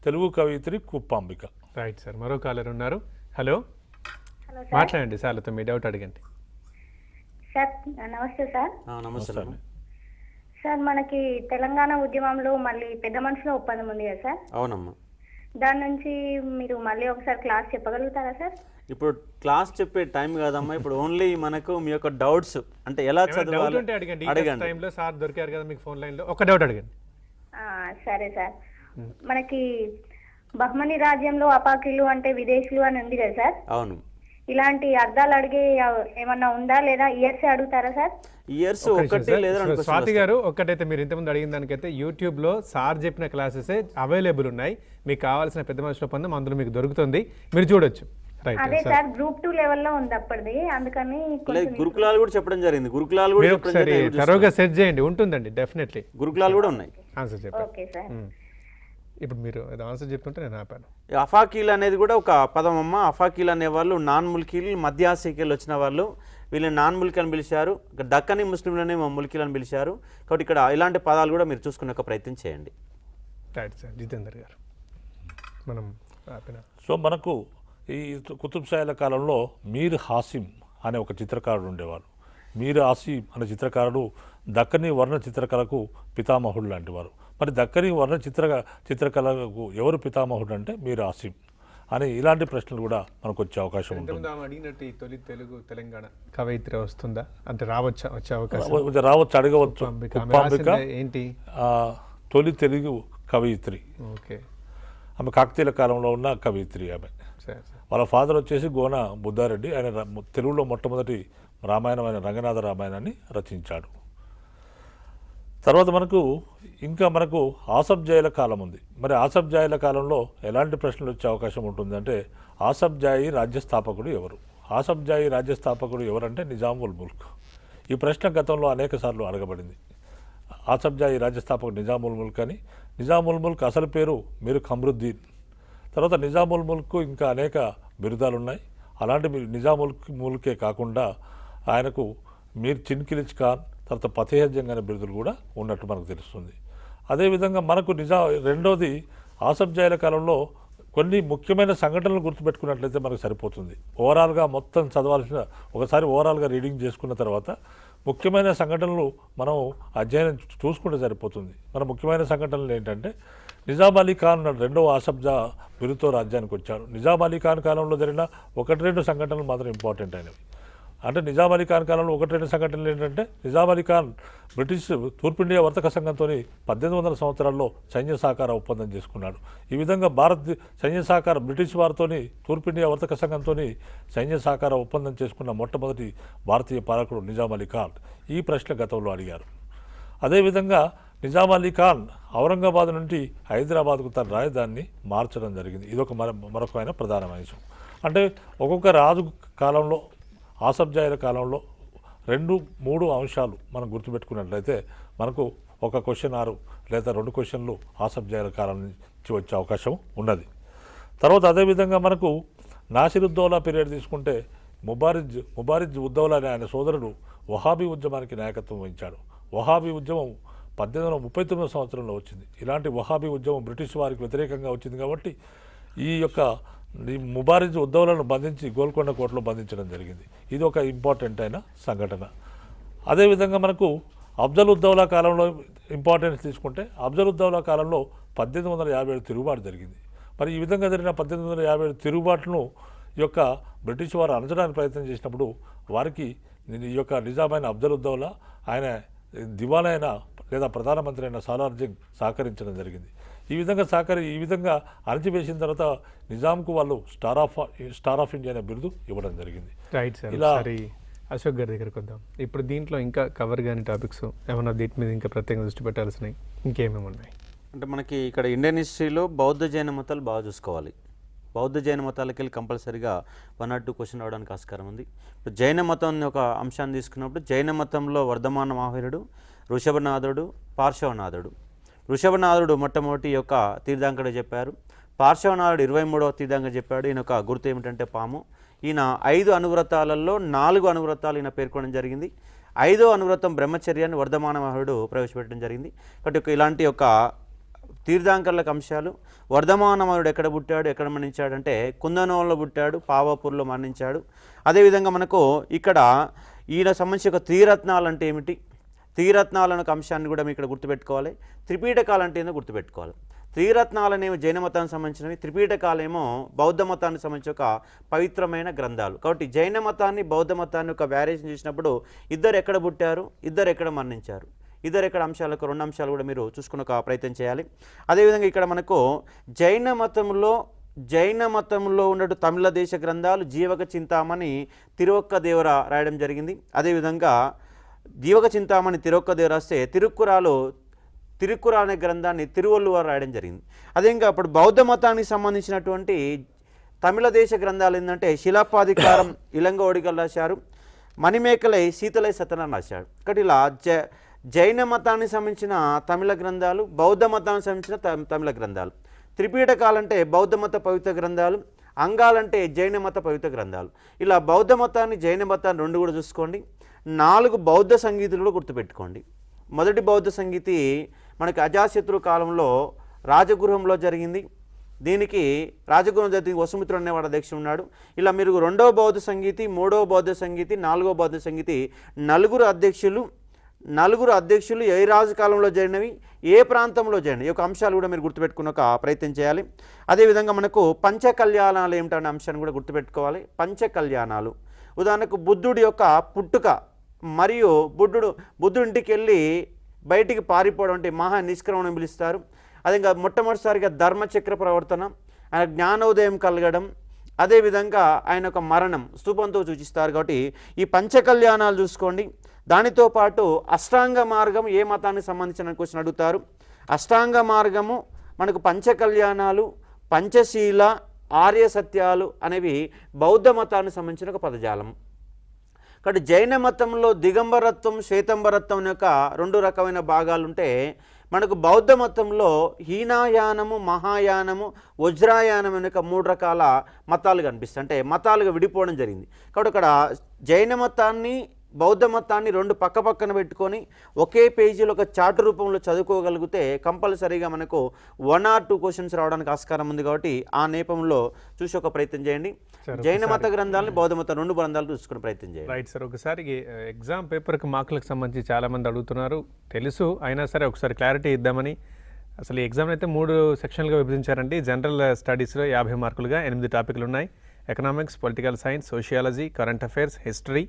తెలుగు కవిత్రి కుప్పాంబిక. రైట్ సార్, మరో కాలర్ ఉన్నారు. హలో మాట్లాడండి సార్లతో మీ డౌట్ అడగండి. సార్ నమస్తే సార్. నమస్తే సార్, మనకి తెలంగాణ ఉద్యమంలో మళ్ళీ పెద్ద మనుషుల ఒప్పందం ఉంది కదా సార్? అవునమ్మా. దాని నుంచి మీరు మళ్ళీ ఒకసారి క్లాస్ చెప్పగలుగుతారా సార్? ఇప్పుడు క్లాస్ చెప్పే టైం కాదమ్మా, ఇప్పుడు ఓన్లీ మనకు మీ యొక్క డౌట్స్ అంటే ఎలా చదవాలి అడగండి. టైంలో సార్ దొరికారు కదా మీకు ఫోన్ లైన్లో, ఒక డౌట్ అడగండి. సరే సార్. మనకి బహ్మని రాజ్యంలో అపాకిలు అంటే విదేశీయులు అని ఉంది కదా సార్? అవును. ఇలాంటి అర్థాలు అడిగే ఏమన్నా ఉందా లేదా ఇయర్స్ అడుగుతారా సార్? ఇయర్స్ ఒకటి లేదా స్వాతి గారు, ఒక్కటైతే మీరు ఇంతకుముందు అడిగిన దానికైతే యూట్యూబ్లో సార్ చెప్పిన క్లాసెస్ అవైలబుల్ ఉన్నాయి. మీకు కావాల్సిన పెద్ద మనుషుల ఒప్పందం అందులో మీకు దొరుకుతుంది, మీరు చూడొచ్చు. రైట్ అదే సార్ గ్రూప్ 2 లెవెల్లో ఉంది అప్పటిది, అందుకని లేదు కొంచెం గురుకులాలు కూడా చెప్పడం జరిగింది, గురుకులాలు కూడా మీరు చెప్పడం ఒకసారి జరిగింది. తరోగా సెర్చ్ చేయండి, ఉంటుందండి డెఫినెట్లీ గురుకులాలు కూడా ఉన్నాయి. ఆన్సర్ చెప్పండి. Okay sir. ఇప్పుడు మీరు అది ఆన్సర్ చెప్తుంటే నేను ఆపాను. అఫాకీల్ అనేది కూడా ఒక పదం అమ్మ. అఫాకీల్ అనేవాళ్ళు నాన్ ముల్కీలు, మధ్య ఆసియాకి వచ్చిన వాళ్ళు, వీళ్ళని నాన్ ముల్కీ అని పిలిచారు. దక్కని ముస్లింలని ముల్కీలు అని పిలిచారు. కాబట్టి ఇక్కడ ఇలాంటి పదాలు కూడా మీరు చూసుకునే ఒక ప్రయత్నం చేయండి. రైట్ సార్, జితేందర్ గారు మనం ఆపిన. సో మనకు ఈ కుతుబ్ షాహీల కాలంలో మీర్ హాసిం అనే ఒక చిత్రకారుడు ఉండేవారు. మీర్ హాసిం అనే చిత్రకారుడు దక్కని వర్ణ చిత్రకళకు పితామహుడు లాంటి వారు. మరి దక్కని వర్ణ చిత్రకళకు ఎవరు పితామహుడు అంటే మీర్ హాసిం అని ఇలాంటి ప్రశ్నలు కూడా మనకు వచ్చే అవకాశం ఉంటుంది. అడిగినట్టు ఈ తొలి తెలుగు తెలంగాణ కవయిత్రి వస్తుందా అంటే వచ్చే అవకాశం రావచ్చు, అడగవచ్చు. ఉపాంబిక ఏంటి తొలి తెలుగు కవయిత్రి. ఓకే, ఆమె కాకతీయుల కాలంలో ఉన్న కవయిత్రి. ఆమె వాళ్ళ ఫాదర్ వచ్చేసి గోన బుద్ధారెడ్డి. ఆయన తెలుగులో మొట్టమొదటి రామాయణమైన రంగనాథ రామాయణాన్ని రచించాడు. తర్వాత మనకు ఆసఫ్ జాయిల కాలం ఉంది. మరి ఆసఫ్ జాయిల కాలంలో ఎలాంటి ప్రశ్నలు వచ్చే అవకాశం ఉంటుందంటే ఆసఫ్ జాయి రాజ్య స్థాపకుడు ఎవరు? ఆసఫ్ జాయి రాజ్య స్థాపకుడు ఎవరంటే నిజాం ఉల్ ముల్క్. ఈ ప్రశ్న గతంలో అనేక సార్లు అడగబడింది. ఆసఫ్ జాయి రాజ్య స్థాపకుడు నిజాం ఉల్ ముల్క్ అని. నిజాం ఉల్ ముల్క్ అసలు పేరు మీర్ ఖమ్రుద్దీన్. తర్వాత నిజాం ఉల్ ముల్క్ ఇంకా అనేక బిరుదాలు ఉన్నాయి. అలాంటి నిజాం ముల్కే కాకుండా ఆయనకు మీర్ చిన్కిలిచ్ ఖాన్, తర్వాత ఫతేహ్ జంగ్ అనే బిరుదులు కూడా ఉన్నట్టు మనకు తెలుస్తుంది. అదేవిధంగా మనకు రెండోది ఆసఫ్ జాయిల కాలంలో కొన్ని ముఖ్యమైన సంఘటనలు గుర్తుపెట్టుకున్నట్లయితే మనకు సరిపోతుంది. ఓవరాల్గా మొత్తం చదవాల్సిన ఒకసారి ఓవరాల్గా రీడింగ్ చేసుకున్న తర్వాత ముఖ్యమైన సంఘటనలు మనం అధ్యయనం చూసుకుంటే సరిపోతుంది. మన ముఖ్యమైన సంఘటనలు ఏంటంటే నిజాం అలీ ఖాన్ రెండవ ఆసఫ్ జా బిరుదుతో రాజ్యానికి వచ్చాడు. నిజాం అలీ ఖాన్ కాలంలో జరిగిన 1-2 సంఘటనలు మాత్రం ఇంపార్టెంట్ అయినవి. అంటే నిజాం అలీ ఖాన్ కాలంలో 1-2 సంఘటనలు ఏంటంటే నిజాం అలీ ఖాన్ బ్రిటిష్ తూర్పు ఇండియా వర్తక సంఘంతో 1800 సంవత్సరాల్లో సైన్య సహకార ఒప్పందం చేసుకున్నాడు. ఈ విధంగా సైన్య సహకార బ్రిటిష్ వారితో తూర్పు ఇండియా వర్తక సంఘంతో సైన్య సహకార ఒప్పందం చేసుకున్న మొట్టమొదటి భారతీయ పాలకుడు నిజాం అలీ ఖాన్. ఈ ప్రశ్న గతంలో అడిగారు. అదేవిధంగా నిజాం అలీ ఖాన్ ఔరంగాబాద్ నుండి హైదరాబాద్కు తన రాజధానిని మార్చడం జరిగింది. ఇదొక మరొక ప్రధానమైన అంశం. అంటే ఒక్కొక్క రాజు కాలంలో ఆసఫ్ జాయిల కాలంలో 2-3 అంశాలు మనం గుర్తుపెట్టుకున్నట్లయితే మనకు ఒక క్వశ్చన్ లేదా 2 క్వశ్చన్లు ఆసఫ్ జాయిల కాలం నుంచి వచ్చే అవకాశం ఉన్నది. అదేవిధంగా మనకు నాసిరుద్దౌలా పీరియడ్ తీసుకుంటే ముబారిజ్ ఉద్దౌలా అనే ఆయన సోదరుడు వహాబీ ఉద్యమానికి నాయకత్వం వహించాడు. వహాబీ ఉద్యమం 1839 సంవత్సరంలో వచ్చింది. ఇలాంటి వహాబీ ఉద్యమం బ్రిటిష్ వారికి వ్యతిరేకంగా వచ్చింది కాబట్టి ఈ ముబారిజ్ ఉద్దౌలను బంధించి గోల్కొండ కోటలో బంధించడం జరిగింది. ఇది ఒక ఇంపార్టెంట్ అయిన సంఘటన. అదేవిధంగా మనకు అఫ్జల్ ఉద్దౌలా కాలంలో ఇంపార్టెన్స్ తీసుకుంటే అఫ్జల్ ఉద్దౌలా కాలంలో 1857 తిరుగుబాటు జరిగింది. మరి ఈ విధంగా జరిగిన 1857 తిరుగుబాటును బ్రిటిష్ వారు అణచడానికి ప్రయత్నం చేసినప్పుడు వారికి నిజామైన అఫ్జల్ ఉద్దౌలా ఆయన దివాలైన లేదా ప్రధానమంత్రి అయిన సాలార్ జంగ్ సహకరించడం జరిగింది. ఈ విధంగా అణచివేసిన తర్వాత నిజాంకు వాళ్ళు స్టార్ ఆఫ్ ఇండియా అనే బిరుదు ఇవ్వడం జరిగింది. రైట్ సార్, ఇలా అశోక్ గారి దగ్గరికి వద్దాం. ఇప్పుడు దీంట్లో ఇంకా కవర్ కాని టాపిక్స్ ఏమన్నా దీని మీద ఇంకా ప్రత్యేకంగా దృష్టి పెట్టాల్సినవి ఇంకేమేమి ఉన్నాయి అంటే మనకి ఇక్కడ ఇండియన్ హిస్టరీలో బౌద్ధ జైన మతాలు బాగా చూసుకోవాలి. బౌద్ధ జైన మతాలకి వెళ్ళి కంపల్సరీగా 1 or 2 క్వశ్చన్ రావడానికి ఆస్కారం ఉంది. ఇప్పుడు జైన మతం ఒక అంశాన్ని తీసుకున్నప్పుడు జైన మతంలో వర్ధమాన మాహిరుడు, ఋషభనాథుడు, పార్శ్వనాథుడు. ఋషభనాథుడు మొట్టమొదటి తీర్థంకరుడు చెప్పారు. పార్శ్వనాథుడు 23వ తీర్థంకరుడు చెప్పాడు. ఈయన ఒక గుర్తు ఏమిటంటే పాము. ఈయన 5 అనువ్రతాలలో 4 అనువ్రతాలు ఈయన పేర్కొనడం జరిగింది. 5వ అనువ్రతం బ్రహ్మచర్యాన్ని వర్ధమాన మాహిరుడు ప్రవేశపెట్టడం జరిగింది. కాబట్టి ఇలాంటి తీర్థంకరులకు అంశాలు. వర్ధమానమయుడు ఎక్కడ పుట్టాడు, ఎక్కడ మరణించాడంటే కుందనూరులో పుట్టాడు, పావాపూర్లో మరణించాడు. అదేవిధంగా మనకు ఇక్కడ ఈయన సంబంధించి త్రిరత్నాలు అంటే ఏమిటి, త్రిరత్నాలను అంశాన్ని కూడా మీకు ఇక్కడ గుర్తుపెట్టుకోవాలి. త్రిపీఠకాలు అంటే ఏదో గుర్తుపెట్టుకోవాలి. త్రిరత్నాలు అనేవి జైన మతానికి సంబంధించినవి, త్రిపీఠకాలేమో బౌద్ధ మతానికి సంబంధించి ఒక పవిత్రమైన గ్రంథాలు. కాబట్టి జైన మతాన్ని బౌద్ధ మతాన్ని ఒక వ్యారియేషన్ చేసినప్పుడు ఇద్దరు ఎక్కడ పుట్టారు, ఇద్దరు ఎక్కడ మరణించారు, ఇద్దరు ఎక్కడ అంశాలకు 2 అంశాలు కూడా మీరు చూసుకునే ఒక ప్రయత్నం చేయాలి. అదేవిధంగా ఇక్కడ మనకు జైన మతంలో ఉన్నట్టు తమిళ దేశ గ్రంథాలు జీవక చింతామణి తిరువక్క దేవర రాయడం జరిగింది. అదేవిధంగా జీవక చింతామణి తిరువక్క దేవర రాస్తే తిరుక్కురా అనే గ్రంథాన్ని తిరువల్లువారు రాయడం జరిగింది. అదేవిధంగా అప్పుడు బౌద్ధ మతానికి సంబంధించినటువంటి తమిళ దేశ గ్రంథాలు ఏంటంటే శిలాపాధికారం ఇలంగోడికల్ రాశారు, మణిమేకలై సీతలై సత్యనారాయణ రాశాడు. కాబట్టి ఇలా జైన మతానికి సంబంధించిన తమిళ గ్రంథాలు, బౌద్ధ మతానికి సంబంధించిన తమిళ గ్రంథాలు, త్రిపీఠకాలంటే బౌద్ధ మత పవిత్ర గ్రంథాలు, అంగాలంటే జైన మత పవిత్ర గ్రంథాలు. ఇలా బౌద్ధ మతాన్ని జైన మతాన్ని రెండు కూడా చూసుకోండి. 4 బౌద్ధ సంగీతులు కూడా గుర్తుపెట్టుకోండి. మొదటి బౌద్ధ సంగీతి మనకి అజాతశత్రు కాలంలో రాజగృహంలో జరిగింది. దీనికి రాజగృహం జరిగి వసుమిత్రుడు అనేవాడు అధ్యక్షుడు ఉన్నాడు. ఇలా మీరు 2వ బౌద్ధ సంగీతి, 3వ బౌద్ధ సంగీతి, 4వ బౌద్ధ సంగీతి, నలుగురు అధ్యక్షులు ఏ రాజు కాలంలో జరిగినవి, ఏ ప్రాంతంలో జరిగినవి, ఈ యొక్క అంశాలు కూడా మీరు గుర్తుపెట్టుకున్న ఒక ప్రయత్నం చేయాలి. అదేవిధంగా మనకు పంచకళ్యాణాలు ఏమిటనే అంశాన్ని కూడా గుర్తుపెట్టుకోవాలి. పంచకళ్యాణాలు ఉదాహరణకు బుద్ధుడి యొక్క పుట్టుక మరియు బుద్ధుడి ఇంటికి వెళ్ళి బయటికి పారిపోవడం అంటే మహా నిష్క్రమణం పిలుస్తారు. అదేవిధంగా మొట్టమొదటిసారిగా ధర్మచక్ర ప్రవర్తన, ఆయన జ్ఞానోదయం కలగడం, అదేవిధంగా ఆయన యొక్క మరణం స్తూపంతో సూచిస్తారు. కాబట్టి ఈ పంచకళ్యాణాలు చూసుకోండి. దానితో పాటు అష్టాంగ మార్గం ఏ మతానికి సంబంధించిన క్వశ్చన్ అడుగుతారు. అష్టాంగ మార్గము మనకు పంచకళ్యాణాలు, పంచశీల, ఆర్య సత్యాలు అనేవి బౌద్ధ మతానికి సంబంధించిన ఒక పదజాలం. కాబట్టి జైన మతంలో దిగంబరత్వం, శ్వేతంబరత్వం యొక్క 2 రకమైన భాగాలు ఉంటే, మనకు బౌద్ధ మతంలో హీనాయానము, మహాయానము, వజ్రాయానం అనే 3 రకాల మతాలు కనిపిస్తాయి. అంటే మతాలుగా విడిపోవడం జరిగింది. కాబట్టి అక్కడ జైన మతాన్ని, బౌద్ధ మతాన్ని 2 పక్కన పెట్టుకొని ఒకే పేజీలో ఒక చార్ట్ రూపంలో చదువుకోగలిగితే కంపల్సరీగా మనకు 1 or 2 క్వశ్చన్స్ రావడానికి ఆస్కారం ఉంది. కాబట్టి ఆ నేపథ్యంలో చూసి ఒక ప్రయత్నం చేయండి. జైన మత గ్రంథాలని, బౌద్ధ మత 2 గ్రంథాలు చూసుకునే ప్రయత్నం చేయండి. Right sir. ఒకసారి ఎగ్జామ్ పేపర్కి మార్కులకు సంబంధించి చాలామంది అడుగుతున్నారు, తెలుసు, అయినా సరే ఒకసారి క్లారిటీ ఇద్దామని. అసలు ఈ ఎగ్జామ్ అయితే 3 సెక్షన్లుగా విభజించారండి. జనరల్ స్టడీస్లో 50 మార్కులుగా 8 టాపిక్లు ఉన్నాయి. Economics, political science, sociology, current affairs, history,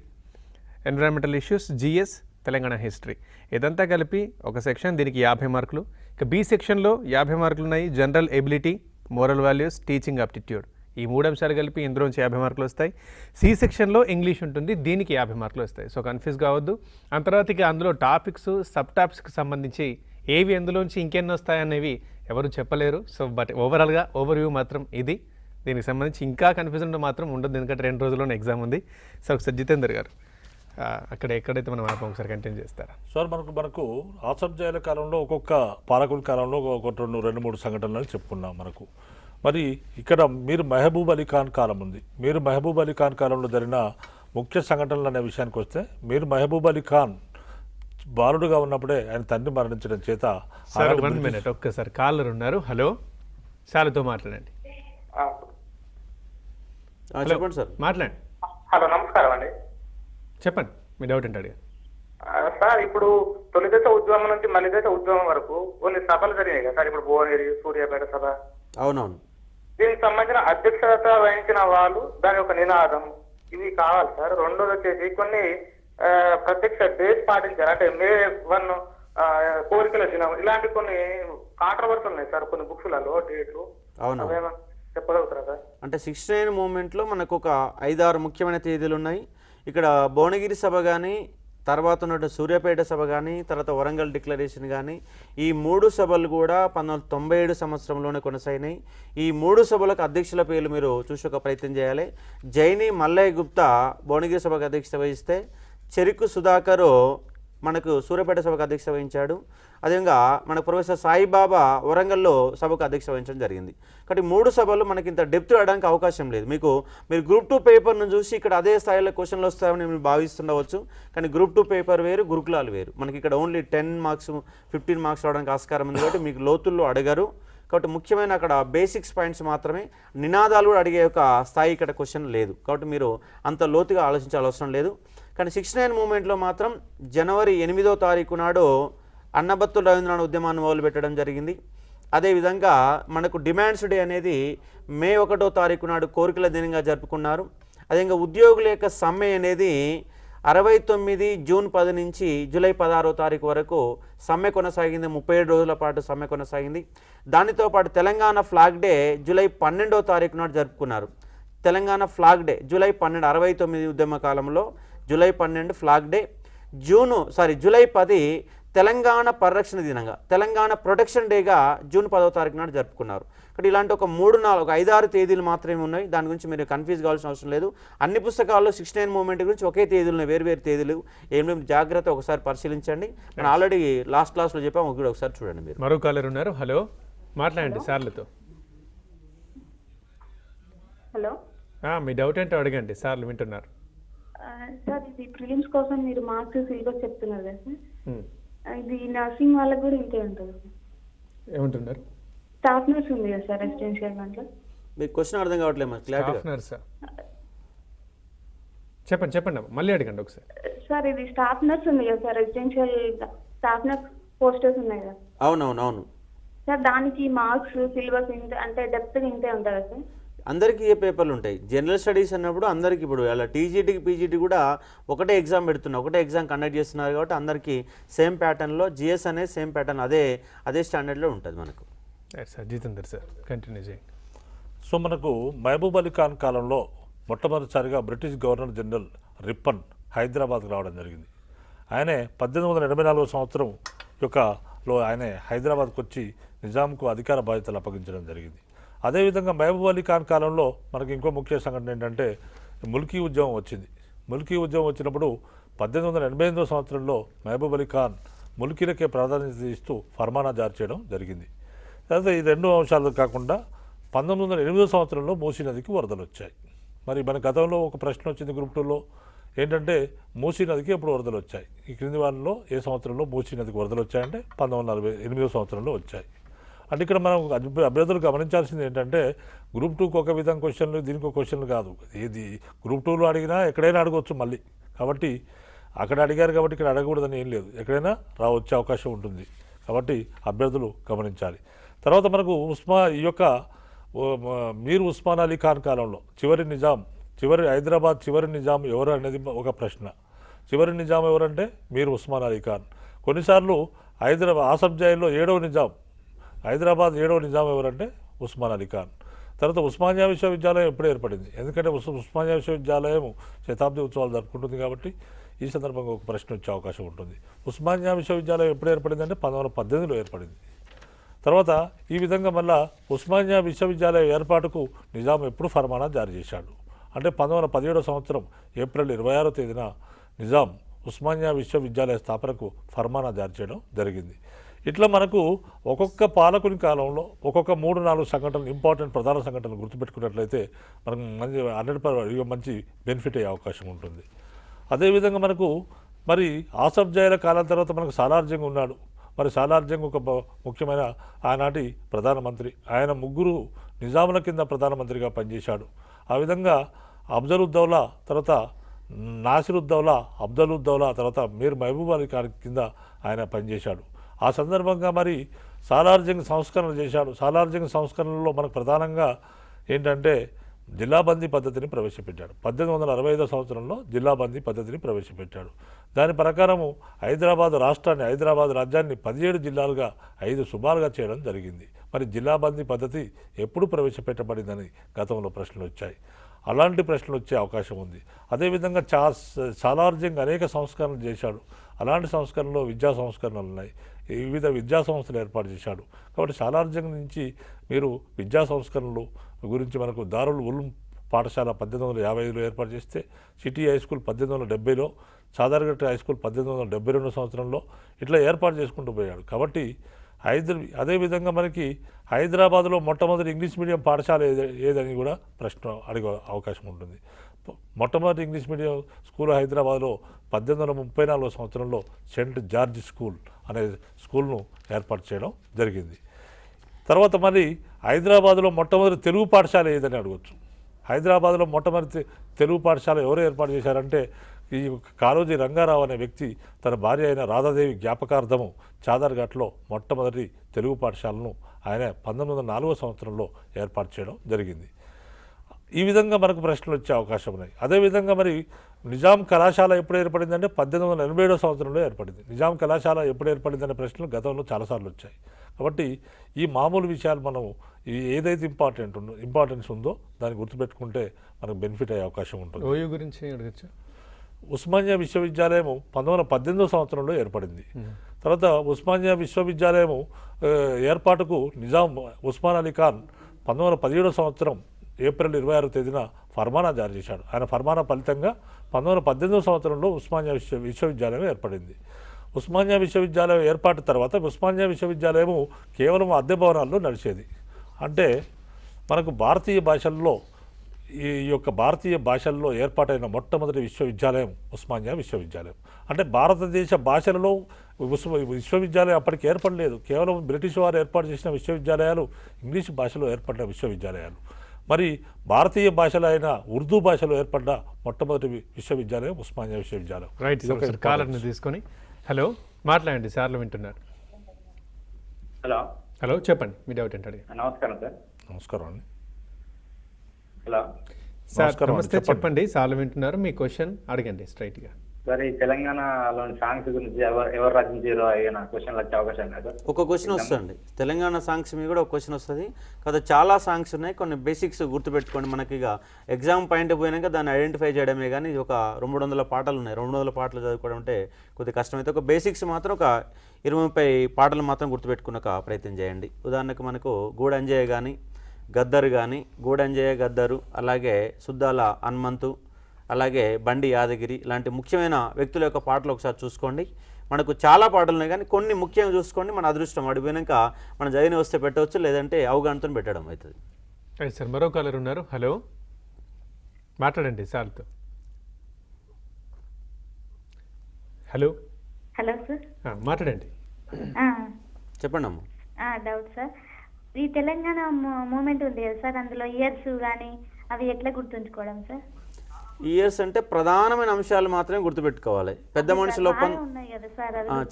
environmental issues, GS, Telangana history, ఇదంతా కలిపి ఒక సెక్షన్. దీనికి 50 మార్కులు. ఇక బి సెక్షన్లో 50 మార్కులు ఉన్నాయి. General ability, moral values, teaching aptitude, ఈ 3 అంశాలు కలిపి ఇందులోంచి 50 మార్కులు వస్తాయి. సి సెక్షన్లో ఇంగ్లీష్ ఉంటుంది, దీనికి 50 మార్కులు వస్తాయి. సో కన్ఫ్యూజ్ కావద్దు. ఆ తర్వాత ఇక అందులో టాపిక్స్, సబ్ టాపిక్స్కి సంబంధించి ఏవి ఎందులోంచి ఇంకెన్ని వస్తాయనేవి ఎవరు చెప్పలేరు. సో బట్ ఓవరాల్గా ఓవర్వ్యూ మాత్రం ఇది. దీనికి సంబంధించి ఇంకా కన్ఫ్యూజన్ మాత్రం ఉండదు, ఎందుకంటే 2 రోజుల్లోనే ఎగ్జామ్ ఉంది. సో ఒకసారి జితేందర్ గారు అక్కడ ఎక్కడైతే మనం ఆపం ఒకసారి కంటిన్యూ చేస్తారా సార్? మనకు ఆసబ్జాయిల కాలంలో ఒక్కొక్క పాలకుల కాలంలో ఒక 2-3 సంఘటనలు చెప్పుకున్నాం మనకు. మరి ఇక్కడ మీరు మహబూబ్ అలీ ఖాన్ కాలం ఉంది. మీరు మహబూబ్ అలీ ఖాన్ కాలంలో జరిగిన ముఖ్య సంఘటనలు అనే విషయానికి వస్తే, మీరు మహబూబ్ అలీ ఖాన్ బాలుడుగా ఉన్నప్పుడే ఆయన తండ్రి మరణించడం చేత. సార్ 1 minute, ఒక్కసారి కాలర్ ఉన్నారు. హలో, సార్తో మాట్లాడండి. చెప్పండి సార్, మాట్లాడండి. హలో, నమస్కారం అండి. చెప్పండి, మీ డౌట్ ఏంటి అడిగా. సార్, ఇప్పుడు తొలిదశ ఉద్యమం నుంచి మలిదశ ఉద్యమం వరకు కొన్ని సభలు జరిగాయి కదా సార్. ఇప్పుడు భువనగిరి, సూర్యాపేట సభ. అవునవును. దీనికి సంబంధించిన అధ్యక్షత వహించిన వాళ్ళు, దాని యొక్క నినాదం, ఇవి కావాలి సార్. రెండోది వచ్చేసి కొన్ని ప్రత్యక్ష డేట్స్ పాటించారు. అంటే May 1 కోరికల దినం, ఇలాంటి కొన్ని కాంట్రవర్సీ ఉన్నాయి సార్ కొన్ని బుక్స్లలో డేట్లు. అవును, చెప్పగలుగుతారా సార్? అంటే 69 మూమెంట్లో మనకు ఒక 5-6 ముఖ్యమైన తేదీలు ఉన్నాయి. ఇక్కడ భువనగిరి సభ కానీ, తర్వాత ఉన్నట్టు సూర్యాపేట సభ కానీ, తర్వాత వరంగల్ డిక్లరేషన్ కానీ, ఈ 3 సభలు కూడా 1997 సంవత్సరంలోనే కొనసాగినాయి. ఈ 3 సభలకు అధ్యక్షుల పేర్లు మీరు చూసి ఒక ప్రయత్నం చేయాలి. జైని మల్లయ్య గుప్తా భువనగిరి సభకు అధ్యక్షత వహిస్తే, చెరుకు సుధాకరు మనకు సూర్యాపేట సభకు అధ్యక్షత వహించాడు. అదేవిధంగా మన ప్రొఫెసర్ సాయిబాబా వరంగల్లో సభకు అధ్యక్షత వహించడం జరిగింది. కాబట్టి 3 సభలు మనకి ఇంత డెప్త్ రావడానికి అవకాశం లేదు. మీరు గ్రూప్ 2 పేపర్ను చూసి ఇక్కడ అదే స్థాయిలో క్వశ్చన్లు వస్తాయని మీరు భావిస్తుండవచ్చు. కానీ గ్రూప్ 2 పేపర్ వేరు, గురుకులాలు వేరు. మనకి ఇక్కడ ఓన్లీ 10 మార్క్స్ 15 మార్క్స్ రావడానికి ఆస్కారం ఉంది. కాబట్టి మీకు లోతుల్లో అడగరు. కాబట్టి ముఖ్యమైన అక్కడ బేసిక్స్ పాయింట్స్ మాత్రమే, నినాదాలు కూడా అడిగే ఒక స్థాయి ఇక్కడ క్వశ్చన్ లేదు. కాబట్టి మీరు అంత లోతుగా ఆలోచించాల్సిన అవసరం లేదు. కానీ 69 మూమెంట్లో మాత్రం జనవరి 8వ తారీఖు నాడు అన్నబత్తుల రవీంద్రనాథ్ ఉద్యమాన్ని మొదలుపెట్టడం జరిగింది. అదేవిధంగా మనకు డిమాండ్స్ డే అనేది May 1వ తారీఖు నాడు కోరికల దినంగా జరుపుకున్నారు. అదేవిధంగా ఉద్యోగుల యొక్క సమ్మె అనేది 69 జూన్ 10 నుంచి జూలై 16వ తారీఖు వరకు సమ్మె కొనసాగింది. 37 రోజుల పాటు సమ్మె కొనసాగింది. దానితో పాటు తెలంగాణ ఫ్లాగ్ డే జూలై 12వ తారీఖు నాడు జరుపుకున్నారు. తెలంగాణ ఫ్లాగ్ డే జూలై 12, 69 ఉద్యమ కాలంలో July 12 flag day. July 10 Telangana పరిరక్షణ దినంగా, తెలంగాణ ప్రొటెక్షన్ డేగా జూన్ 10వ తారీఖు నాడు జరుపుకున్నారు. ఇక్కడ ఇలాంటి ఒక 5-6 తేదీలు మాత్రమే ఉన్నాయి. దాని గురించి మీరు కన్ఫ్యూజ్ కావాల్సిన అవసరం లేదు. అన్ని పుస్తకాల్లో 69 మూవ్మెంట్ గురించి ఒకే తేదీలు, వేరు తేదీలు ఏమి జాగ్రత్త ఒకసారి పరిశీలించండి. మనం ఆల్రెడీ లాస్ట్ క్లాస్లో చెప్పాము, ఒకసారి చూడండి. మీరు మరో కాలర్ ఉన్నారు. హలో, మాట్లాడండి సార్లతో. హలో, మీ డౌట్ ఏంటో అడగండి, సార్లు వింటున్నారు. సార్ ఇది ప్రిలిమ్స్ కోసం మీరు మార్క్స్ సిలబస్ చెప్తున్నారు కదా సార్, ఇది నర్సింగ్ వాళ్ళకి కూడా ఇంతే ఉంటుంది సార్. ఏమంటున్నారు? స్టాఫ్ నర్స్ ఉంది కదా సార్ రెసిడెన్షియల్ దాంట్లో. మీకు క్వశ్చన్ అర్థం కావట్లేదు మరి క్లారిటీ. చెప్పండి మళ్ళీ అడగండి ఒకసారి. సార్ ఇది స్టాఫ్ నర్స్ ఉంది కదా sir, residential staff nurse posters ఉన్నాయి కదా. అవును సార్ దానికి మార్క్స్ సిలబస్ ఇంత అంటే డెప్త్ ఇంతే ఉంటుందా సార్? అందరికీ ఏ పేపర్లు ఉంటాయి. జనరల్ స్టడీస్ అన్నప్పుడు అందరికీ ఇప్పుడు అలా టీజీటీకి పీజీటీ కూడా ఒకటే ఎగ్జామ్ పెడుతున్నారు, ఒకటే ఎగ్జామ్ కండక్ట్ చేస్తున్నారు కాబట్టి అందరికీ సేమ్ ప్యాటర్న్లో జిఎస్ అనేది సేమ్ ప్యాటర్న్ అదే స్టాండర్డ్లో ఉంటుంది మనకు. సార్ జితేందర్ సార్ కంటిన్యూ చేయండి. సో మనకు మహబూబ్ అలీ ఖాన్ కాలంలో మొట్టమొదటిసారిగా బ్రిటిష్ గవర్నర్ జనరల్ రిప్పన్ హైదరాబాద్కు రావడం జరిగింది. ఆయనే 1884 సంవత్సరం యొక్కలో ఆయన హైదరాబాద్కు వచ్చి నిజాంకు అధికార బాధ్యతలు అప్పగించడం జరిగింది. అదేవిధంగా మహబూబ్ అలీ ఖాన్ కాలంలో మనకి ఇంకో ముఖ్య సంఘటన ఏంటంటే ముల్కీ ఉద్యమం వచ్చింది. ముల్కీ ఉద్యమం వచ్చినప్పుడు 1888 సంవత్సరంలో మహబూబ్ అలీ ఖాన్ ముల్కీలకే ప్రాధాన్యత ఇస్తూ ఫర్మానా జారీ చేయడం జరిగింది. తర్వాత ఈ 2 అంశాలు కాకుండా 1908 సంవత్సరంలో మూసీ నదికి వరదలు వచ్చాయి. మరి మన గతంలో ఒక ప్రశ్న వచ్చింది గ్రూప్ 2లో ఏంటంటే మూసీ నదికి ఎప్పుడు వరదలు వచ్చాయి, ఈ క్రింది వారిలో ఏ సంవత్సరంలో మూసీ నదికి వరదలు వచ్చాయంటే 1948 సంవత్సరంలో వచ్చాయి. అంటే ఇక్కడ మనం అభ్యర్థులు గమనించాల్సింది ఏంటంటే గ్రూప్ 2కి ఒక విధంగా క్వశ్చన్లు, దీనికి ఒక క్వశ్చన్లు కాదు. ఏది గ్రూప్ 2లో అడిగినా ఎక్కడైనా అడగవచ్చు మళ్ళీ. కాబట్టి అక్కడ అడిగారు కాబట్టి ఇక్కడ అడగకూడదని ఏం లేదు, ఎక్కడైనా వచ్చే అవకాశం ఉంటుంది. కాబట్టి అభ్యర్థులు గమనించాలి. తర్వాత మనకు ఈ యొక్క మీర్ ఉస్మాన్ అలీ ఖాన్ కాలంలో హైదరాబాద్ చివరి నిజాం ఎవరు అనేది ఒక ప్రశ్న. చివరి నిజాం ఎవరంటే మీర్ ఉస్మాన్ అలీ ఖాన్. కొన్నిసార్లు ఆసఫ్ జాయిలో 7వ నిజాం, హైదరాబాద్ 7వ నిజాం ఎవరంటే ఉస్మాన్ అలీ ఖాన్. తర్వాత ఉస్మానియా విశ్వవిద్యాలయం ఎప్పుడు ఏర్పడింది, ఎందుకంటే ఉస్మానియా విశ్వవిద్యాలయం శతాబ్ది ఉత్సవాలు జరుపుకుంటుంది కాబట్టి ఈ సందర్భంగా ఒక ప్రశ్న వచ్చే అవకాశం ఉంటుంది. ఉస్మానియా విశ్వవిద్యాలయం ఎప్పుడు ఏర్పడిందంటే 1918లో ఏర్పడింది. తర్వాత ఈ విధంగా మళ్ళా ఉస్మానియా విశ్వవిద్యాలయం ఏర్పాటుకు నిజాం ఎప్పుడు ఫర్మానా జారీ చేశాడు అంటే 1917 సంవత్సరం ఏప్రిల్ 26వ తేదీన నిజాం ఉస్మానియా విశ్వవిద్యాలయ స్థాపనకు ఫర్మానా జారీ చేయడం జరిగింది. ఇట్లా మనకు ఒక్కొక్క పాలకుని కాలంలో ఒక్కొక్క 3-4 సంఘటనలు, ఇంపార్టెంట్ ప్రధాన సంఘటనలు గుర్తుపెట్టుకున్నట్లయితే మనకు మంచి బెనిఫిట్ అయ్యే అవకాశం ఉంటుంది. అదేవిధంగా మనకు మరి ఆసఫ్ జాయిల కాలం తర్వాత మనకు సాలార్ జంగ్ ఉన్నాడు. మరి సాలార్ జంగ్ ఒక ముఖ్యమైన ఆనాటి ప్రధానమంత్రి. ఆయన 3 నిజాముల కింద ప్రధానమంత్రిగా పనిచేశాడు. ఆ విధంగా అఫ్జలుద్దౌలా, తర్వాత నాసిరుద్దౌలా, అఫ్జలుద్దౌలా, తర్వాత మీర్ మహబూబ్ అలీ ఖాన్ కింద ఆయన పనిచేశాడు. ఆ సందర్భంగా మరి సాలార్ జంగ్ సంస్కరణ చేశాడు. సాలార్ జంగ్ సంస్కరణలో మనకు ప్రధానంగా ఏంటంటే జిల్లాబందీ పద్ధతిని ప్రవేశపెట్టాడు. 1865 సంవత్సరంలో జిల్లాబందీ పద్ధతిని ప్రవేశపెట్టాడు. దాని ప్రకారము హైదరాబాద్ రాజ్యాన్ని 17 జిల్లాలుగా 5 సుబాలుగా చేయడం జరిగింది. మరి జిల్లాబందీ పద్ధతి ఎప్పుడు ప్రవేశపెట్టబడిందని గతంలో ప్రశ్నలు వచ్చాయి. అలాంటి ప్రశ్నలు వచ్చే అవకాశం ఉంది. అదేవిధంగా సాలార్ జంగ్ అనేక సంస్కరణలు చేశాడు. అలాంటి సంస్కరణలో విద్యా సంస్కరణలు ఉన్నాయి. వివిధ విద్యా సంస్థలు ఏర్పాటు చేశాడు. కాబట్టి సాలార్ జంగ్ నుంచి మీరు విద్యా సంస్కరణలు గురించి మనకు దారుల్ ఉలూమ్ పాఠశాల 1855లో ఏర్పాటు చేస్తే, సిటీ హై స్కూల్ 1870లో, సాదర్గట్ హై స్కూల్ 1872 సంవత్సరంలో ఇట్లా ఏర్పాటు చేసుకుంటూ పోయాడు. కాబట్టి అదేవిధంగా మనకి హైదరాబాద్లో మొట్టమొదటి ఇంగ్లీష్ మీడియం పాఠశాల ఏదని కూడా ప్రశ్న అడిగే అవకాశం ఉంటుంది. మొట్టమొదటి ఇంగ్లీష్ మీడియం స్కూల్ హైదరాబాద్లో 1834 సంవత్సరంలో సెయింట్ జార్జ్ స్కూల్ అనే స్కూల్ను ఏర్పాటు చేయడం జరిగింది. తర్వాత మరి హైదరాబాద్లో మొట్టమొదటి తెలుగు పాఠశాల ఏదని అడగవచ్చు. హైదరాబాద్లో మొట్టమొదటి తెలుగు పాఠశాల ఎవరు ఏర్పాటు చేశారంటే ఈ కాళోజీ రంగారావు అనే వ్యక్తి తన భార్య అయిన రాధాదేవి జ్ఞాపకార్థము చాదర్ఘాట్లో మొట్టమొదటి తెలుగు పాఠశాలను ఆయన 1904 సంవత్సరంలో ఏర్పాటు చేయడం జరిగింది. ఈ విధంగా మనకు ప్రశ్నలు వచ్చే అవకాశం ఉన్నాయి. అదేవిధంగా మరి నిజాం కళాశాల ఎప్పుడు ఏర్పడిందంటే 1887 సంవత్సరంలో ఏర్పడింది. నిజాం కళాశాల ఎప్పుడు ఏర్పడిందనే ప్రశ్నలు గతంలో చాలాసార్లు వచ్చాయి. కాబట్టి ఈ మామూలు విషయాలు మనం ఏదైతే ఇంపార్టెన్స్ ఉందో దాన్ని గుర్తుపెట్టుకుంటే మనకు బెనిఫిట్ అయ్యే అవకాశం ఉంటుంది. ఓయూ గురించి అడగచ్చు. ఉస్మానియా విశ్వవిద్యాలయం 1918 సంవత్సరంలో ఏర్పడింది. తర్వాత ఉస్మానియా విశ్వవిద్యాలయము ఏర్పాటుకు నిజాం ఉస్మాన్ అలీ ఖాన్ 1917 సంవత్సరం ఏప్రిల్ 26వ తేదీన ఫర్మానా జారీ చేశాడు. ఆయన ఫర్మానా ఫలితంగా 1918 సంవత్సరంలో ఉస్మానియా విశ్వవిద్యాలయం ఏర్పడింది. ఉస్మానియా విశ్వవిద్యాలయం ఏర్పాటు తర్వాత ఉస్మానియా విశ్వవిద్యాలయము కేవలం అద్దె భవనాల్లో నడిచేది. అంటే మనకు భారతీయ భాషల్లో ఈ యొక్క భారతీయ భాషల్లో ఏర్పాటైన మొట్టమొదటి విశ్వవిద్యాలయం ఉస్మానియా విశ్వవిద్యాలయం. అంటే భారతదేశ భాషలలో విశ్వవిద్యాలయం అప్పటికి ఏర్పడలేదు. కేవలం బ్రిటిష్ వారు ఏర్పాటు చేసిన విశ్వవిద్యాలయాలు ఇంగ్లీష్ భాషలో ఏర్పడిన విశ్వవిద్యాలయాలు. మరి భారతీయ భాషలో అయిన ఉర్దూ భాషలో ఏర్పడ్డ మొట్టమొదటి విశ్వవిద్యాలయం ఉస్మానియా విశ్వవిద్యాలయం. రైట్ సార్, కాలర్ని తీసుకొని హలో మాట్లాడండి, సార్లు వింటున్నారు. హలో చెప్పండి, మీ డౌట్ ఏంటి అడిగి. నమస్కారం సార్. నమస్కారం అండి. హలో సార్ నమస్తే, చెప్పండి, సార్లు వింటున్నారు, మీ క్వశ్చన్ అడగండి స్ట్రైట్గా. సార్, ఈ తెలంగాణలోని సాంగ్స్ గురించి ఎవరు రచించారో ఏమైనా క్వశ్చన్ వచ్చే అవకాశం లేదు? ఒక క్వశ్చన్ వస్తుంది తెలంగాణ సాంగ్స్ మీద కూడా ఒక క్వశ్చన్ వస్తుంది కదా. చాలా సాంగ్స్ ఉన్నాయి, కొన్ని బేసిక్స్ గుర్తుపెట్టుకోండి. మనకి ఇక ఎగ్జామ్ పాయింట్ పోయినాక దాన్ని ఐడెంటిఫై చేయడమే కానీ ఒక 200 పాటలు ఉన్నాయి. 200 పాటలు చదువుకోవడం అంటే కొద్దిగా కష్టమైతే ఒక బేసిక్స్ మాత్రం ఒక 20-30 పాటలు మాత్రం గుర్తుపెట్టుకున్న ప్రయత్నం చేయండి. ఉదాహరణకు మనకు గూడంజయ్య కానీ, గద్దరు కానీ, గూడంజయ్య గద్దరు, అలాగే సుద్దాల హనుమంతు, అలాగే బండి యాదగిరి ఇలాంటి ముఖ్యమైన వ్యక్తుల యొక్క పాటలు ఒకసారి చూసుకోండి. మనకు చాలా పాటలు ఉన్నాయి కానీ కొన్ని ముఖ్యంగా చూసుకోండి. మన అదృష్టం అడిపోయినాక మన జైని వస్తే పెట్టవచ్చు, లేదంటే అవగాహనతో పెట్టడం అవుతుంది. రైట్ సార్, మరో కాలర్ ఉన్నారు. హలో మాట్లాడండి సార్తో. హలో హలో సార్, మాట్లాడండి, చెప్పండి అమ్మ. డౌట్ సార్, ఈ తెలంగాణ మూమెంట్ ఉంది కదా సార్, అందులో ఇయర్స్ కానీ అవి ఎట్లా గుర్తుంచుకోవడం సార్? ఇయర్స్ అంటే ప్రధానమైన అంశాలు మాత్రమే గుర్తుపెట్టుకోవాలి. పెద్ద మనుషుల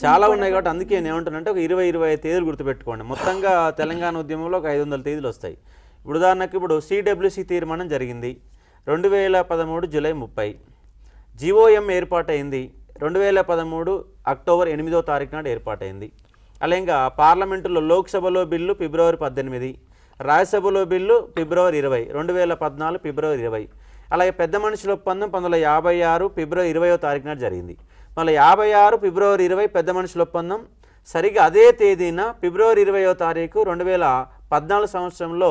చాలా ఉన్నాయి కాబట్టి అందుకే నేను ఏమంటానంటే ఒక 20-25 తేదీలు గుర్తుపెట్టుకోండి. మొత్తంగా తెలంగాణ ఉద్యమంలో ఒక 500 తేదీలు వస్తాయి. ఇప్పుడు ఉదాహరణకు ఇప్పుడు సిడబ్ల్యూసి తీర్మానం జరిగింది 2013 జూలై 30. జిఓఎం ఏర్పాటైంది 2013 అక్టోబర్ 8వ తారీఖు నాడు ఏర్పాటైంది. అలాగే పార్లమెంటులో లోక్సభలో బిల్లు ఫిబ్రవరి 18, రాజ్యసభలో బిల్లు ఫిబ్రవరి 20, 2014 ఫిబ్రవరి 20. అలాగే పెద్ద మనుషుల ఒప్పందం 1956 ఫిబ్రవరి 20వ తారీఖు నాడు జరిగింది. 1956 ఫిబ్రవరి 20 పెద్ద మనుషుల ఒప్పందం. సరిగ్గా అదే తేదీన ఫిబ్రవరి 20వ తారీఖు 2014 సంవత్సరంలో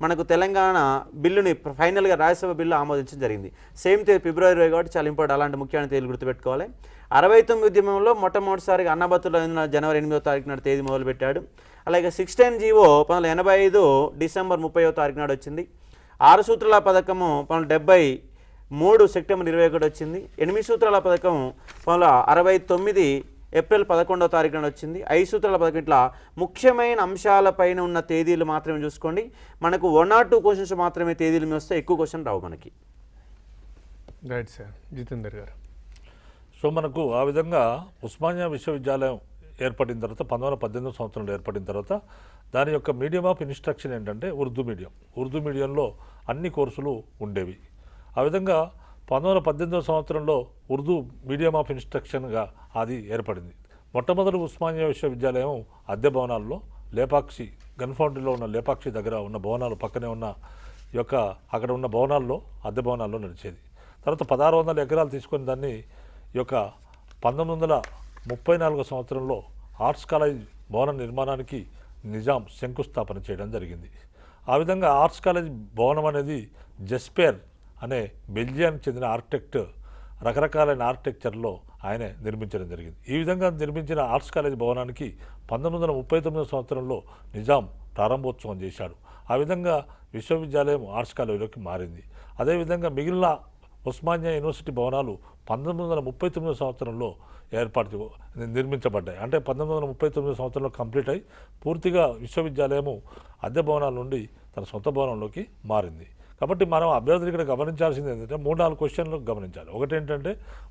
మనకు తెలంగాణ బిల్లుని ఫైనల్గా రాజ్యసభ బిల్లు ఆమోదించడం జరిగింది. సేమ్ తేదీ ఫిబ్రవరి 20 కాబట్టి చాలా ఇంపార్టెంట్. అలాంటి ముఖ్యమైన తేదీలు గుర్తుపెట్టుకోవాలి. 69 ఉద్యమంలో మొట్టమొదటిసారిగా అన్నబత్తుల జనవరి 8వ తారీఖు నాడు తేదీ మొదలుపెట్టాడు. అలాగే 16 జీవో 1985 డిసెంబర్ 30వ తారీఖు నాడు వచ్చింది. 6 సూత్రాల పథకము 1973 సెప్టెంబర్ 21 వచ్చింది. 8 సూత్రాల పథకం 1969 ఏప్రిల్ 11వ తారీఖు నాడు వచ్చింది. 5 సూత్రాల పథకం. ఇట్లా ముఖ్యమైన అంశాలపైన ఉన్న తేదీలు మాత్రమే చూసుకోండి. మనకు 1 or 2 క్వశ్చన్స్ మాత్రమే తేదీలు మీద వస్తే ఎక్కువ క్వశ్చన్ రావు మనకి. రైట్ సార్, జితేందర్ గారు. సో మనకు ఆ విధంగా ఉస్మానియా విశ్వవిద్యాలయం ఏర్పడిన తర్వాత 1918 సంవత్సరంలో ఏర్పడిన తర్వాత దాని యొక్క మీడియం ఆఫ్ ఇన్స్ట్రక్షన్ ఏంటంటే ఉర్దూ మీడియం. ఉర్దూ మీడియంలో అన్ని కోర్సులు ఉండేవి. ఆ విధంగా 1918 సంవత్సరంలో ఉర్దూ మీడియం ఆఫ్ ఇన్స్ట్రక్షన్గా అది ఏర్పడింది. మొట్టమొదటి ఉస్మానియా విశ్వవిద్యాలయం అద్దె భవనాల్లో లేపాక్షి గన్ ఫౌండరీలో ఉన్న లేపాక్షి దగ్గర ఉన్న భవనాలు పక్కనే ఉన్న యొక్క అక్కడ ఉన్న భవనాల్లో అద్దె భవనాల్లో నడిచేది. తర్వాత 1600 ఎకరాలు తీసుకొని దాన్ని ఈ యొక్క 1934 సంవత్సరంలో ఆర్ట్స్ కాలేజ్ భవన నిర్మాణానికి నిజాం శంకుస్థాపన చేయడం జరిగింది. ఆ విధంగా ఆర్ట్స్ కాలేజ్ భవనం అనేది జెస్పేర్ అనే బెల్జియానికి చెందిన ఆర్కిటెక్ట్ రకరకాలైన ఆర్కిటెక్చర్లో ఆయన నిర్మించడం జరిగింది. ఈ విధంగా నిర్మించిన ఆర్ట్స్ కాలేజ్ భవనానికి 1939 సంవత్సరంలో నిజాం ప్రారంభోత్సవం చేశాడు. ఆ విధంగా విశ్వవిద్యాలయం ఆర్ట్స్ కాలేజీలోకి మారింది. అదేవిధంగా మిగిలిన ఉస్మానియా యూనివర్సిటీ భవనాలు 1939 సంవత్సరంలో నిర్మించబడ్డాయి. అంటే 1939 సంవత్సరంలో కంప్లీట్ అయి పూర్తిగా విశ్వవిద్యాలయము అద్దె భవనాల నుండి తన సొంత భవనంలోకి మారింది. కాబట్టి మనం అభ్యర్థులు ఇక్కడ గమనించాల్సింది ఏంటంటే 3-4 క్వశ్చన్లు గమనించాలి. ఒకటి ఏంటంటే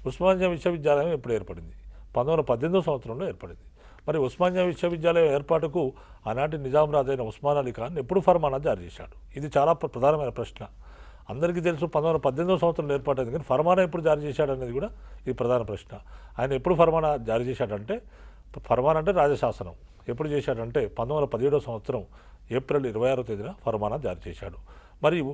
ఉస్మానియా విశ్వవిద్యాలయం ఎప్పుడు ఏర్పడింది? 1918 సంవత్సరంలో ఏర్పడింది. మరి ఉస్మానియా విశ్వవిద్యాలయం ఏర్పాటుకు ఆనాటి నిజాం రాజైన ఉస్మాన్ అలీ ఖాన్ ఎప్పుడు ఫర్మానా జారీ చేశాడు? ఇది చాలా ప్రధానమైన ప్రశ్న. అందరికీ తెలుసు 1918 సంవత్సరంలో ఏర్పాటైంది, కానీ ఫర్మానా ఎప్పుడు జారీ చేశాడనేది కూడా ఇది ప్రధాన ప్రశ్న. ఆయన ఎప్పుడు ఫర్మానా జారీ చేశాడంటే, ఫర్మానా అంటే రాజశాసనం ఎప్పుడు చేశాడంటే 1917 సంవత్సరం ఏప్రిల్ 26వ తేదీన ఫర్మానా జారీ చేశాడు. మరియు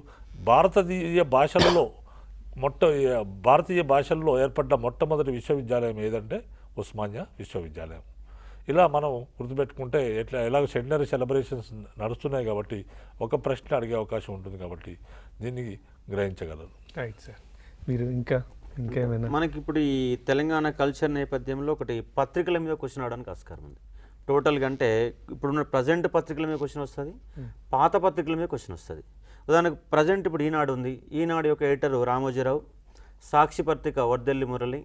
భారతీయ భాషల్లో ఏర్పడ్డ మొట్టమొదటి విశ్వవిద్యాలయం ఏదంటే ఉస్మానియా విశ్వవిద్యాలయం. ఇలా మనం గుర్తుపెట్టుకుంటే ఎలాగ సెంటనరీ సెలబ్రేషన్స్ నడుస్తున్నాయి కాబట్టి ఒక ప్రశ్న అడిగే అవకాశం ఉంటుంది కాబట్టి దీన్ని గ్రహించగలరు. Right sir. మీరు ఇంకేమైనా మనకి ఇప్పుడు ఈ తెలంగాణ కల్చర్ నేపథ్యంలో ఒకటి పత్రికల మీద క్వశ్చన్ అవడానికి ఆస్కారం ఉంది. టోటల్గా అంటే ఇప్పుడున్న ప్రజెంట్ పత్రికల మీద క్వశ్చన్ వస్తుంది, పాత పత్రికల మీద క్వశ్చన్ వస్తుంది. ఉదాహరణకు ప్రజెంట్ ఇప్పుడు ఈనాడు ఉంది, ఈనాడు యొక్క ఎడిటర్ రామోజీరావు, సాక్షి పత్రిక వర్దెల్లి మురళి,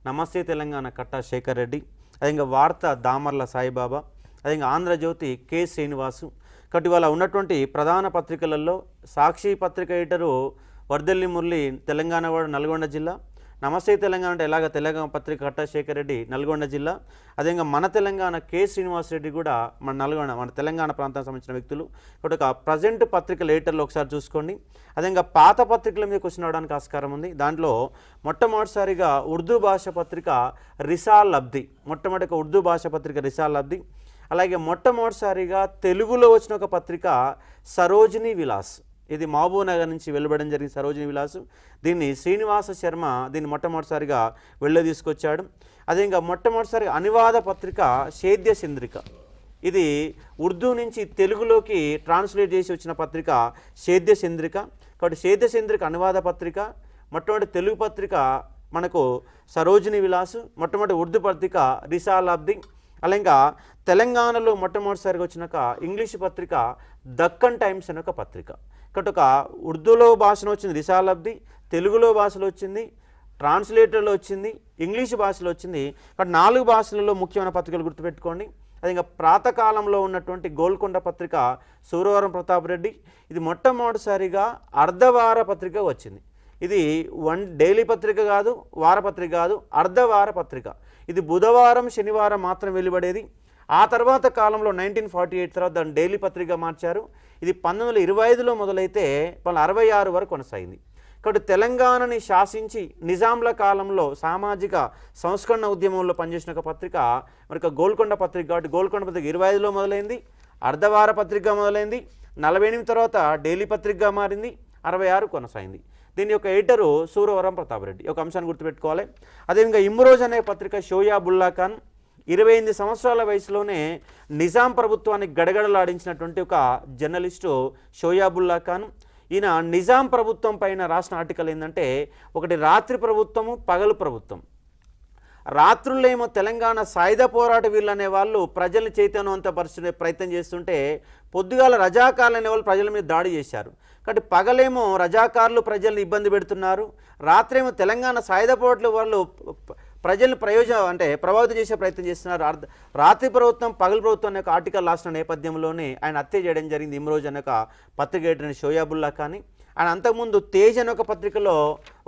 నమస్తే తెలంగాణ కట్టా శేఖర్ రెడ్డి, అదే ఇంకా వార్త దామర్ల సాయిబాబా, అదే ఇంకా ఆంధ్రజ్యోతి కె శ్రీనివాసు. కాబట్టి ఇవాళ ఉన్నటువంటి ప్రధాన పత్రికలలో సాక్షి పత్రిక ఎడిటరు వర్దెల్లి మురళి తెలంగాణ వాడు నల్గొండ జిల్లా, నమస్తే తెలంగాణ అంటే ఎలాగ తెలంగాణ పత్రిక కట్టా శేఖర్ రెడ్డి నల్గొండ జిల్లా, అదేవిధంగా మన తెలంగాణ కె శ్రీనివాస్ రెడ్డి కూడా మన తెలంగాణ ప్రాంతానికి సంబంధించిన వ్యక్తులు. కాబట్టి ఒక ప్రజెంట్ పత్రికల ఎడిటర్లు ఒకసారి చూసుకోండి. అదేవిధంగా పాత పత్రికల మీద క్వశ్చన్ అవడానికి ఆస్కారం ఉంది. దాంట్లో మొట్టమొదటిసారిగా ఉర్దూ భాష పత్రిక రిసాల్ లబ్ది, మొట్టమొదటి ఉర్దూ భాష పత్రిక రిసాల్ లబ్ది. అలాగే మొట్టమొదటిసారిగా తెలుగులో వచ్చిన ఒక పత్రిక సరోజినీ విలాస్, ఇది మహబూబ్ నగర్ నుంచి వెలువడడం జరిగింది సరోజినీ విలాసు. దీన్ని శ్రీనివాస శర్మ దీన్ని మొట్టమొదటిసారిగా వెళ్ళ తీసుకొచ్చాడు. అదే ఇంకా మొట్టమొదటిసారిగా అనువాద పత్రిక సేద్య చంద్రిక, ఇది ఉర్దూ నుంచి తెలుగులోకి ట్రాన్స్లేట్ చేసి వచ్చిన పత్రిక సేద్య చంద్రిక. కాబట్టి సేద్య చంద్రిక అనువాద పత్రిక, మొట్టమొదటి తెలుగు పత్రిక మనకు సరోజినీ విలాసు, మొట్టమొదటి ఉర్దూ పత్రిక రిసాల్ అబ్ది. అలాగే తెలంగాణలో మొట్టమొదటిసారిగా వచ్చినాక ఇంగ్లీష్ పత్రిక దక్కన్ టైమ్స్ అనే ఒక పత్రిక. కాబట్టి ఒక ఉర్దూలో భాషలో వచ్చింది రిసాల్ అబ్ది, తెలుగులో భాషలో వచ్చింది, ట్రాన్స్లేటర్లో వచ్చింది, ఇంగ్లీష్ భాషలో వచ్చింది. కాబట్టి 4 భాషలలో ముఖ్యమైన పత్రికలు గుర్తుపెట్టుకోండి. అది ఇంకా ప్రాతకాలంలో ఉన్నటువంటి గోల్కొండ పత్రిక సూరవరం ప్రతాప్ రెడ్డి, ఇది మొట్టమొదటిసారిగా అర్ధవార పత్రిక వచ్చింది. ఇది డైలీ పత్రిక కాదు, వారపత్రిక కాదు, అర్ధవార పత్రిక. ఇది బుధవారం శనివారం మాత్రం వెలువడేది. ఆ తర్వాత కాలంలో 1948 తర్వాత దాన్ని డైలీ పత్రిక మార్చారు. ఇది 1925లో మొదలైతే 1966 వరకు కొనసాగింది. కాబట్టి తెలంగాణని శాసించి నిజాంల కాలంలో సామాజిక సంస్కరణ ఉద్యమంలో పనిచేసిన ఒక పత్రిక మరి గోల్కొండ పత్రిక. కాబట్టి గోల్కొండ పత్రిక 25లో మొదలైంది, అర్ధవార పత్రిక మొదలైంది, 48 తర్వాత డైలీ పత్రికగా మారింది, 66 కొనసాగింది. దీని యొక్క ఎడిటరు సూరవరం ప్రతాప్ రెడ్డి. ఒక అంశాన్ని గుర్తుపెట్టుకోవాలి. అదేవిధంగా ఇమ్రోజ్ అనే పత్రిక షోయాబుల్లా ఖాన్ 28 సంవత్సరాల వయసులోనే నిజాం ప్రభుత్వాన్ని గడగడలాడించినటువంటి ఒక జర్నలిస్టు షోయాబుల్లా ఖాన్. ఈయన నిజాం ప్రభుత్వం పైన రాసిన ఆర్టికల్ ఏంటంటే, ఒకటి రాత్రి ప్రభుత్వము, పగలు ప్రభుత్వం. రాత్రులేమో తెలంగాణ సాయుధ పోరాట వీళ్ళు అనే వాళ్ళు ప్రజల్ని చైతన్యవంతపరిచే ప్రయత్నం చేస్తుంటే, పొద్దుగాల రజాకార్లు అనే వాళ్ళు ప్రజల మీద దాడి చేశారు. కాబట్టి పగలేమో రజాకారులు ప్రజల్ని ఇబ్బంది పెడుతున్నారు, రాత్రేమో తెలంగాణ సాయుధ పోరాటలు వాళ్ళు ప్రజల్ని ప్రభావితం చేసే ప్రయత్నం చేస్తున్నారు. రాత్రి ప్రభుత్వం పగలు ప్రభుత్వం అనే ఒక ఆర్టికల్ రాసిన నేపథ్యంలోనే ఆయన హత్య చేయడం జరిగింది. ఇమ్రోజ్ అనే ఒక పత్రిక ఎడిటర్ షోయాబుల్లా ఖాన్. ఆయన అంతకుముందు తేజ్ అనే ఒక పత్రికలో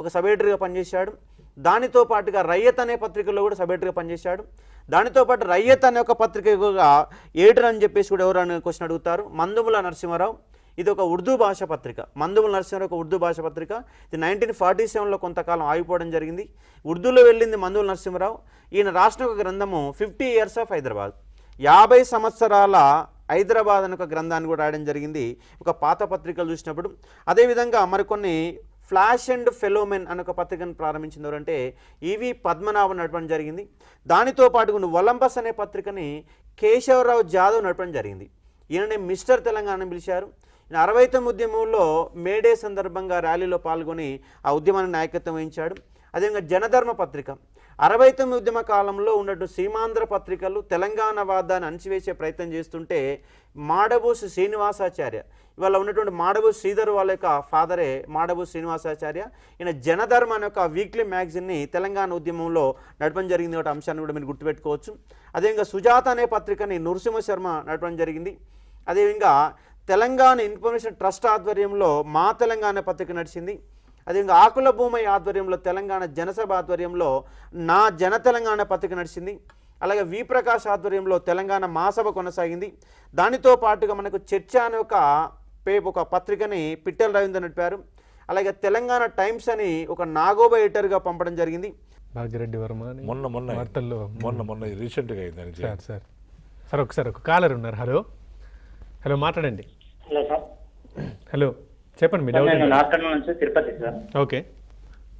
ఒక సబ్ ఎడిటర్గా పనిచేశాడు. దానితో పాటుగా రయ్యత్ అనే పత్రికలో కూడా సబ్ ఎడిటర్గా పనిచేశాడు. దానితో పాటు రయ్యత్ అనే ఒక పత్రికగా ఎడిటర్ అని చెప్పేసి కూడా ఎవరు అని క్వశ్చన్ అడుగుతారు. మందుముల నరసింహారావు, ఇది ఒక ఉర్దూ భాష పత్రిక. మందుముల నరసింహారావు ఒక ఉర్దూ భాష పత్రిక. ఇది 1947లో కొంతకాలం ఆగిపోవడం జరిగింది. ఉర్దూలో వెళ్ళింది మందుముల నరసింహారావు. ఈయన రాసిన ఒక గ్రంథము 50 Years of హైదరాబాద్, 50 సంవత్సరాల హైదరాబాద్ అనే ఒక గ్రంథాన్ని కూడా రాయడం జరిగింది ఒక పాత పత్రికలు చూసినప్పుడు. అదేవిధంగా మరికొన్ని ఫ్లాష్ అండ్ ఫెలోమెన్ అనే ఒక పత్రికను ప్రారంభించింది ఎవరంటే ఈవి పద్మనాభన్ నడపడం జరిగింది. దానితో పాటు ఒలంపస్ అనే పత్రికని కేశవరావు జాదవ్ నడపడం జరిగింది. ఈయనని మిస్టర్ తెలంగాణ పిలిచారు. 69 ఉద్యమంలో మేడే సందర్భంగా ర్యాలీలో పాల్గొని ఆ ఉద్యమాన్ని నాయకత్వం వహించాడు. అదేవిధంగా జనధర్మ పత్రిక 69 ఉద్యమ కాలంలో ఉన్నట్టు సీమాంధ్ర పత్రికలు తెలంగాణ వాదాన్ని అణచివేసే ప్రయత్నం చేస్తుంటే మాడబోసు శ్రీనివాసాచార్య, ఇవాళ ఉన్నటువంటి మాడబోసు శ్రీధర్ వాళ్ళ యొక్క ఫాదరే మాడబోసు శ్రీనివాసాచార్య, ఈయన జనధర్మ అనే ఒక వీక్లీ మ్యాగజిన్ని తెలంగాణ ఉద్యమంలో నడపడం జరిగింది. ఒక అంశాన్ని కూడా మీరు గుర్తుపెట్టుకోవచ్చు. అదేవిధంగా సుజాత అనే పత్రికని నరసింహ శర్మ నడపడం జరిగింది. అదేవిధంగా తెలంగాణ ఇన్ఫర్మేషన్ ట్రస్ట్ ఆధ్వర్యంలో మా తెలంగాణ పత్రిక నడిచింది. అదేవిధంగా ఆకుల భూమయ్య ఆధ్వర్యంలో తెలంగాణ జనసభ ఆధ్వర్యంలో నా జన తెలంగాణ పత్రిక నడిచింది. అలాగే వి ప్రకాష్ ఆధ్వర్యంలో తెలంగాణ మహాసభ కొనసాగింది. దానితో పాటుగా మనకు చర్చ అనే ఒక పత్రికని పిట్టెల రవీంద్ర నడిపారు. అలాగే తెలంగాణ టైమ్స్ అని ఒక నాగోబా ఎడిటర్గా పంపడం జరిగింది. భాగ్యరెడ్డి వర్మ మొన్న రీసెంట్గా అయింది సార్. ఒకసారి ఒక కాలర్ ఉన్నారు. హలో మాట్లాడండి. Hello sir. హలో చెప్పండి మీ డౌట్. నేను నార్కర్నూలు నుంచి తిరుపతి సార్. ఓకే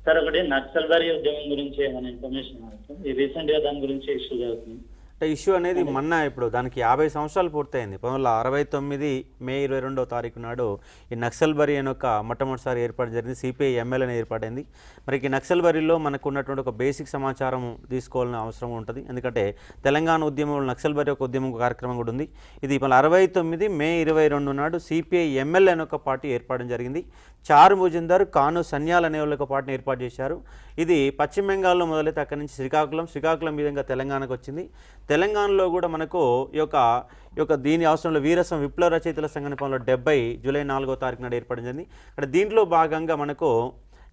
సార్, ఒకటి నక్సల్బరీ ఉద్యమం గురించి ఏమైనా ఇన్ఫర్మేషన్ ఈ రీసెంట్ గా దాని గురించి ఇష్యూ జరుగుతుంది. అంటే ఇష్యూ అనేది మొన్న ఇప్పుడు దానికి 50 సంవత్సరాలు పూర్తయింది. 1969 మే 22వ తారీఖు నాడు ఈ నక్సల్బరీ అని ఒక మొట్టమొదటిసారి ఏర్పాటు జరిగింది. సిపిఐ ఎంఎల్ అనేది ఏర్పడింది. మరి ఈ నక్సల్బరీలో మనకు ఉన్నటువంటి ఒక బేసిక్ సమాచారం తీసుకోవాలని అవసరం ఉంటుంది. ఎందుకంటే తెలంగాణ ఉద్యమంలో నక్సల్బరీ ఒక ఉద్యమం కార్యక్రమం కూడా ఉంది. ఇది 1969 మే 22 నాడు సిపిఐ ఎంఎల్ అనే ఒక పార్టీ ఏర్పడడం జరిగింది. చారు ముజిందర్, కాను సన్యాల్ అనే ఒక పార్టీని ఏర్పాటు చేశారు. ఇది పశ్చిమ బెంగాల్లో మొదలైతే అక్కడి నుంచి శ్రీకాకుళం విధంగా తెలంగాణకు వచ్చింది. తెలంగాణలో కూడా మనకు ఈ యొక్క దీని అవసరంలో వీరసం విప్లవ రచయితల సంఘటనలో 70 జూలై 4వ తారీఖు నాడు ఏర్పడింది జరిగింది. అక్కడ దీంట్లో భాగంగా మనకు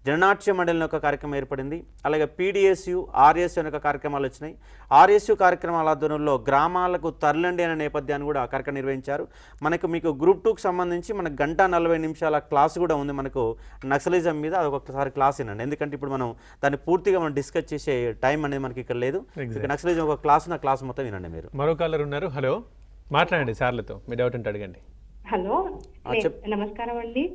జననాట్య మండలి ఒక కార్యక్రమం ఏర్పడింది. అలాగే పీడిఎస్యు, ఆర్ఎస్యు అనే కార్యక్రమాలు వచ్చినాయి. ఆర్ఎస్యు కార్యక్రమాల ఆధ్వర్యంలో గ్రామాలకు తరలండి అనే నేపథ్యాన్ని కూడా కార్యక్రమం నిర్వహించారు. మీకు గ్రూప్ 2కి సంబంధించి మనకు 1:40 క్లాస్ కూడా ఉంది మనకు నక్సలిజం మీద. అదొకసారి క్లాస్ వినండి, ఎందుకంటే ఇప్పుడు మనం దాన్ని పూర్తిగా మనం డిస్కస్ చేసే టైం అనేది మనకి ఇక్కడ లేదు. నక్సలిజం ఒక క్లాస్ మొత్తం వినండి. మీరు మరో కాలర్ ఉన్నారు. హలో, మాట్లాడండి సార్లతో, మీ డౌట్ ఉంటే అడగండి. హలో, నమస్కారం అండి.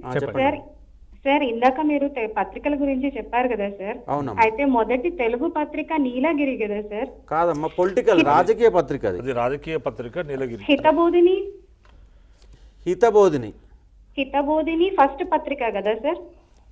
సార్, ఇందాక మీరు పత్రికల గురించి చెప్పారు కదా సార్. అయితే మొదటి తెలుగు పత్రిక నీలగిరి కదా సార్? కాదమ్మా, పొలిటికల్ రాజకీయ పత్రిక. అది రాజకీయ పత్రిక నీలగిరి. హితబోధిని ఫస్ట్ పత్రిక కదా సార్?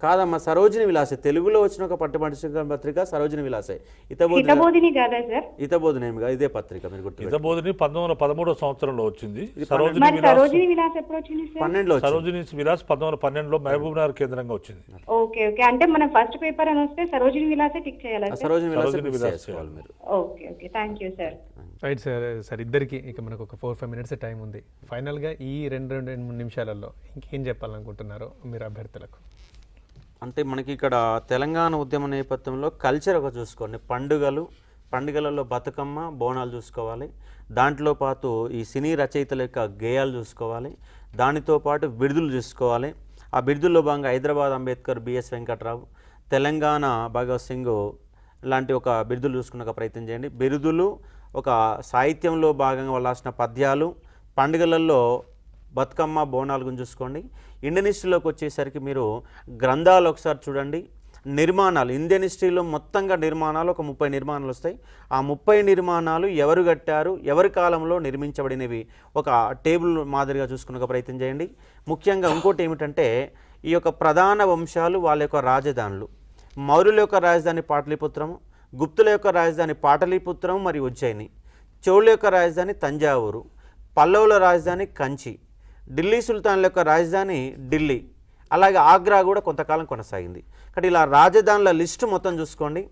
కాదమ్మా, సరోజిని విలాసే. తెలుగులో వచ్చిన ఒక పత్రిక సరోజిని విలాసే. హితబోధిని కాదా సార్? హితబోధిని ఇదే పత్రిక. మీరు గుర్తు హితబోధిని 1913వ సంవత్సరంలో వచ్చింది. సరోజిని విలాస్ ఎప్పుడు వచ్చింది సార్? 12లో. సరోజిని విలాస్ 1912లో మహబూబ్ నగర్ కేంద్రంగా వచ్చింది. ఓకే, అంటే మన ఫస్ట్ పేపర్ అని వస్తే సరోజిని విలాసే టిక్ చేయాలి. సరోజిని విలాస్ చేయాలి మీరు. Okay, thank you sir. Right sir, ఇద్దరికి ఇక మనకు ఒక 4-5 మినిట్స్ టైం ఉంది. ఫైనల్గా ఈ 2 నిమిషాలలో ఇంకేం చెప్పాలనుకుంటున్నారో మీరు అభ్యర్థులకు? అంటే మనకి ఇక్కడ తెలంగాణ ఉద్యమ నేపథ్యంలో కల్చర్ ఒక చూసుకోండి. పండుగలలో బతుకమ్మ, బోనాలు చూసుకోవాలి. దాంట్లో పాటు ఈ సినీ రచయితల యొక్క గేయాలు చూసుకోవాలి. దానితో పాటు బిరుదులు చూసుకోవాలి. ఆ బిరుదుల్లో భాగంగా హైదరాబాద్ అంబేద్కర్, బిఎస్ వెంకట్రావు, తెలంగాణ భగత్ సింగ్ లాంటి ఒక బిరుదులు చూసుకునే ఒక ప్రయత్నం చేయండి. బిరుదులు, ఒక సాహిత్యంలో భాగంగా వాళ్ళు రాసిన పద్యాలు, పండుగలలో బతుకమ్మ, బోనాలు గురించి చూసుకోండి. ఇండియన్ హిస్టరీలోకి వచ్చేసరికి మీరు గ్రంథాలు ఒకసారి చూడండి. నిర్మాణాలు, ఇండియన్ హిస్టరీలో మొత్తంగా నిర్మాణాలు ఒక 30 నిర్మాణాలు వస్తాయి. ఆ 30 నిర్మాణాలు ఎవరు కట్టారు, ఎవరి కాలంలో నిర్మించబడినవి ఒక టేబుల్ మాదిరిగా చూసుకునే ఒక ప్రయత్నం చేయండి. ముఖ్యంగా ఇంకోటి ఏమిటంటే ఈ యొక్క ప్రధాన వంశాలు, వాళ్ళ యొక్క రాజధానులు. మౌర్యుల యొక్క రాజధాని పాటలీపుత్రము, గుప్తుల యొక్క రాజధాని పాటలీపుత్రం మరియు ఉజ్జయిని, చోళుల యొక్క రాజధాని తంజావూరు, పల్లవుల రాజధాని కంచి, ఢిల్లీ సుల్తాన్ల యొక్క రాజధాని ఢిల్లీ, అలాగే ఆగ్రా కూడా కొంతకాలం కొనసాగింది. కాబట్టి ఇలా రాజధానుల లిస్టు మొత్తం చూసుకోండి.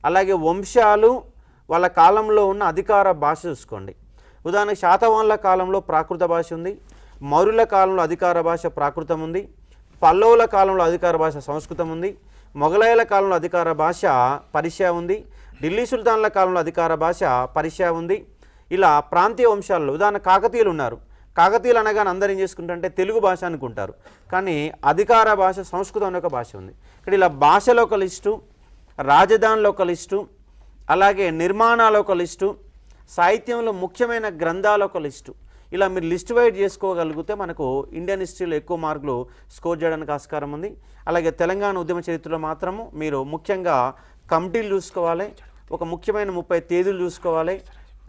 అలాగే వంశాలు, వాళ్ళ కాలంలో ఉన్న అధికార భాష చూసుకోండి. ఉదాహరణకు శాతవాహనుల కాలంలో ప్రాకృత భాష ఉంది, మౌర్యుల కాలంలో అధికార భాష ప్రాకృతం ఉంది, పల్లవుల కాలంలో అధికార భాష సంస్కృతం ఉంది, మొఘలాయుల కాలంలో అధికార భాష పర్షియా ఉంది, ఢిల్లీ సుల్తాన్ల కాలంలో అధికార భాష పర్షియా ఉంది. ఇలా ప్రాంతీయ వంశాలలో ఉదాహరణ కాకతీయులు ఉన్నారు. కాకతీయులు అనగానే అందరూ ఏం చేసుకుంటారంటే తెలుగు భాష అనుకుంటారు, కానీ అధికార భాష సంస్కృతం అనే ఒక భాష ఉంది. ఇక్కడ ఇలా భాషలో ఒక లిస్టు, రాజధానిలో ఒక లిస్టు, అలాగే నిర్మాణాల ఒక లిస్టు, సాహిత్యంలో ముఖ్యమైన గ్రంథాల ఒక లిస్టు. ఇలా మీరు లిస్ట్ వైడ్ చేసుకోగలిగితే మనకు ఇండియన్ హిస్టరీలో ఎక్కువ మార్కులు స్కోర్ చేయడానికి ఆస్కారం ఉంది. అలాగే తెలంగాణ ఉద్యమ చరిత్రలో మాత్రము మీరు ముఖ్యంగా కమిటీలు చూసుకోవాలి, ఒక ముఖ్యమైన 30 తేదీలు చూసుకోవాలి,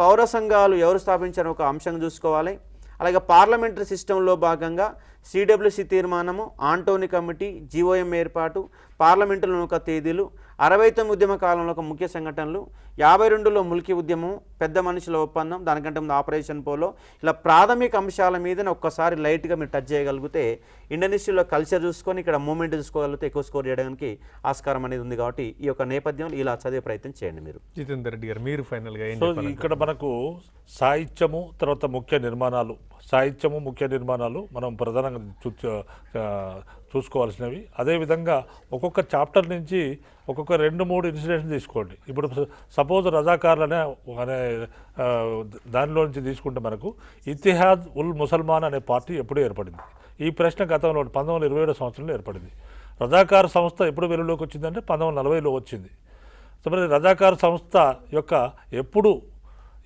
పౌర సంఘాలు ఎవరు స్థాపించారో ఒక అంశం చూసుకోవాలి. అలాగే పార్లమెంటరీ సిస్టంలో భాగంగా సిడబ్ల్యూసి తీర్మానము, ఆంటోనీ కమిటీ, జీఓఎం ఏర్పాటు, పార్లమెంటులో ఒక తేదీలు, 69 ఉద్యమ కాలంలో ఒక ముఖ్య సంఘటనలు, 52లో ముల్కీ ఉద్యమం, పెద్ద మనుషుల ఒప్పందం, దానికంటే ముందు ఆపరేషన్ పోలో, ఇలా ప్రాథమిక అంశాల మీద ఒక్కసారి లైట్గా మీరు టచ్ చేయగలిగితే ఇండియన్ హిస్టరీలో కల్చర్ చూసుకొని ఇక్కడ మూమెంట్ చూసుకోగలిగితే ఎక్కువ స్కోర్ చేయడానికి ఆస్కారం అనేది ఉంది. కాబట్టి ఈ యొక్క నేపథ్యం ఇలా చదివే ప్రయత్నం చేయండి. మీరు జితేందర్ రెడ్డి గారు, మీరు ఫైనల్గా ఇక్కడ మనకు సాహిత్యము, తర్వాత ముఖ్య నిర్మాణాలు, సాహిత్యము ముఖ్య నిర్మాణాలు మనం ప్రధానంగా చూసుకోవాల్సినవి. అదేవిధంగా ఒక్కొక్క చాప్టర్ నుంచి ఒక్కొక్క 2-3 ఇన్సిడెంట్స్ తీసుకోండి. ఇప్పుడు సపోజ్ రజాకార్లనే దానిలో నుంచి తీసుకుంటే మనకు ఇతిహాద్ ఉల్ ముసల్మాన్ అనే పార్టీ ఎప్పుడు ఏర్పడింది? ఈ ప్రశ్న గతంలో 1927 సంవత్సరంలో ఏర్పడింది. రజాకార్ సంస్థ ఎప్పుడు వెలుగులోకి వచ్చిందంటే 1940లో వచ్చింది. సో మరి రజాకార్ సంస్థ యొక్క ఎప్పుడు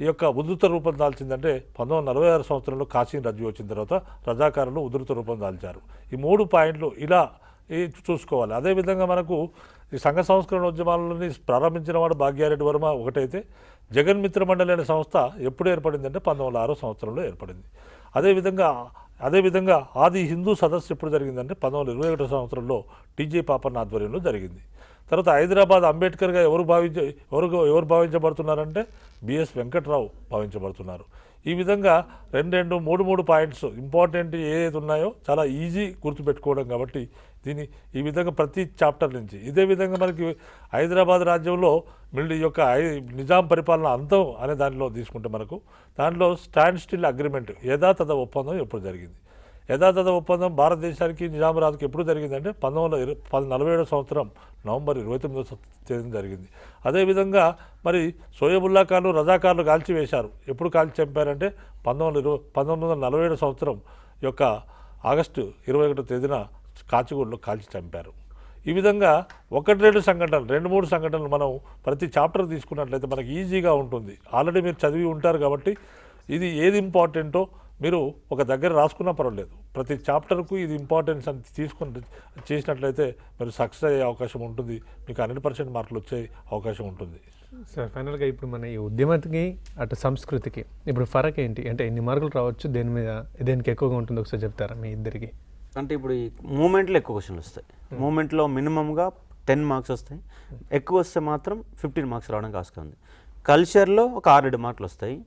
ఈ యొక్క ఉధృత రూపం దాల్చిందంటే 1946 సంవత్సరంలో కాశీని రద్దు వచ్చిన తర్వాత రజాకారులు ఉధృత రూపం దాల్చారు. ఈ 3 పాయింట్లు ఇలా చూసుకోవాలి. అదేవిధంగా మనకు ఈ సంఘ సంస్కరణ ఉద్యమాలని ప్రారంభించిన వాడు భాగ్యారెడ్డి వర్మ ఒకటైతే జగన్ మిత్ర మండలి అనే సంస్థ ఎప్పుడు ఏర్పడిందంటే 1906 సంవత్సరంలో ఏర్పడింది. అదేవిధంగా ఆది హిందూ సదస్సు ఎప్పుడు జరిగిందంటే 1921 సంవత్సరంలో టీజే పాపన్న ఆధ్వర్యంలో జరిగింది. తర్వాత హైదరాబాద్ అంబేద్కర్గా ఎవరు భావించబడుతున్నారంటే బిఎస్ వెంకట్రావు భావించబడుతున్నారు. ఈ విధంగా 2-3 పాయింట్స్ ఇంపార్టెంట్ ఏది ఉన్నాయో చాలా ఈజీ గుర్తుపెట్టుకోవడం కాబట్టి దీన్ని ఈ విధంగా ప్రతి చాప్టర్ నుంచి ఇదే విధంగా మనకి హైదరాబాద్ రాజ్యంలో ఈ యొక్క నిజాం పరిపాలన అంతం అనే దానిలో తీసుకుంటే మనకు దాంట్లో స్టాండ్ స్టిల్ అగ్రిమెంట్ యథాతథ ఒప్పందం ఎప్పుడు జరిగింది. యథాతథ ఒప్పందం భారతదేశానికి నిజాం రాజుకి ఎప్పుడు జరిగిందంటే 1947 సంవత్సరం నవంబర్ 29వ తేదీన జరిగింది. అదేవిధంగా మరి సోయబుల్లా ఖాన్లు రజాకార్లు కాల్చివేశారు. ఎప్పుడు కాల్చి చంపారంటే 1947 సంవత్సరం యొక్క ఆగస్టు 21వ తేదీన కాచిగూడలో కాల్చి చంపారు. ఈ విధంగా 1-2 సంఘటనలు 2-3 సంఘటనలు మనం ప్రతి చాప్టర్ తీసుకున్నట్లయితే మనకి ఈజీగా ఉంటుంది. ఆల్రెడీ మీరు చదివి ఉంటారు కాబట్టి ఇది ఏది ఇంపార్టెంటో మీరు ఒక దగ్గర రాసుకున్నా పర్వాలేదు. ప్రతి చాప్టర్కు ఇది ఇంపార్టెన్స్ అని తీసుకుని చేసినట్లయితే మీరు సక్సెస్ అయ్యే అవకాశం ఉంటుంది. మీకు 100% మార్కులు వచ్చే అవకాశం ఉంటుంది. సార్ ఫైనల్గా ఇప్పుడు మన ఈ ఉద్యమానికి అటు సంస్కృతికి ఇప్పుడు ఫరక్ ఏంటి అంటే ఎన్ని మార్కులు రావచ్చు, దేనికి ఎక్కువగా ఉంటుందో ఒకసారి చెప్తారా మీ ఇద్దరికి? అంటే ఇప్పుడు ఈ మూమెంట్లో ఎక్కువ క్వశ్చన్లు వస్తాయి. మూమెంట్లో మినిమంగా 10 మార్క్స్ వస్తాయి. ఎక్కువ వస్తే మాత్రం 15 మార్క్స్ రావడానికి ఆస్కారం ఉంది. కల్చర్లో ఒక 6-7 మార్కులు వస్తాయి.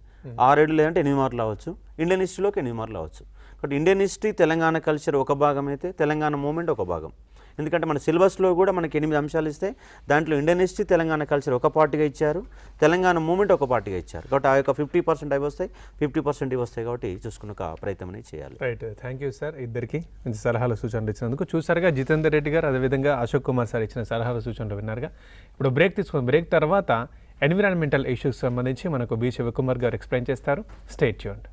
6-7 లేదంటే 8 మార్కులు అవ్వచ్చు. ఇండియన్ హిస్టరీలోకి 8 మార్కులు అవ్వచ్చు. కాబట్టి ఇండియన్ హిస్టరీ తెలంగాణ కల్చర్ ఒక భాగం అయితే తెలంగాణ మూమెంట్ ఒక భాగం. ఎందుకంటే మన సిలబస్లో కూడా మనకి 8 అంశాలు ఇస్తే దాంట్లో ఇండియన్ హిస్టరీ తెలంగాణ కల్చర్ ఒక పార్టీగా ఇచ్చారు, తెలంగాణ మూమెంట్ ఒక పార్టీగా ఇచ్చారు. కాబట్టి ఆ యొక్క 50% అవి వస్తాయి, 50% ఇవి వస్తాయి. కాబట్టి చూసుకున్న ఒక ప్రయత్నం అనేది చేయాలి. రైట్, థ్యాంక్ యూ సార్ ఇద్దరికి మంచి సలహాలు సూచనలు ఇచ్చినందుకు. చూసారుగా జితేందర్ రెడ్డి గారు అదేవిధంగా అశోక్ కుమార్ సార్ ఇచ్చిన సలహాలు సూచనలు విన్నారుగా. ఇప్పుడు బ్రేక్ తీసుకుని బ్రేక్ తర్వాత ఎన్విరాన్మెంటల్ ఇష్యూస్ సంబంధించి మనకు బి శివకుమార్ గారు ఎక్స్ప్లెయిన్ చేస్తారు. Stay tuned.